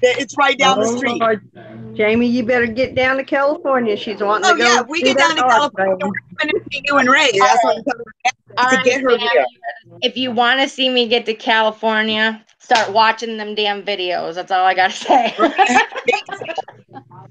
[SPEAKER 3] It's right down the street.
[SPEAKER 5] Lord. Jamie, you better get down to California. She's wanting
[SPEAKER 3] Oh
[SPEAKER 5] to go.
[SPEAKER 3] yeah, we get down to California. We're going to see you and Ray. That's what I'm telling you. To get her here.
[SPEAKER 1] If you want to see me get to California, start watching them damn videos. That's all I gotta say.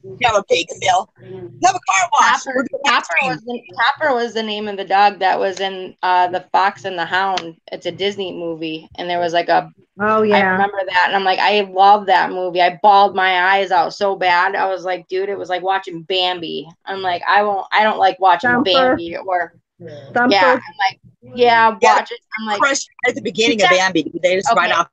[SPEAKER 3] You have a bake sale. You have a car wash.
[SPEAKER 1] Topper was the name of the dog that was in The Fox and the Hound. It's a Disney movie, and there was like a.
[SPEAKER 5] Oh
[SPEAKER 1] I
[SPEAKER 5] yeah.
[SPEAKER 1] remember that, and I'm like, I love that movie. I bawled my eyes out so bad. I was like, dude, it was like watching Bambi. I'm like, I don't like watching
[SPEAKER 5] Thumper.
[SPEAKER 1] Bambi or
[SPEAKER 5] Thumper.
[SPEAKER 1] yeah. I'm like, yeah, watch it. I'm like,
[SPEAKER 3] Crushed at the beginning of Bambi. They just right off.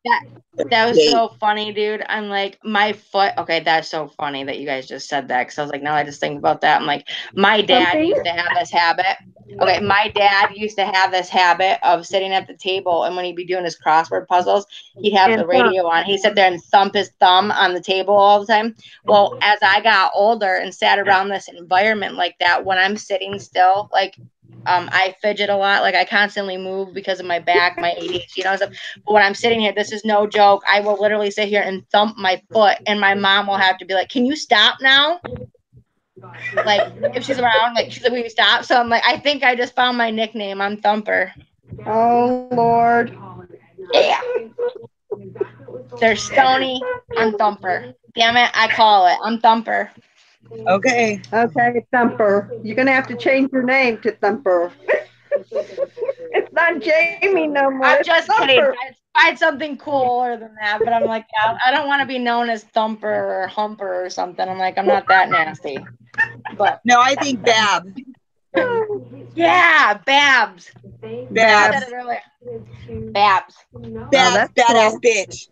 [SPEAKER 1] That was so funny, dude. I'm like, my foot. Okay, that's so funny that you guys just said that because I was like, now I just think about that. I'm like, my dad used to have this habit. Okay, my dad used to have this habit of sitting at the table, and when he'd be doing his crossword puzzles, he'd have the radio on. He'd sit there and thump his thumb on the table all the time. Well, as I got older and sat around this environment like that, when I'm sitting still, like, I fidget a lot. Like I constantly move because of my back, my ADHD, and stuff. But when I'm sitting here, this is no joke. I will literally sit here and thump my foot, and my mom will have to be like, "Can you stop now?" Like if she's around, like she's like, "Will you stop?" So I'm like, I think I just found my nickname. I'm Thumper.
[SPEAKER 5] Oh Lord.
[SPEAKER 1] Yeah. There's Stony. I'm Thumper. Damn it, I call it. I'm Thumper.
[SPEAKER 3] Okay.
[SPEAKER 5] Okay, Thumper. You're gonna have to change your name to Thumper. It's not Jamie no more.
[SPEAKER 1] I'm
[SPEAKER 5] it's
[SPEAKER 1] just
[SPEAKER 5] Thumper.
[SPEAKER 1] kidding. Find something cooler than that. But I'm like, yeah, I don't want to be known as Thumper or Humper or something. I'm like, I'm not that nasty. But
[SPEAKER 3] no, I think Bab.
[SPEAKER 1] Yeah, Babs.
[SPEAKER 3] Babs.
[SPEAKER 1] I said it earlier. Babs.
[SPEAKER 3] Babs, badass bitch.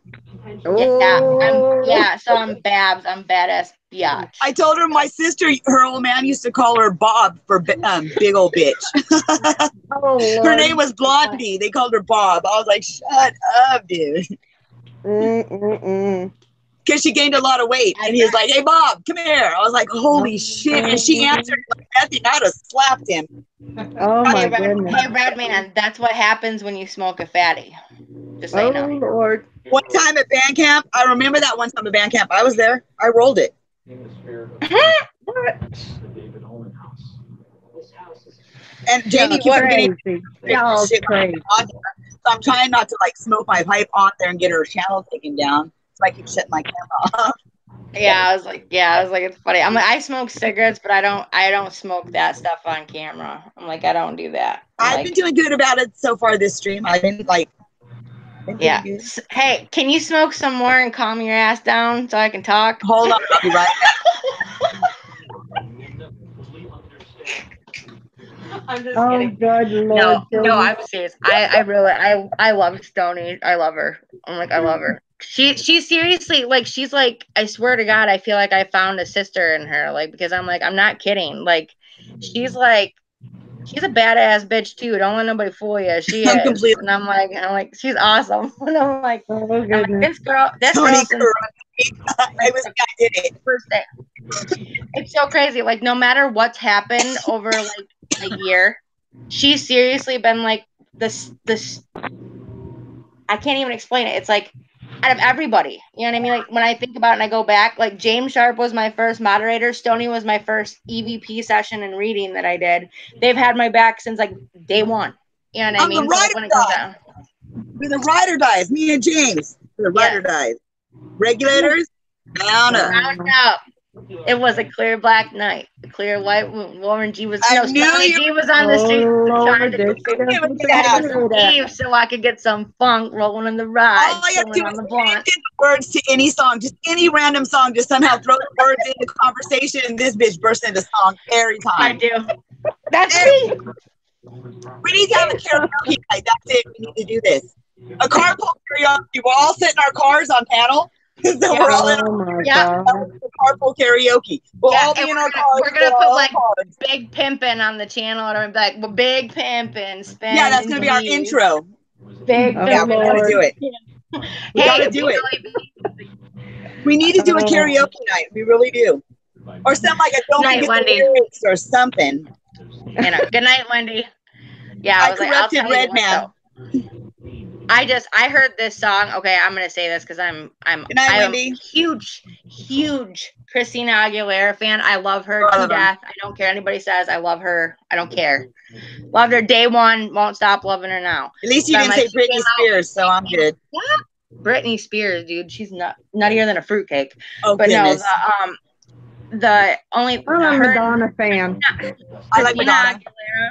[SPEAKER 1] So I'm Babs. I'm badass biatch.
[SPEAKER 3] I told her my sister, her old man used to call her Bob for big old bitch. Her name was Blondie. They called her Bob. I was like, shut up, dude. Because she gained a lot of weight. And he was like, hey, Bob, come here. I was like, holy shit. And she answered like nothing. I'd have slapped him.
[SPEAKER 5] Oh, my goodness.
[SPEAKER 1] Hey, Redman, that's what happens when you smoke a fatty. Just so you know.
[SPEAKER 5] Lord.
[SPEAKER 3] One time at band camp, I remember that one time at band camp. I was there. I rolled it. And Jamie wasn't getting shit on there. So I'm trying not to like smoke my pipe on there and get her channel taken down. So I keep shutting my camera off.
[SPEAKER 1] I was like, it's funny. I'm like, I smoke cigarettes, but I don't smoke that stuff on camera. I'm like, I don't do that.
[SPEAKER 3] I've been doing good about it so far this stream. I've been like,
[SPEAKER 1] yeah. Hey, can you smoke some more and calm your ass down so I can talk?
[SPEAKER 3] Hold on, I'll be right back.
[SPEAKER 1] I'm just kidding.
[SPEAKER 5] God, Lord,
[SPEAKER 1] no, I'm serious. I really love Stoney. I love her. I'm like, I love her. She's seriously like, she's like, I swear to God, I feel like I found a sister in her. Like, because I'm like, I'm not kidding. Like, she's a badass bitch too. Don't let nobody fool you. She is. Completely. And I'm like, she's awesome. And I'm like, this girl.
[SPEAKER 3] I was, I did it.
[SPEAKER 1] First day. It's so crazy. Like, no matter what's happened over like a year, she's seriously been like this. I can't even explain it. It's like out of everybody, you know what I mean? Like when I think about it and I go back, like James Sharp was my first moderator. Stoney was my first EVP session and reading that I did. They've had my back since like day one. You know what I
[SPEAKER 3] I'm the
[SPEAKER 1] mean? So, like,
[SPEAKER 3] ride
[SPEAKER 1] when
[SPEAKER 3] or
[SPEAKER 1] it comes
[SPEAKER 3] die.
[SPEAKER 1] down.
[SPEAKER 3] We're the ride or dies. Me and James. We're the ride or dies. Regulators, down up.
[SPEAKER 1] Round up. It was a clear black night. A clear white Warren G was
[SPEAKER 3] I knew
[SPEAKER 1] Stoney
[SPEAKER 3] you-
[SPEAKER 1] G was on the street trying to
[SPEAKER 5] there she goes
[SPEAKER 1] get
[SPEAKER 5] with
[SPEAKER 1] that
[SPEAKER 5] that.
[SPEAKER 1] Eve so I could get some funk rolling in the ride,
[SPEAKER 3] All you have to
[SPEAKER 1] chilling
[SPEAKER 3] do
[SPEAKER 1] on
[SPEAKER 3] is
[SPEAKER 1] the
[SPEAKER 3] get
[SPEAKER 1] blunt.
[SPEAKER 3] the words to any song, just any random song, just somehow throw the words into conversation, and this bitch bursts into song every
[SPEAKER 1] I
[SPEAKER 3] time.
[SPEAKER 1] do. That's me.
[SPEAKER 3] We need to have a karaoke night. That's it. We need to do this. A carpool karaoke. We'll all sit in our cars on panel. So we're all in
[SPEAKER 5] Oh my
[SPEAKER 1] Yeah.
[SPEAKER 5] God.
[SPEAKER 3] carpool karaoke. We'll
[SPEAKER 1] Yeah,
[SPEAKER 3] all be
[SPEAKER 1] and
[SPEAKER 3] in
[SPEAKER 1] we're
[SPEAKER 3] our
[SPEAKER 1] gonna-
[SPEAKER 3] cars.
[SPEAKER 1] we're gonna
[SPEAKER 3] with
[SPEAKER 1] put,
[SPEAKER 3] our
[SPEAKER 1] like,
[SPEAKER 3] cards.
[SPEAKER 1] Big Pimpin' on the channel, and I'm like, well, Big Pimpin', spend.
[SPEAKER 3] Yeah, that's gonna be our intro.
[SPEAKER 1] Big
[SPEAKER 5] Oh,
[SPEAKER 3] Yeah, we gotta
[SPEAKER 5] Lord.
[SPEAKER 3] do it. We gotta do it. We need to do a karaoke night. We really do. Or something like a don't
[SPEAKER 1] Night,
[SPEAKER 3] forget
[SPEAKER 1] Wendy.
[SPEAKER 3] the lyrics or something.
[SPEAKER 1] You know, good night, Wendy. Yeah,
[SPEAKER 3] I
[SPEAKER 1] I was like, I'll
[SPEAKER 3] corrected
[SPEAKER 1] tell you what,
[SPEAKER 3] Redman.
[SPEAKER 1] though. I heard this song. Okay, I'm gonna say this because I'm
[SPEAKER 3] Good night,
[SPEAKER 1] I'm
[SPEAKER 3] Wendy.
[SPEAKER 1] huge Christina Aguilera fan. I love her
[SPEAKER 3] I
[SPEAKER 1] to
[SPEAKER 3] love her.
[SPEAKER 1] death. I don't care anybody says. I love her. I don't care. Loved her day one. Won't stop loving her now.
[SPEAKER 3] At least you
[SPEAKER 1] So I'm
[SPEAKER 3] didn't
[SPEAKER 1] like,
[SPEAKER 3] say Britney
[SPEAKER 1] she came out-
[SPEAKER 3] Spears, so I'm good.
[SPEAKER 1] Britney Spears, dude. She's nuttier than a fruitcake.
[SPEAKER 3] Oh,
[SPEAKER 1] But
[SPEAKER 3] goodness.
[SPEAKER 1] no, the only
[SPEAKER 5] I'm a
[SPEAKER 1] her
[SPEAKER 5] Madonna fan.
[SPEAKER 3] I like
[SPEAKER 1] Christina
[SPEAKER 3] Madonna.
[SPEAKER 1] Aguilera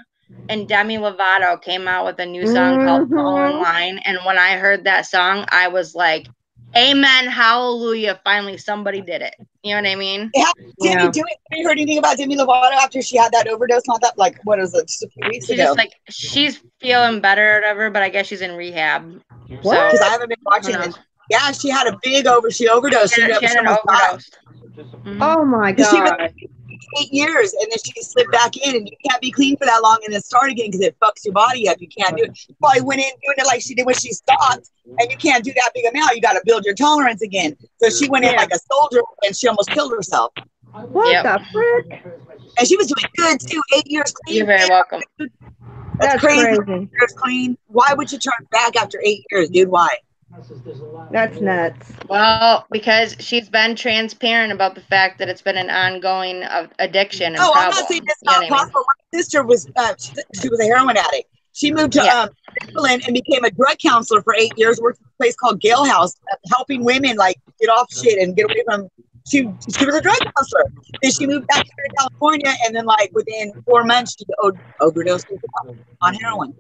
[SPEAKER 1] and Demi Lovato came out with a new song called Fall in
[SPEAKER 5] Mhm.
[SPEAKER 1] Line. And when I heard that song, I was like, amen, hallelujah, finally somebody did it. You know what I mean?
[SPEAKER 3] Demi,
[SPEAKER 5] Yeah.
[SPEAKER 3] have you heard anything about Demi Lovato after she had that overdose? Not that, like, what is it, just a few weeks
[SPEAKER 1] She
[SPEAKER 3] ago?
[SPEAKER 1] just like, she's feeling better or whatever, but I guess she's in rehab.
[SPEAKER 5] What?
[SPEAKER 3] Because I haven't been watching
[SPEAKER 1] Who
[SPEAKER 3] it.
[SPEAKER 1] knows?
[SPEAKER 3] Yeah, she had a big she overdosed.
[SPEAKER 1] She had an
[SPEAKER 3] almost died.
[SPEAKER 1] overdose. Mhm.
[SPEAKER 5] Oh my
[SPEAKER 3] She was
[SPEAKER 5] God.
[SPEAKER 3] 8 years, and then she slipped back in, and you can't be clean for that long and then start again because it fucks your body up. You can't do it. She probably went in doing it like she did when she stopped, and you can't do that big amount. You got to build your tolerance again. So she went in
[SPEAKER 5] Yeah.
[SPEAKER 3] like a soldier, and she almost killed herself.
[SPEAKER 5] What
[SPEAKER 1] Yep.
[SPEAKER 5] the frick?
[SPEAKER 3] And she was doing good too. 8 years clean.
[SPEAKER 1] You're very welcome.
[SPEAKER 5] That's
[SPEAKER 3] crazy.
[SPEAKER 5] crazy.
[SPEAKER 3] 8 years clean. Why would you turn back after 8 years, dude? Why?
[SPEAKER 5] That's nuts.
[SPEAKER 1] Well, because she's been transparent about the fact that it's been an ongoing addiction and
[SPEAKER 3] Oh,
[SPEAKER 1] problem.
[SPEAKER 3] I'm not saying it's
[SPEAKER 1] You know
[SPEAKER 3] not
[SPEAKER 1] what I mean?
[SPEAKER 3] possible. My sister was she was a heroin addict. She moved to
[SPEAKER 1] Yeah.
[SPEAKER 3] England and became a drug counselor for 8 years. Worked at a place called Gale House, helping women like get off shit and get away from. She was a drug counselor. Then she moved back here to California, and then like within 4 months, she overdosed on heroin.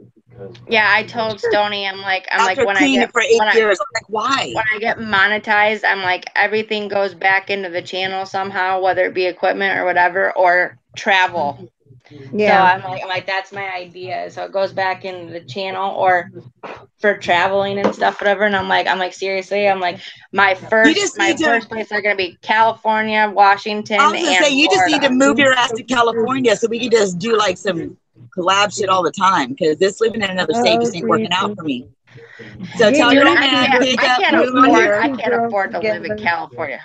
[SPEAKER 1] Yeah, I told Stoney, I'm like
[SPEAKER 3] After
[SPEAKER 1] when I
[SPEAKER 3] cleaning
[SPEAKER 1] get
[SPEAKER 3] for 8
[SPEAKER 1] when I-
[SPEAKER 3] years, I'm like, why?
[SPEAKER 1] when I get monetized, I'm like everything goes back into the channel somehow, whether it be equipment or whatever, or travel.
[SPEAKER 5] Yeah.
[SPEAKER 1] So I'm like that's my idea. So it goes back into the channel or for traveling and stuff, whatever. And I'm like seriously, I'm like my first place are gonna be California, Washington,
[SPEAKER 3] I was gonna
[SPEAKER 1] and
[SPEAKER 3] say you just need to
[SPEAKER 1] Florida.
[SPEAKER 3] move your ass to California so we can just do like some collab shit all the time because this living in another state just ain't working out for me. So tell
[SPEAKER 1] Dude,
[SPEAKER 3] your
[SPEAKER 1] I
[SPEAKER 3] man pick up,
[SPEAKER 1] can't
[SPEAKER 3] move
[SPEAKER 1] afford.
[SPEAKER 3] here.
[SPEAKER 1] I can't afford to live in California.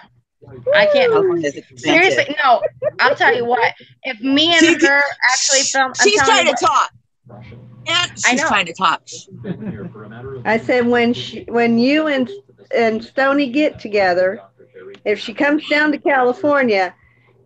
[SPEAKER 1] I can't.
[SPEAKER 3] California's expensive.
[SPEAKER 1] Seriously, no. I'll tell you what. If me and her actually film, I'm
[SPEAKER 3] She's
[SPEAKER 1] telling
[SPEAKER 3] trying
[SPEAKER 1] you
[SPEAKER 3] to talk. And
[SPEAKER 1] I
[SPEAKER 3] she's
[SPEAKER 1] know.
[SPEAKER 3] trying to talk.
[SPEAKER 5] I said when you and Stoney get together, if she comes down to California,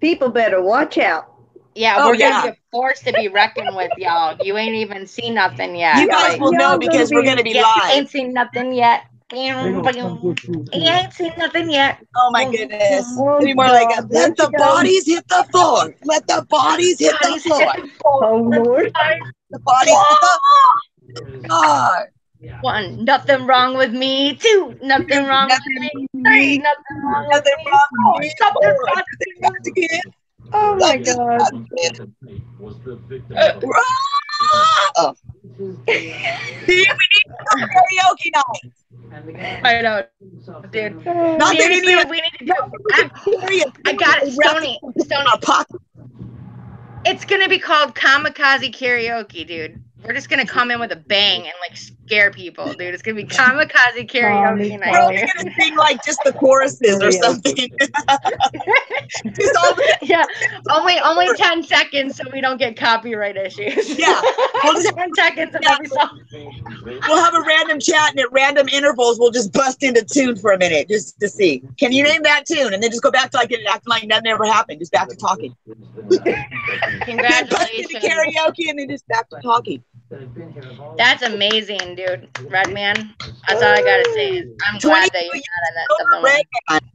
[SPEAKER 5] people better watch out.
[SPEAKER 1] Yeah,
[SPEAKER 3] Oh,
[SPEAKER 1] we're
[SPEAKER 3] yeah.
[SPEAKER 1] gonna be a force to be reckoned with, y'all. You ain't even seen nothing yet.
[SPEAKER 3] You guys
[SPEAKER 1] Like,
[SPEAKER 3] will know
[SPEAKER 5] y'all
[SPEAKER 3] because
[SPEAKER 5] gonna
[SPEAKER 3] we're gonna be
[SPEAKER 1] you
[SPEAKER 3] live.
[SPEAKER 1] ain't seen nothing yet. You ain't seen nothing yet.
[SPEAKER 3] Oh my goodness.
[SPEAKER 5] Oh,
[SPEAKER 3] It'll be more like
[SPEAKER 5] God,
[SPEAKER 3] let
[SPEAKER 5] there
[SPEAKER 3] the
[SPEAKER 5] she goes.
[SPEAKER 3] bodies hit the floor. Let the bodies hit the
[SPEAKER 1] Bodies
[SPEAKER 3] floor.
[SPEAKER 1] hit the floor.
[SPEAKER 5] Oh, Lord.
[SPEAKER 3] The bodies hit the floor.
[SPEAKER 1] One, nothing wrong with me. Two, nothing wrong with me. Three, nothing wrong with
[SPEAKER 3] Nothing
[SPEAKER 1] me.
[SPEAKER 3] wrong
[SPEAKER 1] Four,
[SPEAKER 3] with me.
[SPEAKER 1] something
[SPEAKER 3] Four,
[SPEAKER 1] wrong
[SPEAKER 3] nothing again.
[SPEAKER 5] Oh my God.
[SPEAKER 3] Oh. See, we need a karaoke night.
[SPEAKER 1] I know, dude.
[SPEAKER 3] Not that any
[SPEAKER 1] Seriously,
[SPEAKER 3] of
[SPEAKER 1] we need to do. I got it, Stoney. Stoney.
[SPEAKER 3] our pocket.
[SPEAKER 1] It's gonna be called Kamikaze Karaoke, dude. We're just gonna come in with a bang and like scare people, dude. It's gonna be kamikaze karaoke night.
[SPEAKER 3] We're only gonna sing like just the choruses or something. Just all the,
[SPEAKER 1] Yeah, only 10 seconds so we don't get copyright issues.
[SPEAKER 3] Yeah, we'll just
[SPEAKER 1] 10 seconds of
[SPEAKER 3] yeah.
[SPEAKER 1] every song.
[SPEAKER 3] We'll have a random chat, and at random intervals, we'll just bust into tune for a minute just to see. Can you name that tune? And then just go back to like it acting like nothing ever happened. Just back to talking. Bust into
[SPEAKER 1] Congratulations.
[SPEAKER 3] karaoke, and then just back to talking.
[SPEAKER 1] That's amazing, dude. Redman. That's all I gotta say. I'm glad that you're not on that stuff no more.
[SPEAKER 3] Redman.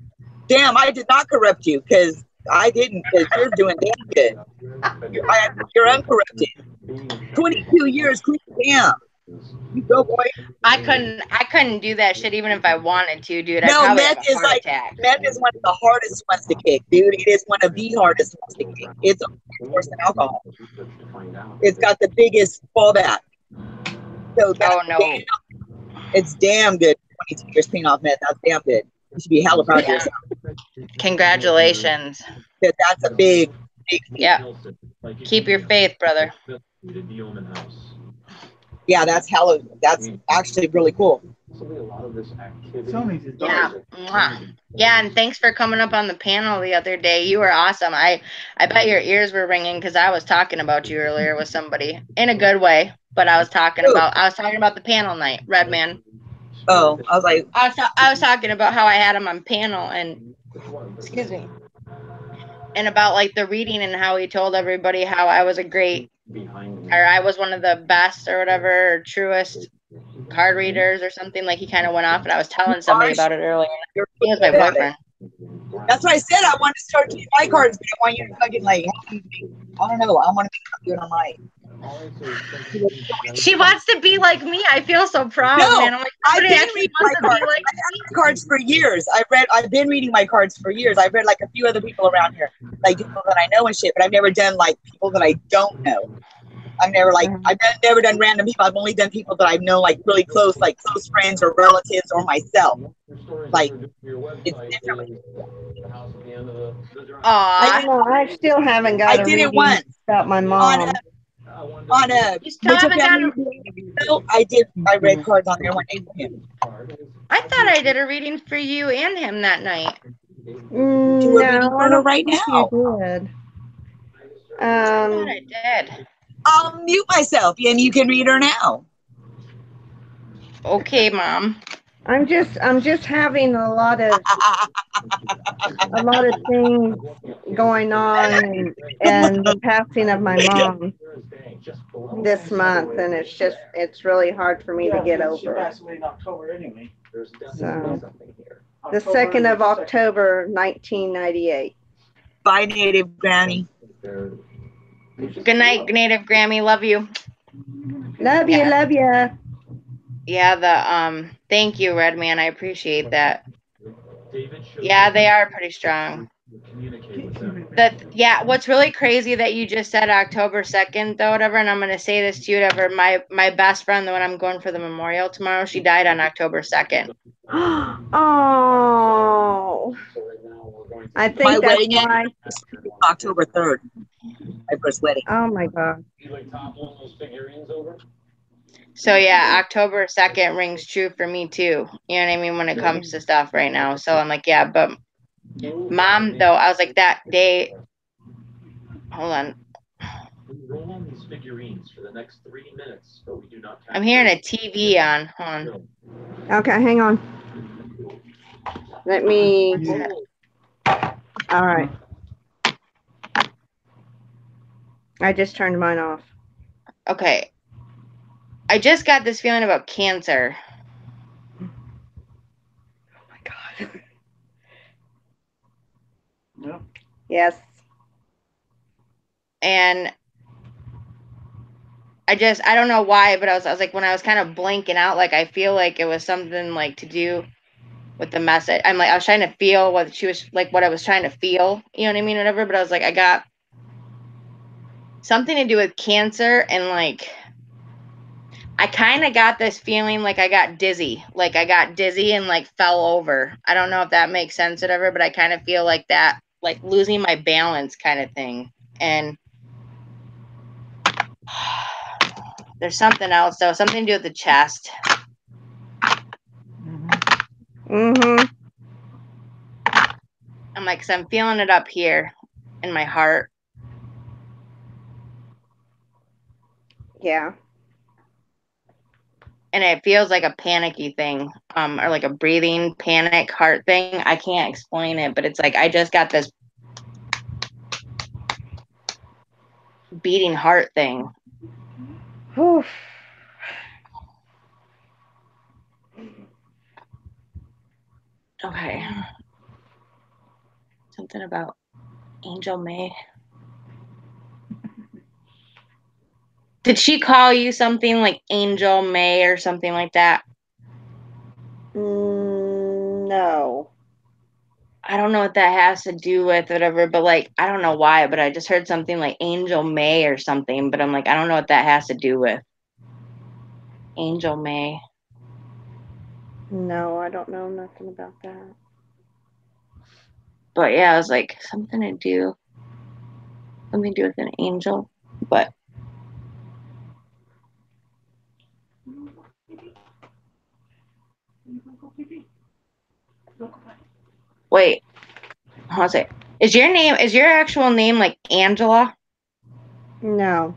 [SPEAKER 3] Damn, I did not corrupt you because I didn't. Because you're doing damn good. You're uncorrupted. 22 years, clean. Damn. You go, boy.
[SPEAKER 1] I couldn't do that shit even if I wanted to, dude.
[SPEAKER 3] No,
[SPEAKER 1] I'd probably have
[SPEAKER 3] meth
[SPEAKER 1] a
[SPEAKER 3] is
[SPEAKER 1] heart
[SPEAKER 3] like
[SPEAKER 1] attack.
[SPEAKER 3] meth is one of the hardest ones to kick, dude. It is one of the hardest ones to kick. It's worse than alcohol. It's got the biggest fallback. So
[SPEAKER 1] Oh no.
[SPEAKER 3] it's damn good. 22 years clean off meth. That's damn good. You should be hella proud of yourself.
[SPEAKER 1] Congratulations.
[SPEAKER 3] That's a big.
[SPEAKER 1] Yeah. Keep your faith, brother.
[SPEAKER 3] Yeah, that's actually really cool.
[SPEAKER 6] Sony's a
[SPEAKER 1] Yeah.
[SPEAKER 6] dog.
[SPEAKER 1] Mwah. Yeah, and thanks for coming up on the panel the other day. You were awesome. I bet your ears were ringing because I was talking about you earlier with somebody in a good way. But I was talking about the panel night, Redman.
[SPEAKER 3] Oh, I was like,
[SPEAKER 1] I was talking about how I had him on panel and excuse me, and about like the reading and how he told everybody how I was I was one of the best or whatever, or truest card readers or something. Like he kind of went off, and I was telling somebody about it earlier.
[SPEAKER 3] you're
[SPEAKER 1] He was my
[SPEAKER 3] good at
[SPEAKER 1] boyfriend.
[SPEAKER 3] it. That's what I said. I want to start doing my cards, but I want you to fucking like, I don't know. I want to do it on my.
[SPEAKER 1] She wants to be like me. I feel so proud,
[SPEAKER 3] No,
[SPEAKER 1] man. I'm like,
[SPEAKER 3] I've
[SPEAKER 1] somebody
[SPEAKER 3] been
[SPEAKER 1] actually
[SPEAKER 3] reading my
[SPEAKER 1] wants to be
[SPEAKER 3] cards.
[SPEAKER 1] like
[SPEAKER 3] I've had cards for years. I've been reading my cards for years. I've read like a few other people around here, like people that I know and shit, but I've never done like people that I don't know. I've never never done random people. I've only done people that I've known like really close, like close friends or relatives or myself. Like it's different.
[SPEAKER 1] Aw.
[SPEAKER 5] I still haven't got
[SPEAKER 3] I
[SPEAKER 5] a
[SPEAKER 3] did it
[SPEAKER 5] reading
[SPEAKER 3] once
[SPEAKER 5] about my mom.
[SPEAKER 3] on a
[SPEAKER 1] You still haven't gotten.
[SPEAKER 3] I read cards on there one day for him.
[SPEAKER 1] I thought I did a reading for you and him that night.
[SPEAKER 3] Do a reading
[SPEAKER 5] No,
[SPEAKER 3] for
[SPEAKER 5] I
[SPEAKER 3] her
[SPEAKER 5] don't
[SPEAKER 3] right
[SPEAKER 5] think
[SPEAKER 3] now.
[SPEAKER 5] you did.
[SPEAKER 1] I thought I did.
[SPEAKER 3] I'll mute myself and you can read her now.
[SPEAKER 1] Okay, Mom.
[SPEAKER 5] I'm just having a lot of things going on and the passing of my mom this month, and it's really hard for me to get
[SPEAKER 6] She
[SPEAKER 5] over.
[SPEAKER 6] passed away in October anyway.
[SPEAKER 5] So the 2nd of October, 1998.
[SPEAKER 3] Bye, Native Granny.
[SPEAKER 1] Good night, Native Grammy. Love you.
[SPEAKER 5] Love you,
[SPEAKER 1] Yeah.
[SPEAKER 5] love you.
[SPEAKER 1] Yeah, thank you, Redman. I appreciate that. Yeah, they are pretty strong. What's really crazy that you just said October 2nd, though, whatever, and I'm going to say this to you, whatever, my best friend, the one I'm going for the memorial tomorrow, she died on October 2nd.
[SPEAKER 5] Oh, I think
[SPEAKER 3] My
[SPEAKER 5] that's
[SPEAKER 3] wedding
[SPEAKER 5] why.
[SPEAKER 3] October 3rd. My first wedding.
[SPEAKER 5] Oh my God.
[SPEAKER 1] So yeah, October 2nd rings true for me too. You know what I mean? When it comes to stuff right now. So I'm like, yeah, but Mom, though, I was like that day. Hold on. I'm hearing a TV on. Hold on.
[SPEAKER 5] Okay, hang on. Let me. All right. I just turned mine off.
[SPEAKER 1] Okay. I just got this feeling about cancer.
[SPEAKER 5] Oh my God.
[SPEAKER 6] Yeah.
[SPEAKER 5] Yes.
[SPEAKER 1] And I don't know why, but I was like, when I was kind of blanking out, like, I feel like it was something like to do with the message. I was trying to feel what she was like, what I was trying to feel, you know what I mean? Whatever. But I was like, I got something to do with cancer, and like, I kind of got this feeling like I got dizzy and like fell over. I don't know if that makes sense, whatever, but I kind of feel like that, like losing my balance kind of thing. And There's something else though, something to do with the chest.
[SPEAKER 5] Mm-hmm.
[SPEAKER 1] I'm like, 'cause I'm feeling it up here in my heart.
[SPEAKER 5] Yeah.
[SPEAKER 1] And it feels like a panicky thing, or like a breathing panic heart thing. I can't explain it, but it's like I just got this beating heart thing.
[SPEAKER 5] Whew.
[SPEAKER 1] Okay. Something about Angel May. Did she call you something like Angel May or something like that?
[SPEAKER 5] No.
[SPEAKER 1] I don't know what that has to do with whatever, but like I don't know why, but I just heard something like Angel May or something, but I'm like I don't know what that has to do with. Angel May.
[SPEAKER 5] No, I don't know nothing about that.
[SPEAKER 1] But yeah, I was like something to do with an angel, but wait, hold on a sec. Is your actual name like Angela?
[SPEAKER 5] No.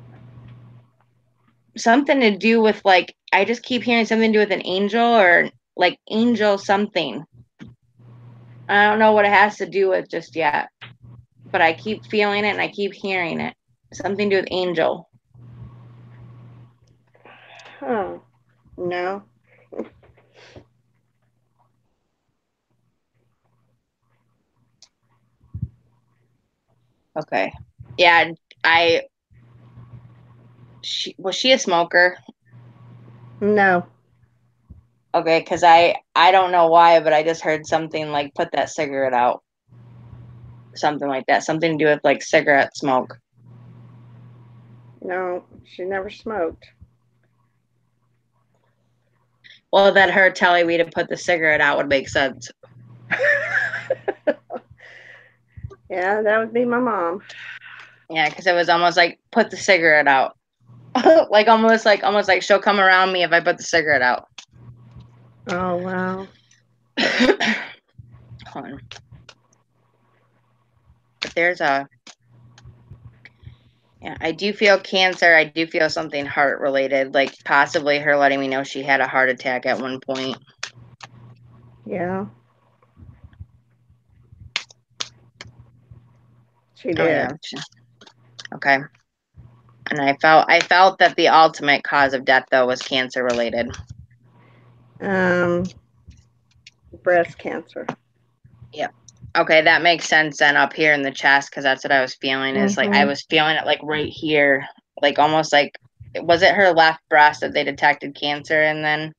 [SPEAKER 1] Something to do with like I just keep hearing something to do with an angel or like angel something. I don't know what it has to do with just yet, but I keep feeling it and I keep hearing it. Something to do with angel.
[SPEAKER 5] Huh. No.
[SPEAKER 1] Okay. Yeah, was she a smoker?
[SPEAKER 5] No.
[SPEAKER 1] Okay, because I don't know why, but I just heard something like put that cigarette out. Something like that. Something to do with like cigarette smoke.
[SPEAKER 5] No. She never smoked.
[SPEAKER 1] Well, that her telling me to put the cigarette out would make sense.
[SPEAKER 5] Yeah, that would be my mom.
[SPEAKER 1] Yeah, because it was almost like put the cigarette out. like almost like she'll come around me if I put the cigarette out.
[SPEAKER 5] Oh, wow.
[SPEAKER 1] Hold on. But there's a yeah, I do feel cancer. I do feel something heart related, like possibly her letting me know she had a heart attack at one point.
[SPEAKER 5] Yeah. She did.
[SPEAKER 1] Oh yeah. Okay. And I felt that the ultimate cause of death though was cancer related.
[SPEAKER 5] Breast cancer.
[SPEAKER 1] Yep. Okay, that makes sense then up here in the chest because that's what I was feeling is like I was feeling it like right here, like almost like was it her left breast that they detected cancer and then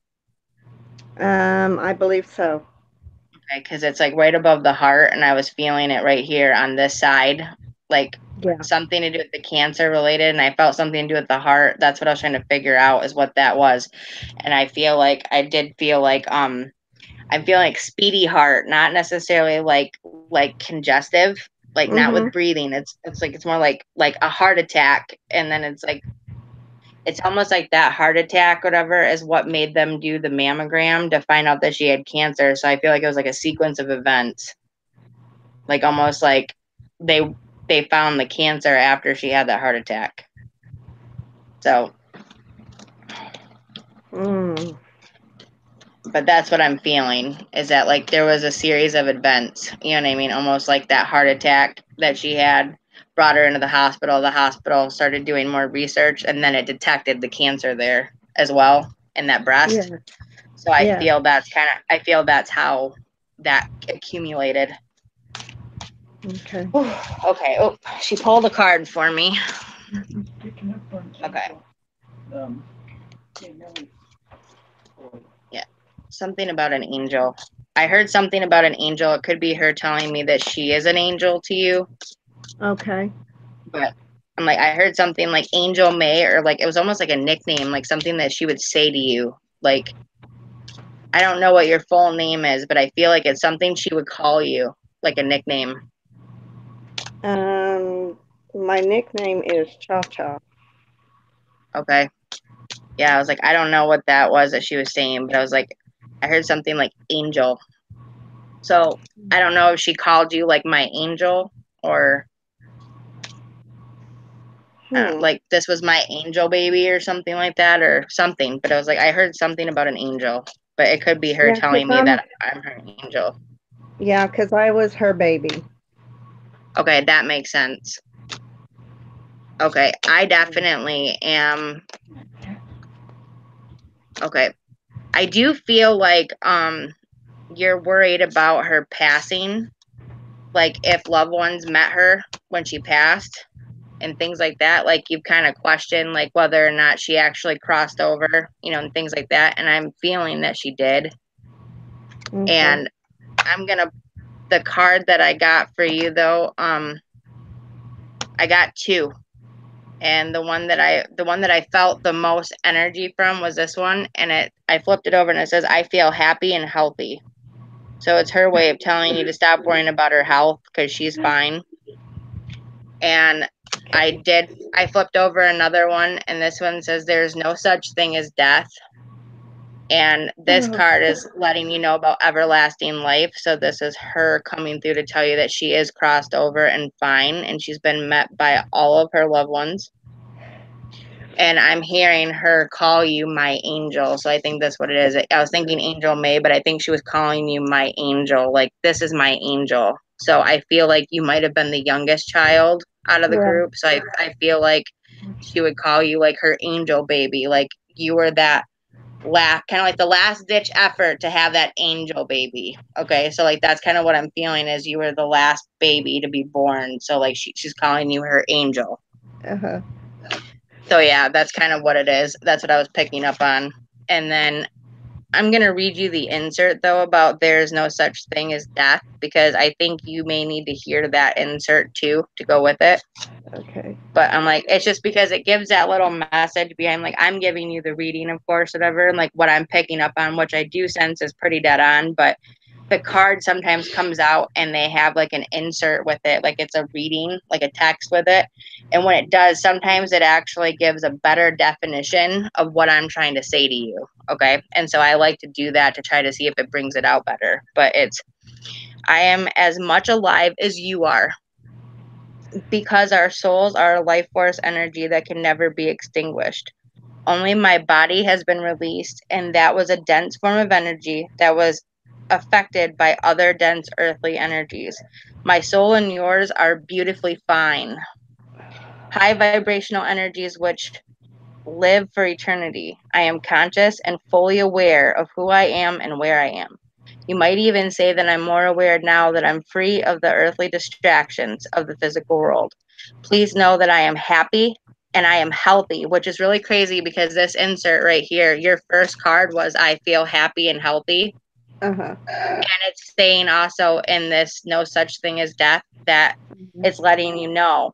[SPEAKER 5] I believe so.
[SPEAKER 1] okay, because it's like right above the heart and I was feeling it right here on this side, like
[SPEAKER 5] Yeah.
[SPEAKER 1] something to do with the cancer related and I felt something to do with the heart. That's what I was trying to figure out is what that was. And I feel like I did feel like I'm feeling like speedy heart, not necessarily like congestive, like not with breathing. It's like it's more like a heart attack, and then it's like it's almost like that heart attack, whatever, is what made them do the mammogram to find out that she had cancer. So I feel like it was like a sequence of events, like almost like they found the cancer after she had that heart attack. So. But that's what I'm feeling is that like there was a series of events, you know what I mean? Almost like that heart attack that she had brought her into the hospital. The hospital started doing more research and then it detected the cancer there as well in that breast.
[SPEAKER 5] Yeah.
[SPEAKER 1] So I feel that's how that accumulated.
[SPEAKER 5] Okay.
[SPEAKER 1] Okay. Oh, she pulled a card for me. Okay. Yeah. Something about an angel. I heard something about an angel. It could be her telling me that she is an angel to you.
[SPEAKER 5] Okay.
[SPEAKER 1] But I'm like, I heard something like Angel May, or like it was almost like a nickname, like something that she would say to you. Like, I don't know what your full name is, but I feel like it's something she would call you, like a nickname.
[SPEAKER 5] My nickname is Cha Cha.
[SPEAKER 1] Okay. Yeah, I was like, I don't know what that was that she was saying, but I was like, I heard something like angel. So I don't know if she called you like my angel or like this was my angel baby or something like that or something. But I was like, I heard something about an angel, but it could be her
[SPEAKER 5] Yeah, 'cause
[SPEAKER 1] telling me that I'm her angel.
[SPEAKER 5] Yeah, because I was her baby.
[SPEAKER 1] Okay, that makes sense. Okay, I definitely am. Okay, I do feel like you're worried about her passing, like if loved ones met her when she passed and things like that. Like you've kind of questioned like whether or not she actually crossed over, you know, and things like that. And I'm feeling that she did.
[SPEAKER 5] Okay.
[SPEAKER 1] And I'm gonna the card that I got for you though. I got two. And the one that I felt the most energy from was this one, and I flipped it over and it says I feel happy and healthy. So it's her way of telling you to stop worrying about her health because she's fine. And I flipped over another one, and this one says there's no such thing as death. And this card is letting you know about everlasting life. So this is her coming through to tell you that she is crossed over and fine, and she's been met by all of her loved ones. And I'm hearing her call you my angel. So I think that's what it is. I was thinking Angel May, but I think she was calling you my angel. Like, this is my angel. So I feel like you might have been the youngest child out of the group. So I feel like she would call you like her angel baby. Like you were that kind of like the last ditch effort to have that angel baby. Okay. So like that's kind of what I'm feeling is you were the last baby to be born. So like she's calling you her angel.
[SPEAKER 5] Uh-huh.
[SPEAKER 1] So yeah, that's kind of what it is. That's what I was picking up on. And then I'm going to read you the insert though about there's no such thing as death because I think you may need to hear that insert too to go with it.
[SPEAKER 5] Okay.
[SPEAKER 1] But I'm like, it's just because it gives that little message behind like I'm giving you the reading, of course, whatever, and like what I'm picking up on, which I do sense is pretty dead on, but the card sometimes comes out and they have like an insert with it, like it's a reading, like a text with it. And when it does, sometimes it actually gives a better definition of what I'm trying to say to you. Okay. And so I like to do that to try to see if it brings it out better. But I am as much alive as you are because our souls are a life force energy that can never be extinguished. Only my body has been released, and that was a dense form of energy that was affected by other dense earthly energies. My soul and yours are beautifully fine. High vibrational energies which live for eternity. I am conscious and fully aware of who I am and where I am. You might even say that I'm more aware now that I'm free of the earthly distractions of the physical world. Please know that I am happy and I am healthy, which is really crazy because this insert right here, your first card was I feel happy and healthy.
[SPEAKER 5] Uh-huh.
[SPEAKER 1] And it's saying also in this no such thing as death that it's letting you know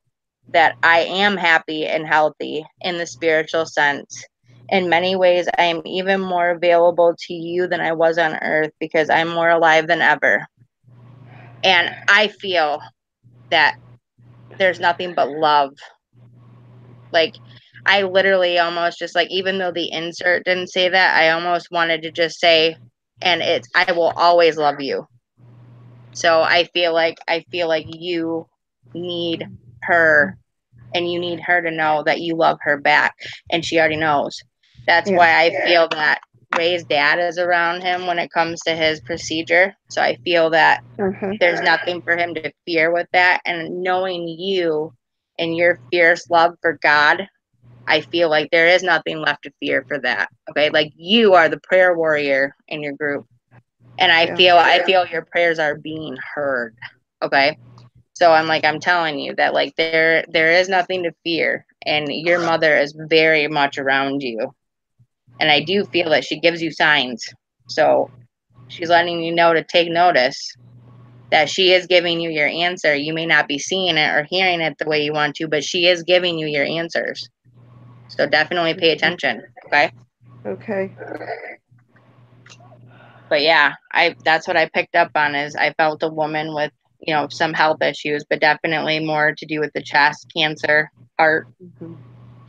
[SPEAKER 1] that I am happy and healthy in the spiritual sense. In many ways, I am even more available to you than I was on earth because I'm more alive than ever. And I feel that there's nothing but love. Like, I literally almost just like, even though the insert didn't say that, I almost wanted to just say, and I will always love you. So I feel like you need her and you need her to know that you love her back and she already knows. That's why I feel that Ray's dad is around him when it comes to his procedure. So I feel that there's nothing for him to fear with that. And knowing you and your fierce love for God, I feel like there is nothing left to fear for that. Okay. Like you are the prayer warrior in your group. And I feel your prayers are being heard. Okay. So I'm telling you that like there is nothing to fear and your mother is very much around you. And I do feel that she gives you signs. So she's letting you know to take notice that she is giving you your answer. You may not be seeing it or hearing it the way you want to, but she is giving you your answers. So definitely pay attention. Okay.
[SPEAKER 5] Okay.
[SPEAKER 1] But yeah, that's what I picked up on is I felt a woman with, you know, some health issues, but definitely more to do with the chest cancer, heart.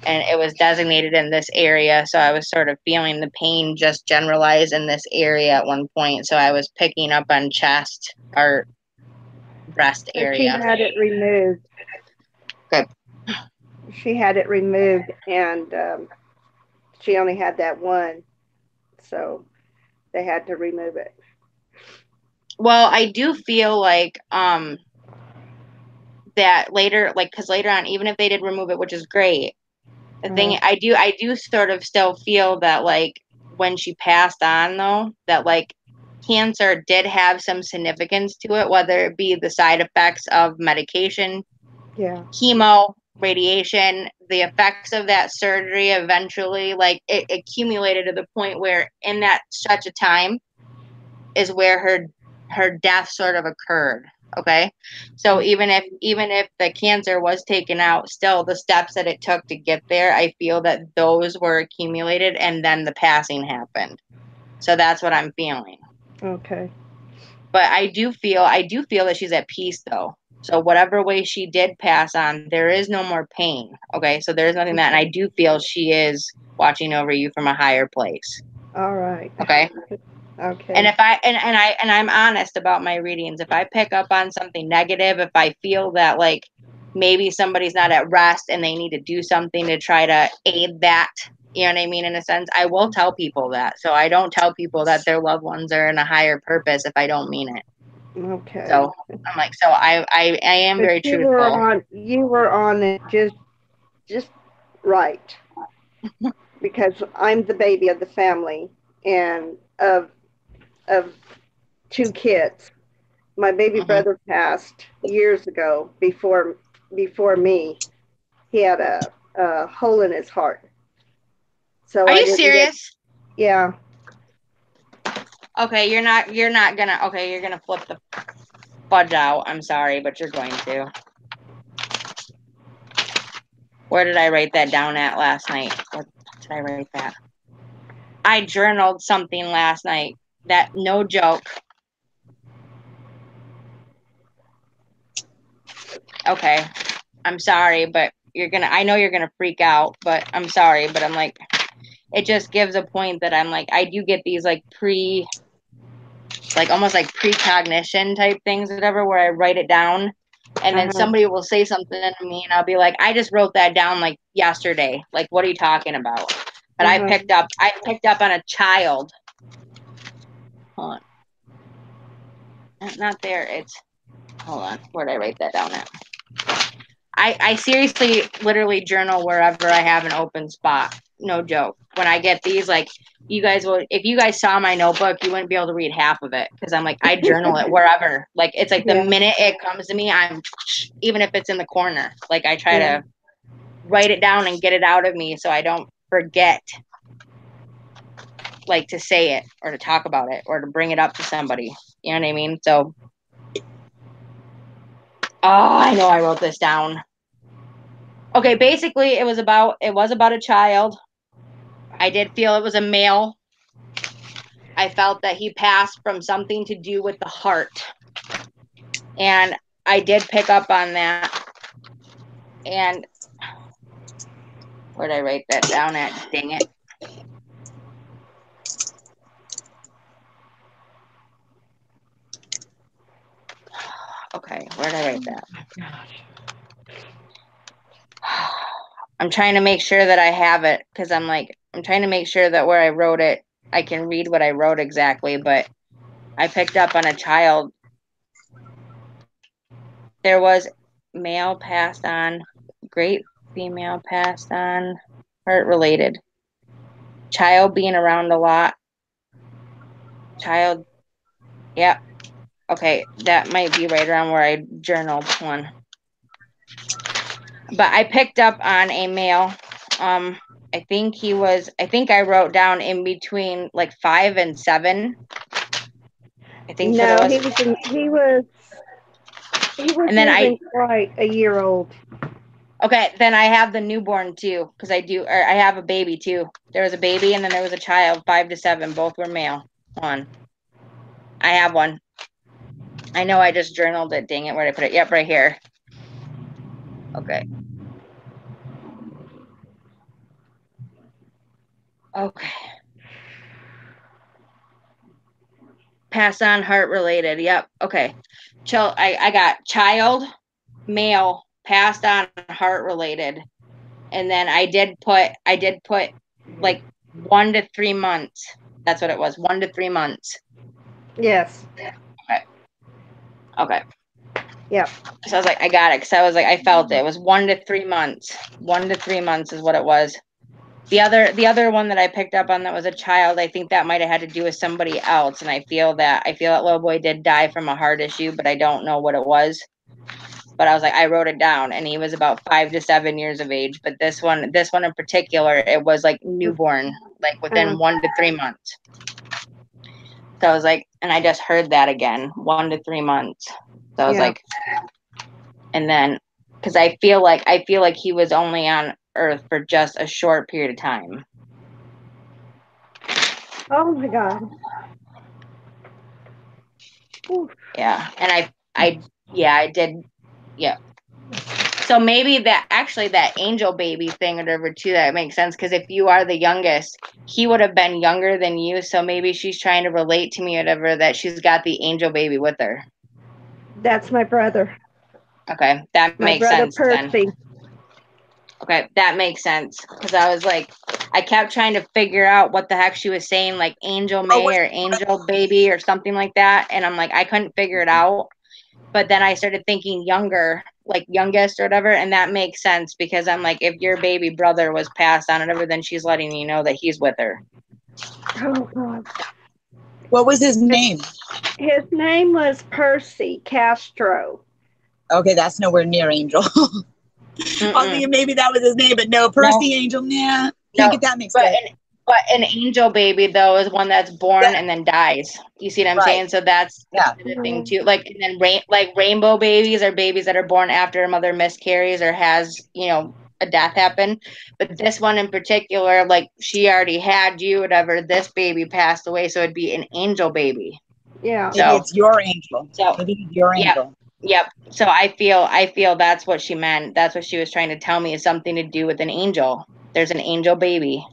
[SPEAKER 1] and it was designated in this area. So I was sort of feeling the pain just generalized in this area at one point. So I was picking up on chest or breast
[SPEAKER 5] But she
[SPEAKER 1] area.
[SPEAKER 5] had it removed.
[SPEAKER 1] Good.
[SPEAKER 5] She had it removed, and she only had that one, so they had to remove it.
[SPEAKER 1] Well, I do feel like that later, like, because later on, even if they did remove it, which is great, the thing I do sort of still feel that, like, when she passed on, though, that, like, cancer did have some significance to it, whether it be the side effects of medication,
[SPEAKER 5] Yeah.
[SPEAKER 1] chemo, radiation, the effects of that surgery eventually, like, it accumulated to the point where in that such a time is where her death sort of occurred. Okay, so even if the cancer was taken out, still the steps that it took to get there, I feel that those were accumulated and then the passing happened. So that's what I'm feeling.
[SPEAKER 5] Okay.
[SPEAKER 1] But I do feel that she's at peace, though. So whatever way she did pass on, there is no more pain. Okay, so there's nothing that, and I do feel she is watching over you from a higher place.
[SPEAKER 5] All right.
[SPEAKER 1] Okay.
[SPEAKER 5] Okay.
[SPEAKER 1] And if I'm honest about my readings, if I pick up on something negative, if I feel that, like, maybe somebody's not at rest and they need to do something to try to aid that, you know what I mean, in a sense, I will tell people that. So I don't tell people that their loved ones are in a higher purpose if I don't mean it.
[SPEAKER 5] Okay.
[SPEAKER 1] So I'm like, so I am very
[SPEAKER 5] But
[SPEAKER 1] truthful.
[SPEAKER 5] you were on it just right. Because I'm the baby of the family and of two kids. My baby brother passed years ago before me. He had a hole in his heart. So
[SPEAKER 1] Are
[SPEAKER 5] I
[SPEAKER 1] you
[SPEAKER 5] didn't
[SPEAKER 1] serious?
[SPEAKER 5] Yeah.
[SPEAKER 1] Okay, you're gonna flip the fudge out. I'm sorry, but you're going to. Where did I write that down at last night? What did I write that? I journaled something last night. That, no joke. Okay. I'm sorry, but I know you're gonna freak out, but I'm sorry, but I'm like, it just gives a point that I'm like, I do get these like almost like precognition type things, whatever, where I write it down and then somebody will say something to me and I'll be like, I just wrote that down like yesterday. Like, what are you talking about? But I picked up on a child. Hold on. Not there. Hold on. Where did I write that down at? I seriously literally journal wherever I have an open spot. No joke. When I get these, like, if you guys saw my notebook, you wouldn't be able to read half of it because I'm like, I journal it wherever. Like, it's like the minute it comes to me, even if it's in the corner, like, I try to write it down and get it out of me so I don't forget, like, to say it or to talk about it or to bring it up to somebody. You know what I mean? So, I know I wrote this down. Okay, basically it was about a child. I did feel it was a male. I felt that he passed from something to do with the heart. And I did pick up on that. And where did I write that down at? Dang it. Okay, where did I write that? I'm trying to make sure that I have it because I'm trying to make sure that where I wrote it, I can read what I wrote exactly, but I picked up on a child. There was male passed on, great female passed on, heart related. Child being around a lot. Child, yeah. Okay, that might be right around where I journaled one. But I picked up on a male. I think I wrote down in between like 5 and 7. I think
[SPEAKER 5] No,
[SPEAKER 1] what
[SPEAKER 5] he
[SPEAKER 1] it was.
[SPEAKER 5] he was
[SPEAKER 1] And then
[SPEAKER 5] wasn't quite a year old.
[SPEAKER 1] Okay, then I have the newborn too, because I have a baby too. There was a baby and then there was a child, 5 to 7. Both were male. One. I have one. I know I just journaled it. Dang it, where did I put it? Yep, right here. Okay. Okay. Pass on heart related. Yep. Okay. I got child, male, passed on heart related. And then I did put like 1 to 3 months. That's what it was. 1 to 3 months.
[SPEAKER 5] Yes.
[SPEAKER 1] Okay.
[SPEAKER 5] Yep.
[SPEAKER 1] So I was like, I got it. Cause I was like, I felt it. It was 1 to 3 months. 1 to 3 months is what it was. The other one that I picked up on that was a child, I think that might have had to do with somebody else. And I feel that little boy did die from a heart issue, but I don't know what it was. But I was like, I wrote it down, and he was about 5 to 7 years of age. But this one in particular, it was like newborn, like within 1 to 3 months. So I was like, and I just heard that again, 1 to 3 months. So I was like, and then, because I feel like he was only on Earth for just a short period of time.
[SPEAKER 5] Oh my God. Oof.
[SPEAKER 1] Yeah, and I did, yeah. So maybe that angel baby thing or whatever too, that makes sense, because if you are the youngest, he would have been younger than you, so maybe she's trying to relate to me or whatever, that she's got the angel baby with her.
[SPEAKER 5] That's my brother.
[SPEAKER 1] Okay, that
[SPEAKER 5] My
[SPEAKER 1] makes
[SPEAKER 5] brother
[SPEAKER 1] sense
[SPEAKER 5] Percy.
[SPEAKER 1] then. Okay, that makes sense, because I was like, I kept trying to figure out what the heck she was saying, like Angel May or Angel Baby or something like that, and I'm like, I couldn't figure it out. But then I started thinking younger, like youngest or whatever, and that makes sense, because I'm like, if your baby brother was passed on or whatever, then she's letting you know that he's with her.
[SPEAKER 5] Oh God.
[SPEAKER 3] What was his name?
[SPEAKER 5] His name was Percy Castro.
[SPEAKER 3] Okay, that's nowhere near Angel. I was thinking maybe that was his name, but no, Percy Angel, yeah. Can't get that mixed up.
[SPEAKER 1] But an angel baby, though, is one that's born and then dies. You see what I'm saying? So that's the thing, too. Like, and then rainbow babies are babies that are born after a mother miscarries or has, a death happen. But this one in particular, like, she already had you, whatever. This baby passed away, so it'd be an angel baby.
[SPEAKER 5] Yeah.
[SPEAKER 1] So,
[SPEAKER 3] maybe it's your angel.
[SPEAKER 1] So,
[SPEAKER 3] maybe it's your angel.
[SPEAKER 1] Yep. So I feel that's what she meant. That's what she was trying to tell me, is something to do with an angel. There's an angel baby.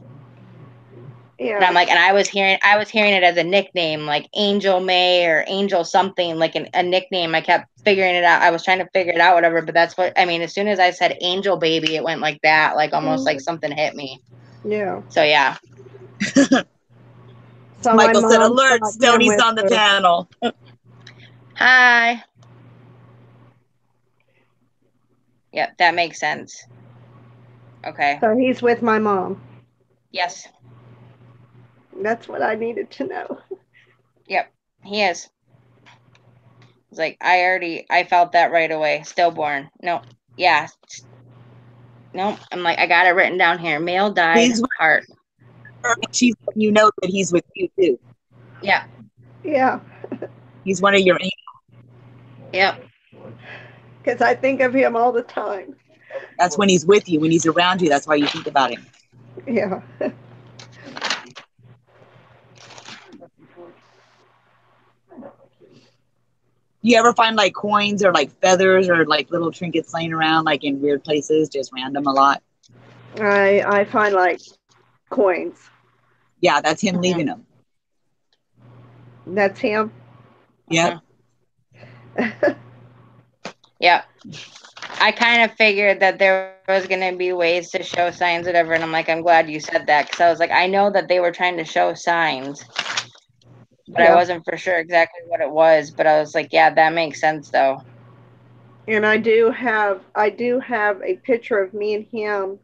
[SPEAKER 5] Yeah.
[SPEAKER 1] And I'm like, and I was hearing it as a nickname, like Angel May or Angel something, like a nickname. I kept figuring it out. I was trying to figure it out, whatever. But that's what I mean. As soon as I said Angel Baby, it went like that, like almost like something hit me.
[SPEAKER 5] Yeah.
[SPEAKER 1] So yeah.
[SPEAKER 5] So
[SPEAKER 3] Michael said, "Alert! Stoney's on the panel."
[SPEAKER 1] Hi. Yep, that makes sense. Okay.
[SPEAKER 5] So he's with my mom.
[SPEAKER 1] Yes.
[SPEAKER 5] That's what I needed to know.
[SPEAKER 1] Yep, he is. It's like, I felt that right away. Stillborn. No. Yeah. No. I'm like, I got it written down here. Male died, heart.
[SPEAKER 3] She's letting you know that he's with you too.
[SPEAKER 1] Yeah.
[SPEAKER 5] Yeah.
[SPEAKER 3] He's one of your angels.
[SPEAKER 1] Yep.
[SPEAKER 5] Because I think of him all the time.
[SPEAKER 3] That's when he's with you, when he's around you. That's why you think about him.
[SPEAKER 5] Yeah.
[SPEAKER 3] You ever find like coins or like feathers or like little trinkets laying around, like in weird places, just random a lot?
[SPEAKER 5] I find like coins.
[SPEAKER 3] Yeah, that's him leaving them.
[SPEAKER 5] That's him?
[SPEAKER 3] Yep.
[SPEAKER 1] Yeah. I kind of figured that there was going to be ways to show signs, whatever. And I'm like, I'm glad you said that. Because I was like, I know that they were trying to show signs. But I wasn't for sure exactly what it was. But I was like, yeah, that makes sense, though.
[SPEAKER 5] And I do have a picture of me and him.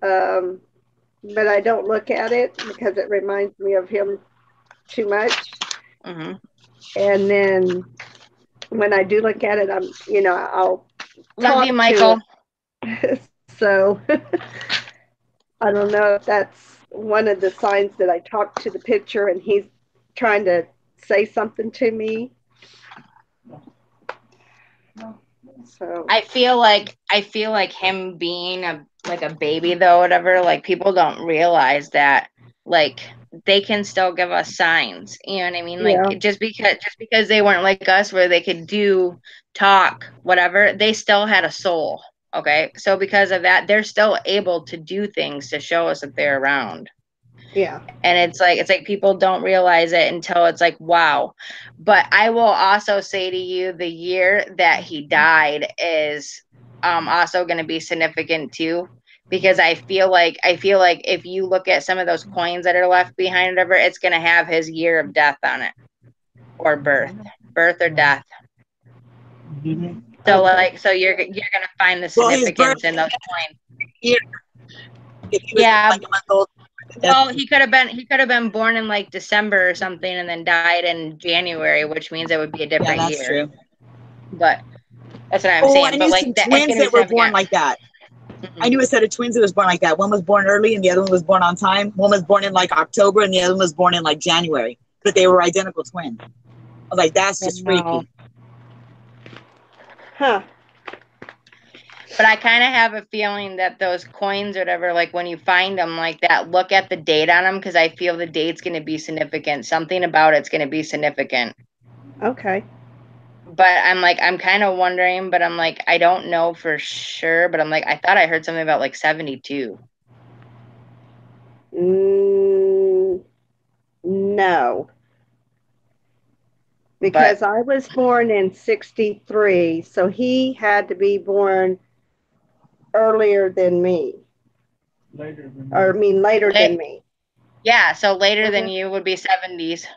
[SPEAKER 5] But I don't look at it because it reminds me of him too much.
[SPEAKER 1] Mm-hmm.
[SPEAKER 5] And then when I do look at it, I'll
[SPEAKER 1] love you, Michael.
[SPEAKER 5] So I don't know if that's one of the signs that I talk to the picture and he's trying to say something to me. So
[SPEAKER 1] I feel like him being a baby, though, whatever, like, people don't realize that, like, they can still give us signs. You know what I mean? Like, just because they weren't like us, where they could talk, whatever, they still had a soul. Okay, so because of that, they're still able to do things to show us that they're around.
[SPEAKER 5] Yeah.
[SPEAKER 1] And it's like people don't realize it until it's like, wow. But I will also say to you, the year that he died is also going to be significant too, because I feel like if you look at some of those coins that are left behind, whatever, it's going to have his year of death on it, or birth or death.
[SPEAKER 3] Mm-hmm.
[SPEAKER 1] So
[SPEAKER 5] Okay.
[SPEAKER 1] so you're gonna find the
[SPEAKER 3] Well, his birth
[SPEAKER 1] significance in those coins.
[SPEAKER 3] year, if he was
[SPEAKER 1] Yeah.
[SPEAKER 3] like a month old.
[SPEAKER 1] Well, he could have been born in like December or something, and then died in January, which means it would be a
[SPEAKER 3] Yeah,
[SPEAKER 1] different
[SPEAKER 3] that's
[SPEAKER 1] year.
[SPEAKER 3] true.
[SPEAKER 1] But that's what I'm
[SPEAKER 3] Oh,
[SPEAKER 1] saying.
[SPEAKER 3] I
[SPEAKER 1] But
[SPEAKER 3] knew
[SPEAKER 1] like
[SPEAKER 3] some
[SPEAKER 1] that, it's
[SPEAKER 3] twins
[SPEAKER 1] gonna be
[SPEAKER 3] that were born
[SPEAKER 1] significant.
[SPEAKER 3] like that.
[SPEAKER 1] Mhm.
[SPEAKER 3] I knew a set of twins that was born like that. One was born early and the other one was born on time. One was born in like October and the other one was born in like January. But they were identical twins. I was like, that's just
[SPEAKER 2] Wow.
[SPEAKER 3] freaky.
[SPEAKER 5] Huh.
[SPEAKER 1] But I kind of have a feeling that those coins or whatever, like when you find them like that, look at the date on them, because I feel the date's going to be significant. Something about it's going to be significant.
[SPEAKER 5] Okay.
[SPEAKER 1] But I'm kind of wondering, but I'm like, I don't know for sure. But I'm like, I thought I heard something about like 72.
[SPEAKER 5] No. Because I was born in 63, so he had to be born earlier than me.
[SPEAKER 6] Later than
[SPEAKER 5] Or I mean later than
[SPEAKER 1] Late-
[SPEAKER 5] me.
[SPEAKER 1] Yeah, so later than
[SPEAKER 5] Okay.
[SPEAKER 1] you would be 70s.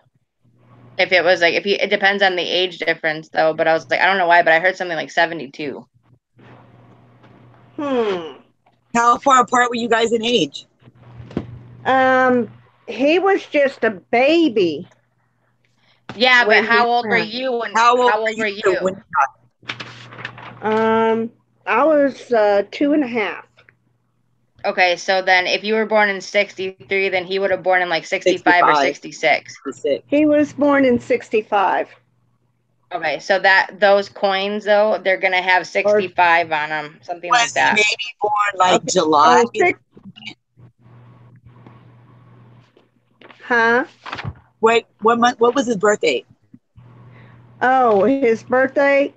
[SPEAKER 1] If it was like, it depends on the age difference though. But I was like, I don't know why, but I heard something like 72.
[SPEAKER 3] How far apart were you guys in age?
[SPEAKER 5] He was just a baby.
[SPEAKER 1] Yeah,
[SPEAKER 5] when
[SPEAKER 1] but how
[SPEAKER 5] he
[SPEAKER 1] old were
[SPEAKER 5] passed.
[SPEAKER 1] you when?
[SPEAKER 3] How old
[SPEAKER 1] were
[SPEAKER 3] were
[SPEAKER 1] you?
[SPEAKER 3] when
[SPEAKER 5] I was 2.5.
[SPEAKER 1] Okay, so then if you were born in 63, then he would have born in like 65 or 66.
[SPEAKER 5] He was born in 65.
[SPEAKER 1] Okay, so those coins though, they're gonna have 65 on them, something
[SPEAKER 3] was
[SPEAKER 1] like
[SPEAKER 3] he
[SPEAKER 1] that.
[SPEAKER 3] maybe born like
[SPEAKER 5] Okay.
[SPEAKER 3] July?
[SPEAKER 5] Huh?
[SPEAKER 3] What month? What was his birthday?
[SPEAKER 5] Oh, his birthday?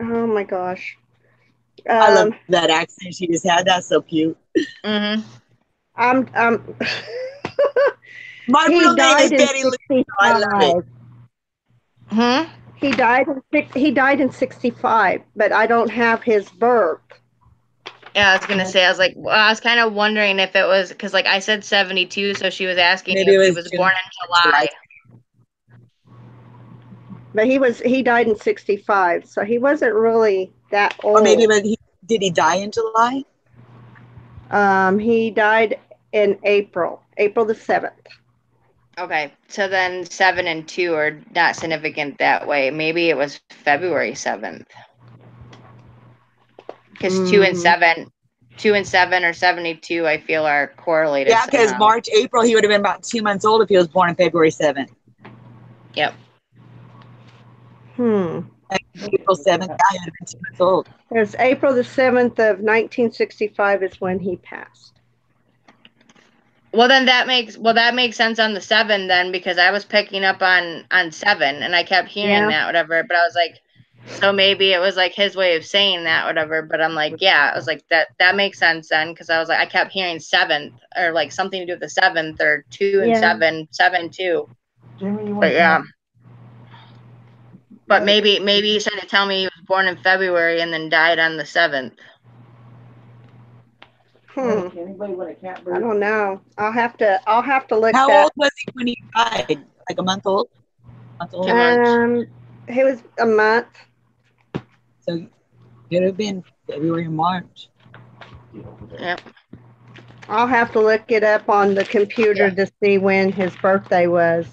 [SPEAKER 5] Oh my gosh.
[SPEAKER 3] I love that accent she just had. That's so cute.
[SPEAKER 1] Mm-hmm.
[SPEAKER 3] My
[SPEAKER 5] He
[SPEAKER 3] real name is
[SPEAKER 5] died in
[SPEAKER 3] Betty Lou. I love it.
[SPEAKER 5] 65. He died in 65, but I don't have his birth.
[SPEAKER 1] Yeah, I was gonna say, I was kind of wondering if it was, because like I said 72, so she was asking
[SPEAKER 3] Maybe
[SPEAKER 1] you
[SPEAKER 3] it
[SPEAKER 1] if he
[SPEAKER 3] was
[SPEAKER 1] was born in July.
[SPEAKER 5] But he died in 65, so he wasn't really that old.
[SPEAKER 3] Or maybe did he die in July?
[SPEAKER 5] He died in April the 7th.
[SPEAKER 1] Okay, so then 7 and 2 are not significant that way. Maybe it was February 7th. Because 2 and 7 or 72, I feel, are correlated.
[SPEAKER 3] Yeah, because
[SPEAKER 1] somehow.
[SPEAKER 3] March, April, he would have been about 2 months old if he was born on February 7th.
[SPEAKER 1] Yep.
[SPEAKER 3] Like April 7th, yeah, he would have been 2 months old.
[SPEAKER 5] It was April the 7th of 1965 is when he passed.
[SPEAKER 1] Well, then that makes sense on the 7 then, because I was picking up on 7 and I kept hearing that, whatever. But I was like, so maybe it was like his way of saying that, whatever. But I'm like, yeah, I was like, that makes sense then, because I was like, I kept hearing 7th or like something to do with the 7th or 2 and 7, 7 2. But yeah. But maybe he's trying to tell me he was born in February and then died on the 7th.
[SPEAKER 6] Anybody with a cat bird?
[SPEAKER 5] I don't know. I'll have to look.
[SPEAKER 3] How old was he when he died? Like a month old?
[SPEAKER 1] 2 months.
[SPEAKER 5] He was a month.
[SPEAKER 3] So it could have been February or March.
[SPEAKER 1] Yep.
[SPEAKER 5] I'll have to look it up on the computer to see when his birthday was.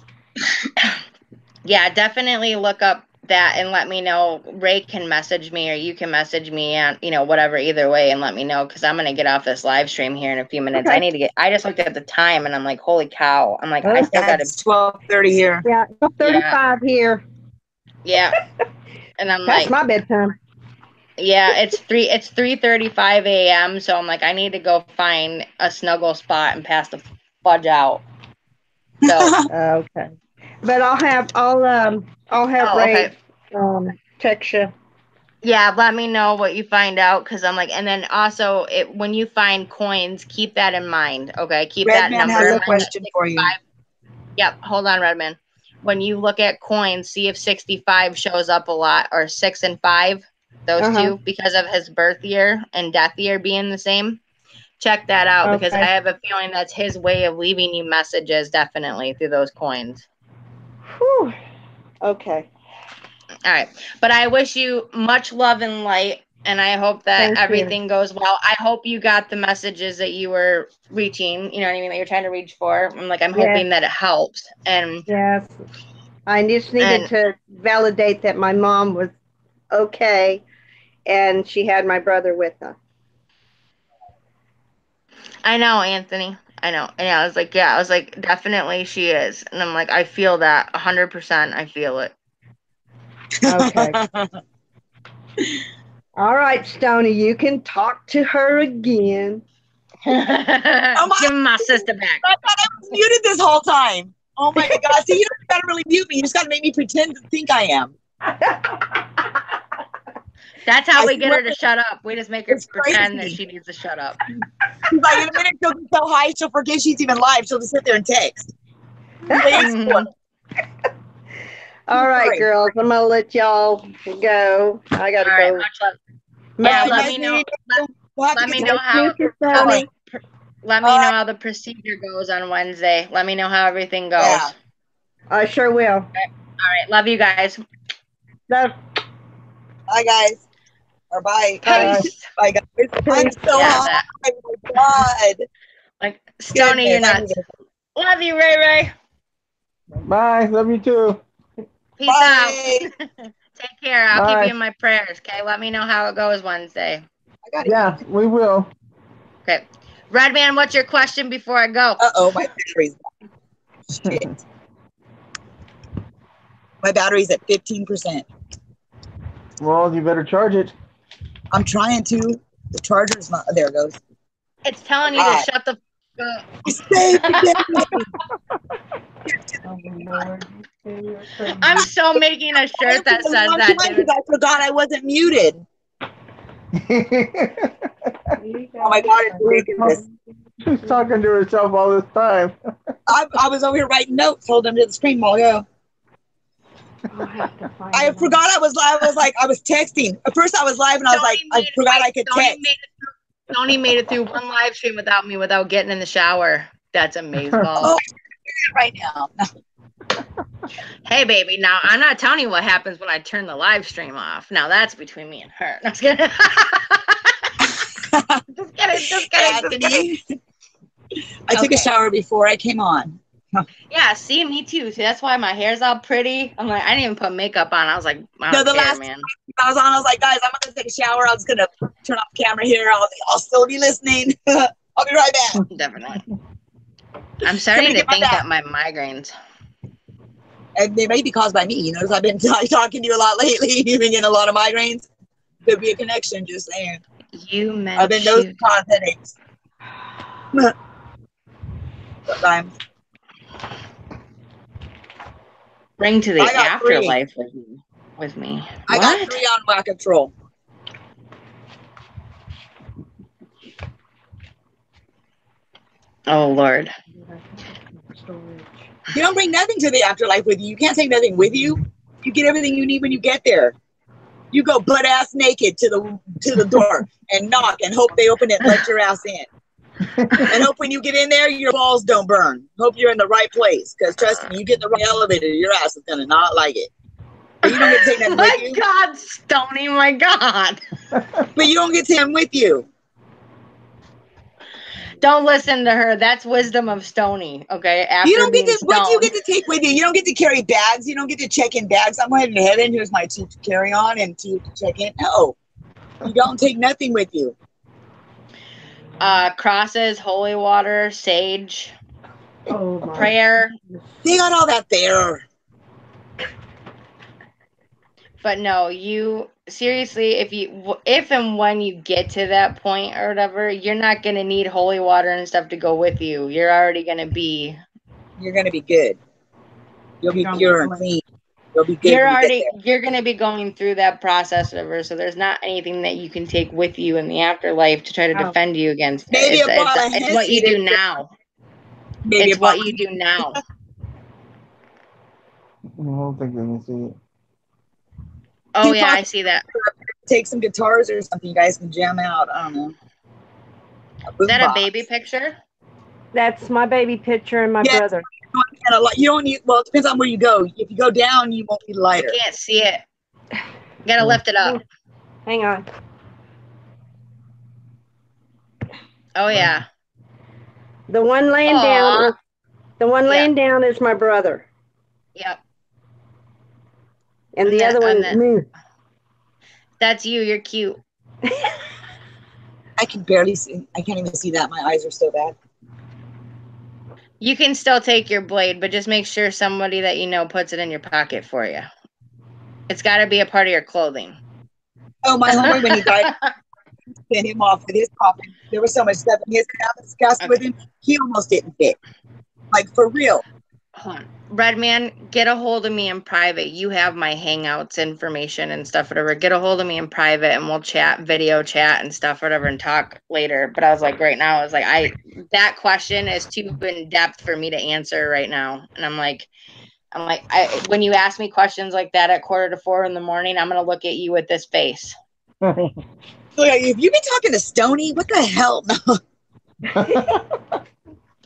[SPEAKER 1] Yeah, definitely look up that and let me know. Ray can message me or you can message me and whatever, either way, and let me know, because I'm gonna get off this live stream here in a few minutes.
[SPEAKER 5] Okay.
[SPEAKER 1] I just looked at the time and I'm like, holy cow. I'm like, I still got
[SPEAKER 3] It's 12:30 here.
[SPEAKER 5] Yeah, 12:35 here.
[SPEAKER 1] Yeah. And I'm
[SPEAKER 5] That's
[SPEAKER 1] like,
[SPEAKER 5] my bedtime.
[SPEAKER 1] yeah, it's 3:35 a.m. So I'm like, I need to go find a snuggle spot and pass the fudge out. So
[SPEAKER 5] Okay. But I'll have Ray
[SPEAKER 1] okay.
[SPEAKER 5] text you.
[SPEAKER 1] Yeah, let me know what you find out, because I'm like, and then also when you find coins, keep that in mind. Okay, keep that
[SPEAKER 3] Redman
[SPEAKER 1] number
[SPEAKER 3] has
[SPEAKER 1] in
[SPEAKER 3] a
[SPEAKER 1] mind.
[SPEAKER 3] question for you.
[SPEAKER 1] 65. Yep, hold on, Redman. When you look at coins, see if 65 shows up a lot, or 6 and 5, those two, because of his birth year and death year being the same. Check that out, because I
[SPEAKER 5] Okay.
[SPEAKER 1] have a feeling that's his way of leaving you messages, definitely, through those coins.
[SPEAKER 5] Whew. Okay.
[SPEAKER 1] All right. But I wish you much love and light, and I hope that
[SPEAKER 5] Thank you.
[SPEAKER 1] everything goes well. I hope you got the messages that you were reaching, you know what I mean, that you're trying to reach for. I'm
[SPEAKER 5] Yes.
[SPEAKER 1] hoping that it helps. And
[SPEAKER 5] Yes. I just needed to validate that my mom was okay and she had my brother with her.
[SPEAKER 1] I know, Anthony. I know. And I was like, yeah, I was like, definitely she is. And I'm like, I feel that 100%. I feel it.
[SPEAKER 5] Okay. All right, Stony, you can talk to her again.
[SPEAKER 1] Give my sister back.
[SPEAKER 3] I thought I was muted this whole time. Oh my God. See, you don't gotta really mute me. You just gotta make me pretend to think I am.
[SPEAKER 1] That's how
[SPEAKER 3] I
[SPEAKER 1] we get her
[SPEAKER 3] swear.
[SPEAKER 1] to shut up. We just make her
[SPEAKER 3] It's
[SPEAKER 1] pretend that
[SPEAKER 3] crazy.
[SPEAKER 1] she needs to shut up.
[SPEAKER 3] She's like, in a minute, she'll be so high, she'll forget she's even live. She'll just sit there and text. Wait for it.
[SPEAKER 5] All right,
[SPEAKER 3] Sorry.
[SPEAKER 5] girls, I'm gonna let y'all go. I gotta
[SPEAKER 1] All right,
[SPEAKER 5] go.
[SPEAKER 1] much love. Yeah,
[SPEAKER 3] Bye,
[SPEAKER 1] let
[SPEAKER 3] nice
[SPEAKER 1] me know.
[SPEAKER 3] meeting you. We'll have to
[SPEAKER 1] Let
[SPEAKER 3] get
[SPEAKER 1] me
[SPEAKER 3] to
[SPEAKER 1] know how.
[SPEAKER 5] Meet you,
[SPEAKER 1] how
[SPEAKER 5] Stony.
[SPEAKER 1] let me know how the procedure goes on Wednesday. Let me know how everything goes.
[SPEAKER 3] Yeah.
[SPEAKER 5] I sure will.
[SPEAKER 1] All right, love you guys.
[SPEAKER 5] Love.
[SPEAKER 3] Bye, guys. Or bye.
[SPEAKER 1] Peace.
[SPEAKER 3] Bye, guys. I'm so
[SPEAKER 1] Yeah,
[SPEAKER 3] hot.
[SPEAKER 1] that.
[SPEAKER 3] Oh my God.
[SPEAKER 1] Like Stony, you're
[SPEAKER 3] Goodness, I
[SPEAKER 1] nuts.
[SPEAKER 3] need to-
[SPEAKER 1] Love you, Ray Ray.
[SPEAKER 6] Bye. Love you too.
[SPEAKER 1] Peace
[SPEAKER 3] Bye.
[SPEAKER 1] out. Take care. I'll
[SPEAKER 6] Bye.
[SPEAKER 1] keep you in my prayers. Okay, let me know how it goes Wednesday.
[SPEAKER 3] I got it.
[SPEAKER 6] Yeah, we will.
[SPEAKER 1] Okay, Redman, what's your question before I go?
[SPEAKER 3] Uh-oh, my battery's gone. Shit. My battery's at 15%.
[SPEAKER 6] Well, you better charge it.
[SPEAKER 3] I'm trying to. The charger's not. There it goes.
[SPEAKER 1] It's telling you to shut the f up. I'm so making a shirt that says that, dude.
[SPEAKER 3] I forgot I wasn't muted. Oh my God, it's ridiculous.
[SPEAKER 6] She's talking to herself all this time.
[SPEAKER 3] I was over here writing notes, holding them to the screen while I go. I forgot I was live. I was texting. At first I was live and I was like, I forgot I could text.
[SPEAKER 1] Tony made it through one live stream without me, without getting in the shower. That's amazing.
[SPEAKER 3] Oh, right now.
[SPEAKER 1] Hey, baby. Now, I'm not telling you what happens when I turn the live stream off. Now, that's between me and her. No, just kidding. Just kidding.
[SPEAKER 3] I took a shower before I came on.
[SPEAKER 1] Yeah, see, me too. See, that's why my hair's all pretty. I'm like, I didn't even put makeup on. I was like, I don't care, man.
[SPEAKER 3] I was on, I was like, guys, I'm going to take a shower. I was going to turn off the camera here. I'll still be listening. I'll be right back.
[SPEAKER 1] Definitely. I'm starting to think that my migraines.
[SPEAKER 3] And they may be caused by me. You notice I've been talking to you a lot lately. You've been getting a lot of migraines. Could be a connection, just saying. I've been those cause headaches. Sometimes.
[SPEAKER 1] Bring to the afterlife with me.
[SPEAKER 3] I got 3 on Whack Control.
[SPEAKER 1] Oh, Lord.
[SPEAKER 3] You don't bring nothing to the afterlife with you. You can't take nothing with you. You get everything you need when you get there. You go butt ass naked to the door and knock and hope they open it and let your ass in. And hope when you get in there, your balls don't burn. Hope you're in the right place. Because trust me, you get in the right elevator, your ass is going to not like it. But you don't get to take nothing with you.
[SPEAKER 1] My God, Stony, my God.
[SPEAKER 3] But you don't get to him with you.
[SPEAKER 1] Don't listen to her. That's wisdom of Stony. Okay. After
[SPEAKER 3] you don't get to.
[SPEAKER 1] stoned.
[SPEAKER 3] What do you get to take with you? You don't get to carry bags. You don't get to check in bags. I'm heading to heaven. Here's my two to carry on and two to check in. No, you don't take nothing with you.
[SPEAKER 1] Crosses, holy water, sage, prayer.
[SPEAKER 3] They got all that there.
[SPEAKER 1] But no, you seriously, if and when you get to that point or whatever, you're not gonna need holy water and stuff to go with you. You're already gonna be.
[SPEAKER 3] You're gonna be good. You'll be pure and clean. You'll be good when you get there.
[SPEAKER 1] You're going to be going through that process of her, so there's not anything that you can take with you in the afterlife to try to defend you against it.
[SPEAKER 3] Maybe a bottle of
[SPEAKER 1] It's what you
[SPEAKER 3] Hennessy
[SPEAKER 1] do now.
[SPEAKER 3] Maybe
[SPEAKER 1] It's
[SPEAKER 3] a
[SPEAKER 1] what
[SPEAKER 3] bottle.
[SPEAKER 1] you do now.
[SPEAKER 6] I don't think they can see it.
[SPEAKER 1] Oh,
[SPEAKER 3] Keep
[SPEAKER 1] yeah, I
[SPEAKER 3] talking.
[SPEAKER 1] see that.
[SPEAKER 3] Take some guitars or something. You guys can jam out. I don't know.
[SPEAKER 1] Is that a
[SPEAKER 3] boombox.
[SPEAKER 1] baby picture?
[SPEAKER 5] That's my baby picture and my
[SPEAKER 3] Yes.
[SPEAKER 5] brother.
[SPEAKER 3] You don't need. Well, it depends on where you go. If you go down, you won't need a
[SPEAKER 1] I
[SPEAKER 3] lighter.
[SPEAKER 1] can't see it. You got to lift it up.
[SPEAKER 5] Hang on.
[SPEAKER 1] Oh, yeah.
[SPEAKER 5] The one laying down.
[SPEAKER 1] Aw.
[SPEAKER 5] The one
[SPEAKER 1] Yeah.
[SPEAKER 5] laying down is my brother,
[SPEAKER 1] Yep.
[SPEAKER 5] and the
[SPEAKER 1] that-
[SPEAKER 5] other one
[SPEAKER 1] and
[SPEAKER 5] is
[SPEAKER 1] that-
[SPEAKER 5] me.
[SPEAKER 1] That's you. You're cute.
[SPEAKER 3] I can barely see. I can't even see that. My eyes are so bad.
[SPEAKER 1] You can still take your blade, but just make sure somebody that you know puts it in your pocket for you. It's got to be a part of your clothing.
[SPEAKER 3] Oh, my homie, when he died, sent him off with his coffin. There was so much stuff in his casket with him. He almost didn't fit. Like, for real.
[SPEAKER 1] Hold on. Redman, get a hold of me in private. You have my Hangouts information and stuff, whatever. Get a hold of me in private and we'll chat, video chat and stuff, whatever, and talk later. But I was like, right now, I was like, that question is too in depth for me to answer right now. And I'm like, when you ask me questions like that at 3:45 in the morning, I'm going to look at you with this face.
[SPEAKER 3] So, if you be talking to Stony, what the hell? No.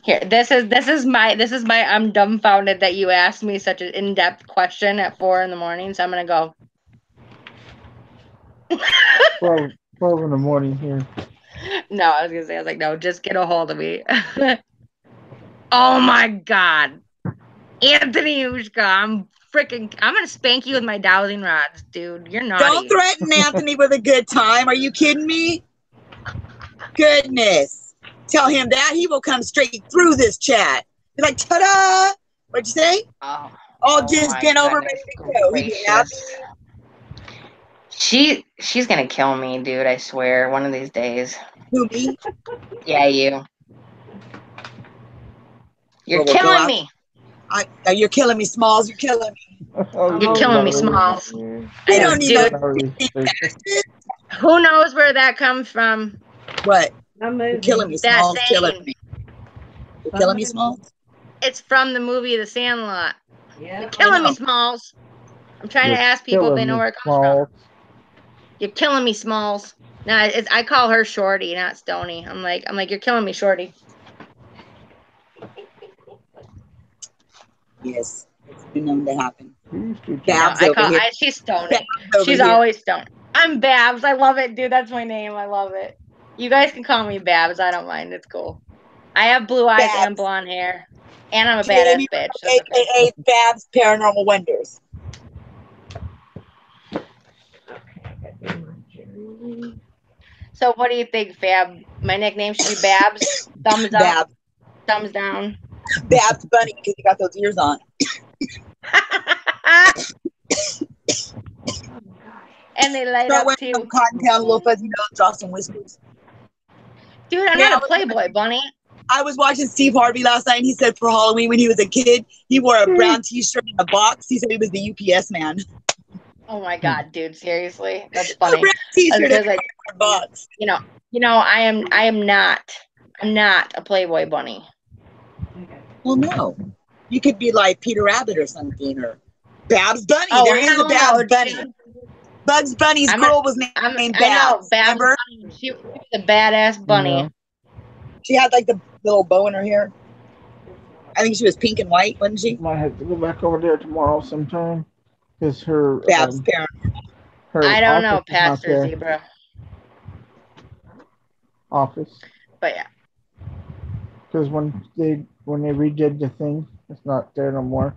[SPEAKER 1] Here, this is my I'm dumbfounded that you asked me such an in-depth question at 4 in the morning. So I'm gonna go.
[SPEAKER 6] 12 in the morning here.
[SPEAKER 1] No, I was like, no, just get a hold of me. Oh my God, Anthony Ushka, I'm gonna spank you with my dowsing rods, dude. You're naughty.
[SPEAKER 3] Don't threaten Anthony with a good time. Are you kidding me? Goodness. Tell him that. He will come straight through this chat. He's like, ta-da! What'd you say?
[SPEAKER 1] Oh,
[SPEAKER 3] Just
[SPEAKER 1] my
[SPEAKER 3] bent over,
[SPEAKER 1] goodness
[SPEAKER 3] ready to go. He did not.
[SPEAKER 1] gracious. She's gonna kill me, dude. I swear, one of these days.
[SPEAKER 3] Who, me?
[SPEAKER 1] Yeah, you. You're
[SPEAKER 3] Well, we'll go
[SPEAKER 1] killing
[SPEAKER 3] out.
[SPEAKER 1] me.
[SPEAKER 3] You're killing me, Smalls. You're killing me.
[SPEAKER 1] You're killing me, Smalls.
[SPEAKER 3] I don't need no
[SPEAKER 1] Dude. Who knows where that comes from?
[SPEAKER 3] What?
[SPEAKER 5] I'm
[SPEAKER 3] You're
[SPEAKER 5] moving.
[SPEAKER 3] killing me,
[SPEAKER 1] That
[SPEAKER 3] Smalls. Killing
[SPEAKER 1] saying.
[SPEAKER 3] me. You're killing me, Smalls?
[SPEAKER 1] It's from the movie The Sandlot.
[SPEAKER 5] Yeah.
[SPEAKER 1] You're killing me, Smalls. I'm trying to ask people if they know where it comes from. You're killing me, Smalls. No, I call her Shorty, not Stony. I'm like, you're killing me, Shorty.
[SPEAKER 3] Yes. It's been known to happen.
[SPEAKER 1] No,
[SPEAKER 3] Babs over here.
[SPEAKER 1] she's Stony.
[SPEAKER 3] Babs over
[SPEAKER 1] She's
[SPEAKER 3] here.
[SPEAKER 1] always Stony. I'm Babs. I love it, dude. That's my name. I love it. You guys can call me Babs. I don't mind. It's cool. I have blue eyes
[SPEAKER 3] Babs.
[SPEAKER 1] and blonde hair. And I'm a badass bitch. That's okay.
[SPEAKER 3] AKA Babs Paranormal Wonders.
[SPEAKER 1] So what do you think, Fab? My nickname should be Babs? Thumbs up?
[SPEAKER 3] Babs.
[SPEAKER 1] Thumbs down?
[SPEAKER 3] Babs Bunny, because you got those ears on.
[SPEAKER 1] And they light
[SPEAKER 3] Start
[SPEAKER 1] up
[SPEAKER 3] wearing
[SPEAKER 1] too.
[SPEAKER 3] some cotton down, little fuzzy nose, draw some whiskers.
[SPEAKER 1] Dude, I'm not a Playboy bunny.
[SPEAKER 3] I was watching Steve Harvey last night, and he said for Halloween when he was a kid, he wore a brown T-shirt in a box. He said he was the UPS man.
[SPEAKER 1] Oh my God, dude! Seriously, that's
[SPEAKER 3] A
[SPEAKER 1] funny.
[SPEAKER 3] brown T-shirt in
[SPEAKER 1] Like,
[SPEAKER 3] a box.
[SPEAKER 1] you know, I am not. I'm not a Playboy bunny.
[SPEAKER 3] Well, no. You could be like Peter Rabbit or something, or Babs Bunny.
[SPEAKER 1] Oh,
[SPEAKER 3] There is
[SPEAKER 1] hell
[SPEAKER 3] a Babs
[SPEAKER 1] no,
[SPEAKER 3] Bunny.
[SPEAKER 1] dude.
[SPEAKER 3] Bugs Bunny's girl was named
[SPEAKER 1] I
[SPEAKER 3] Babs.
[SPEAKER 1] know, Babs
[SPEAKER 3] Remember?
[SPEAKER 1] Bunny. She was a badass bunny.
[SPEAKER 6] Yeah.
[SPEAKER 3] She had like the little bow in her hair. I think she was pink and white, wasn't she?
[SPEAKER 6] Might have to go back over there tomorrow sometime. Because her,
[SPEAKER 3] Babs parent.
[SPEAKER 6] her
[SPEAKER 1] I don't know,
[SPEAKER 6] office is not
[SPEAKER 1] Pastor
[SPEAKER 6] there.
[SPEAKER 1] Zebra.
[SPEAKER 6] Office.
[SPEAKER 1] But yeah.
[SPEAKER 6] Because when they redid the thing, it's not there no more.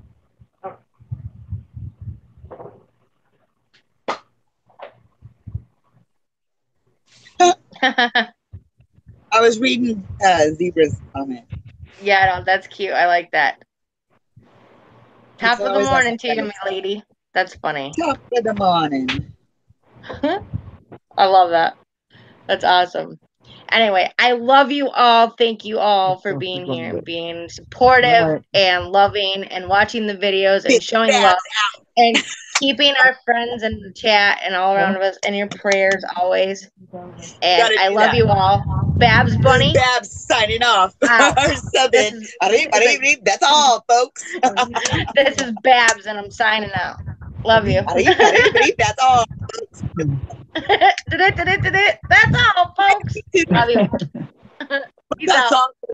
[SPEAKER 3] I was reading Zebra's comment.
[SPEAKER 1] Yeah, no, that's cute. I like that. Top
[SPEAKER 3] It's
[SPEAKER 1] of the
[SPEAKER 3] always
[SPEAKER 1] morning
[SPEAKER 3] like
[SPEAKER 1] to you, my lady. That's funny.
[SPEAKER 3] Top of the morning.
[SPEAKER 1] I love that. That's awesome. Anyway, I love you all. Thank you all for being here and being supportive and loving and watching the videos and
[SPEAKER 3] Get
[SPEAKER 1] showing
[SPEAKER 3] Babs
[SPEAKER 1] love.
[SPEAKER 3] out.
[SPEAKER 1] and keeping our friends in the chat and all around of us in your prayers always. And
[SPEAKER 3] Gotta
[SPEAKER 1] I
[SPEAKER 3] do
[SPEAKER 1] love
[SPEAKER 3] that.
[SPEAKER 1] you all. Babs
[SPEAKER 3] This is
[SPEAKER 1] Bunny.
[SPEAKER 3] Babs signing off.
[SPEAKER 1] Out.
[SPEAKER 3] Or
[SPEAKER 1] This
[SPEAKER 3] something.
[SPEAKER 1] is-
[SPEAKER 3] That's all, folks.
[SPEAKER 1] This is Babs, and I'm signing out. Love you.
[SPEAKER 3] That's all.
[SPEAKER 1] That's all, folks. Love you. Peace
[SPEAKER 3] That's
[SPEAKER 1] out.
[SPEAKER 3] all.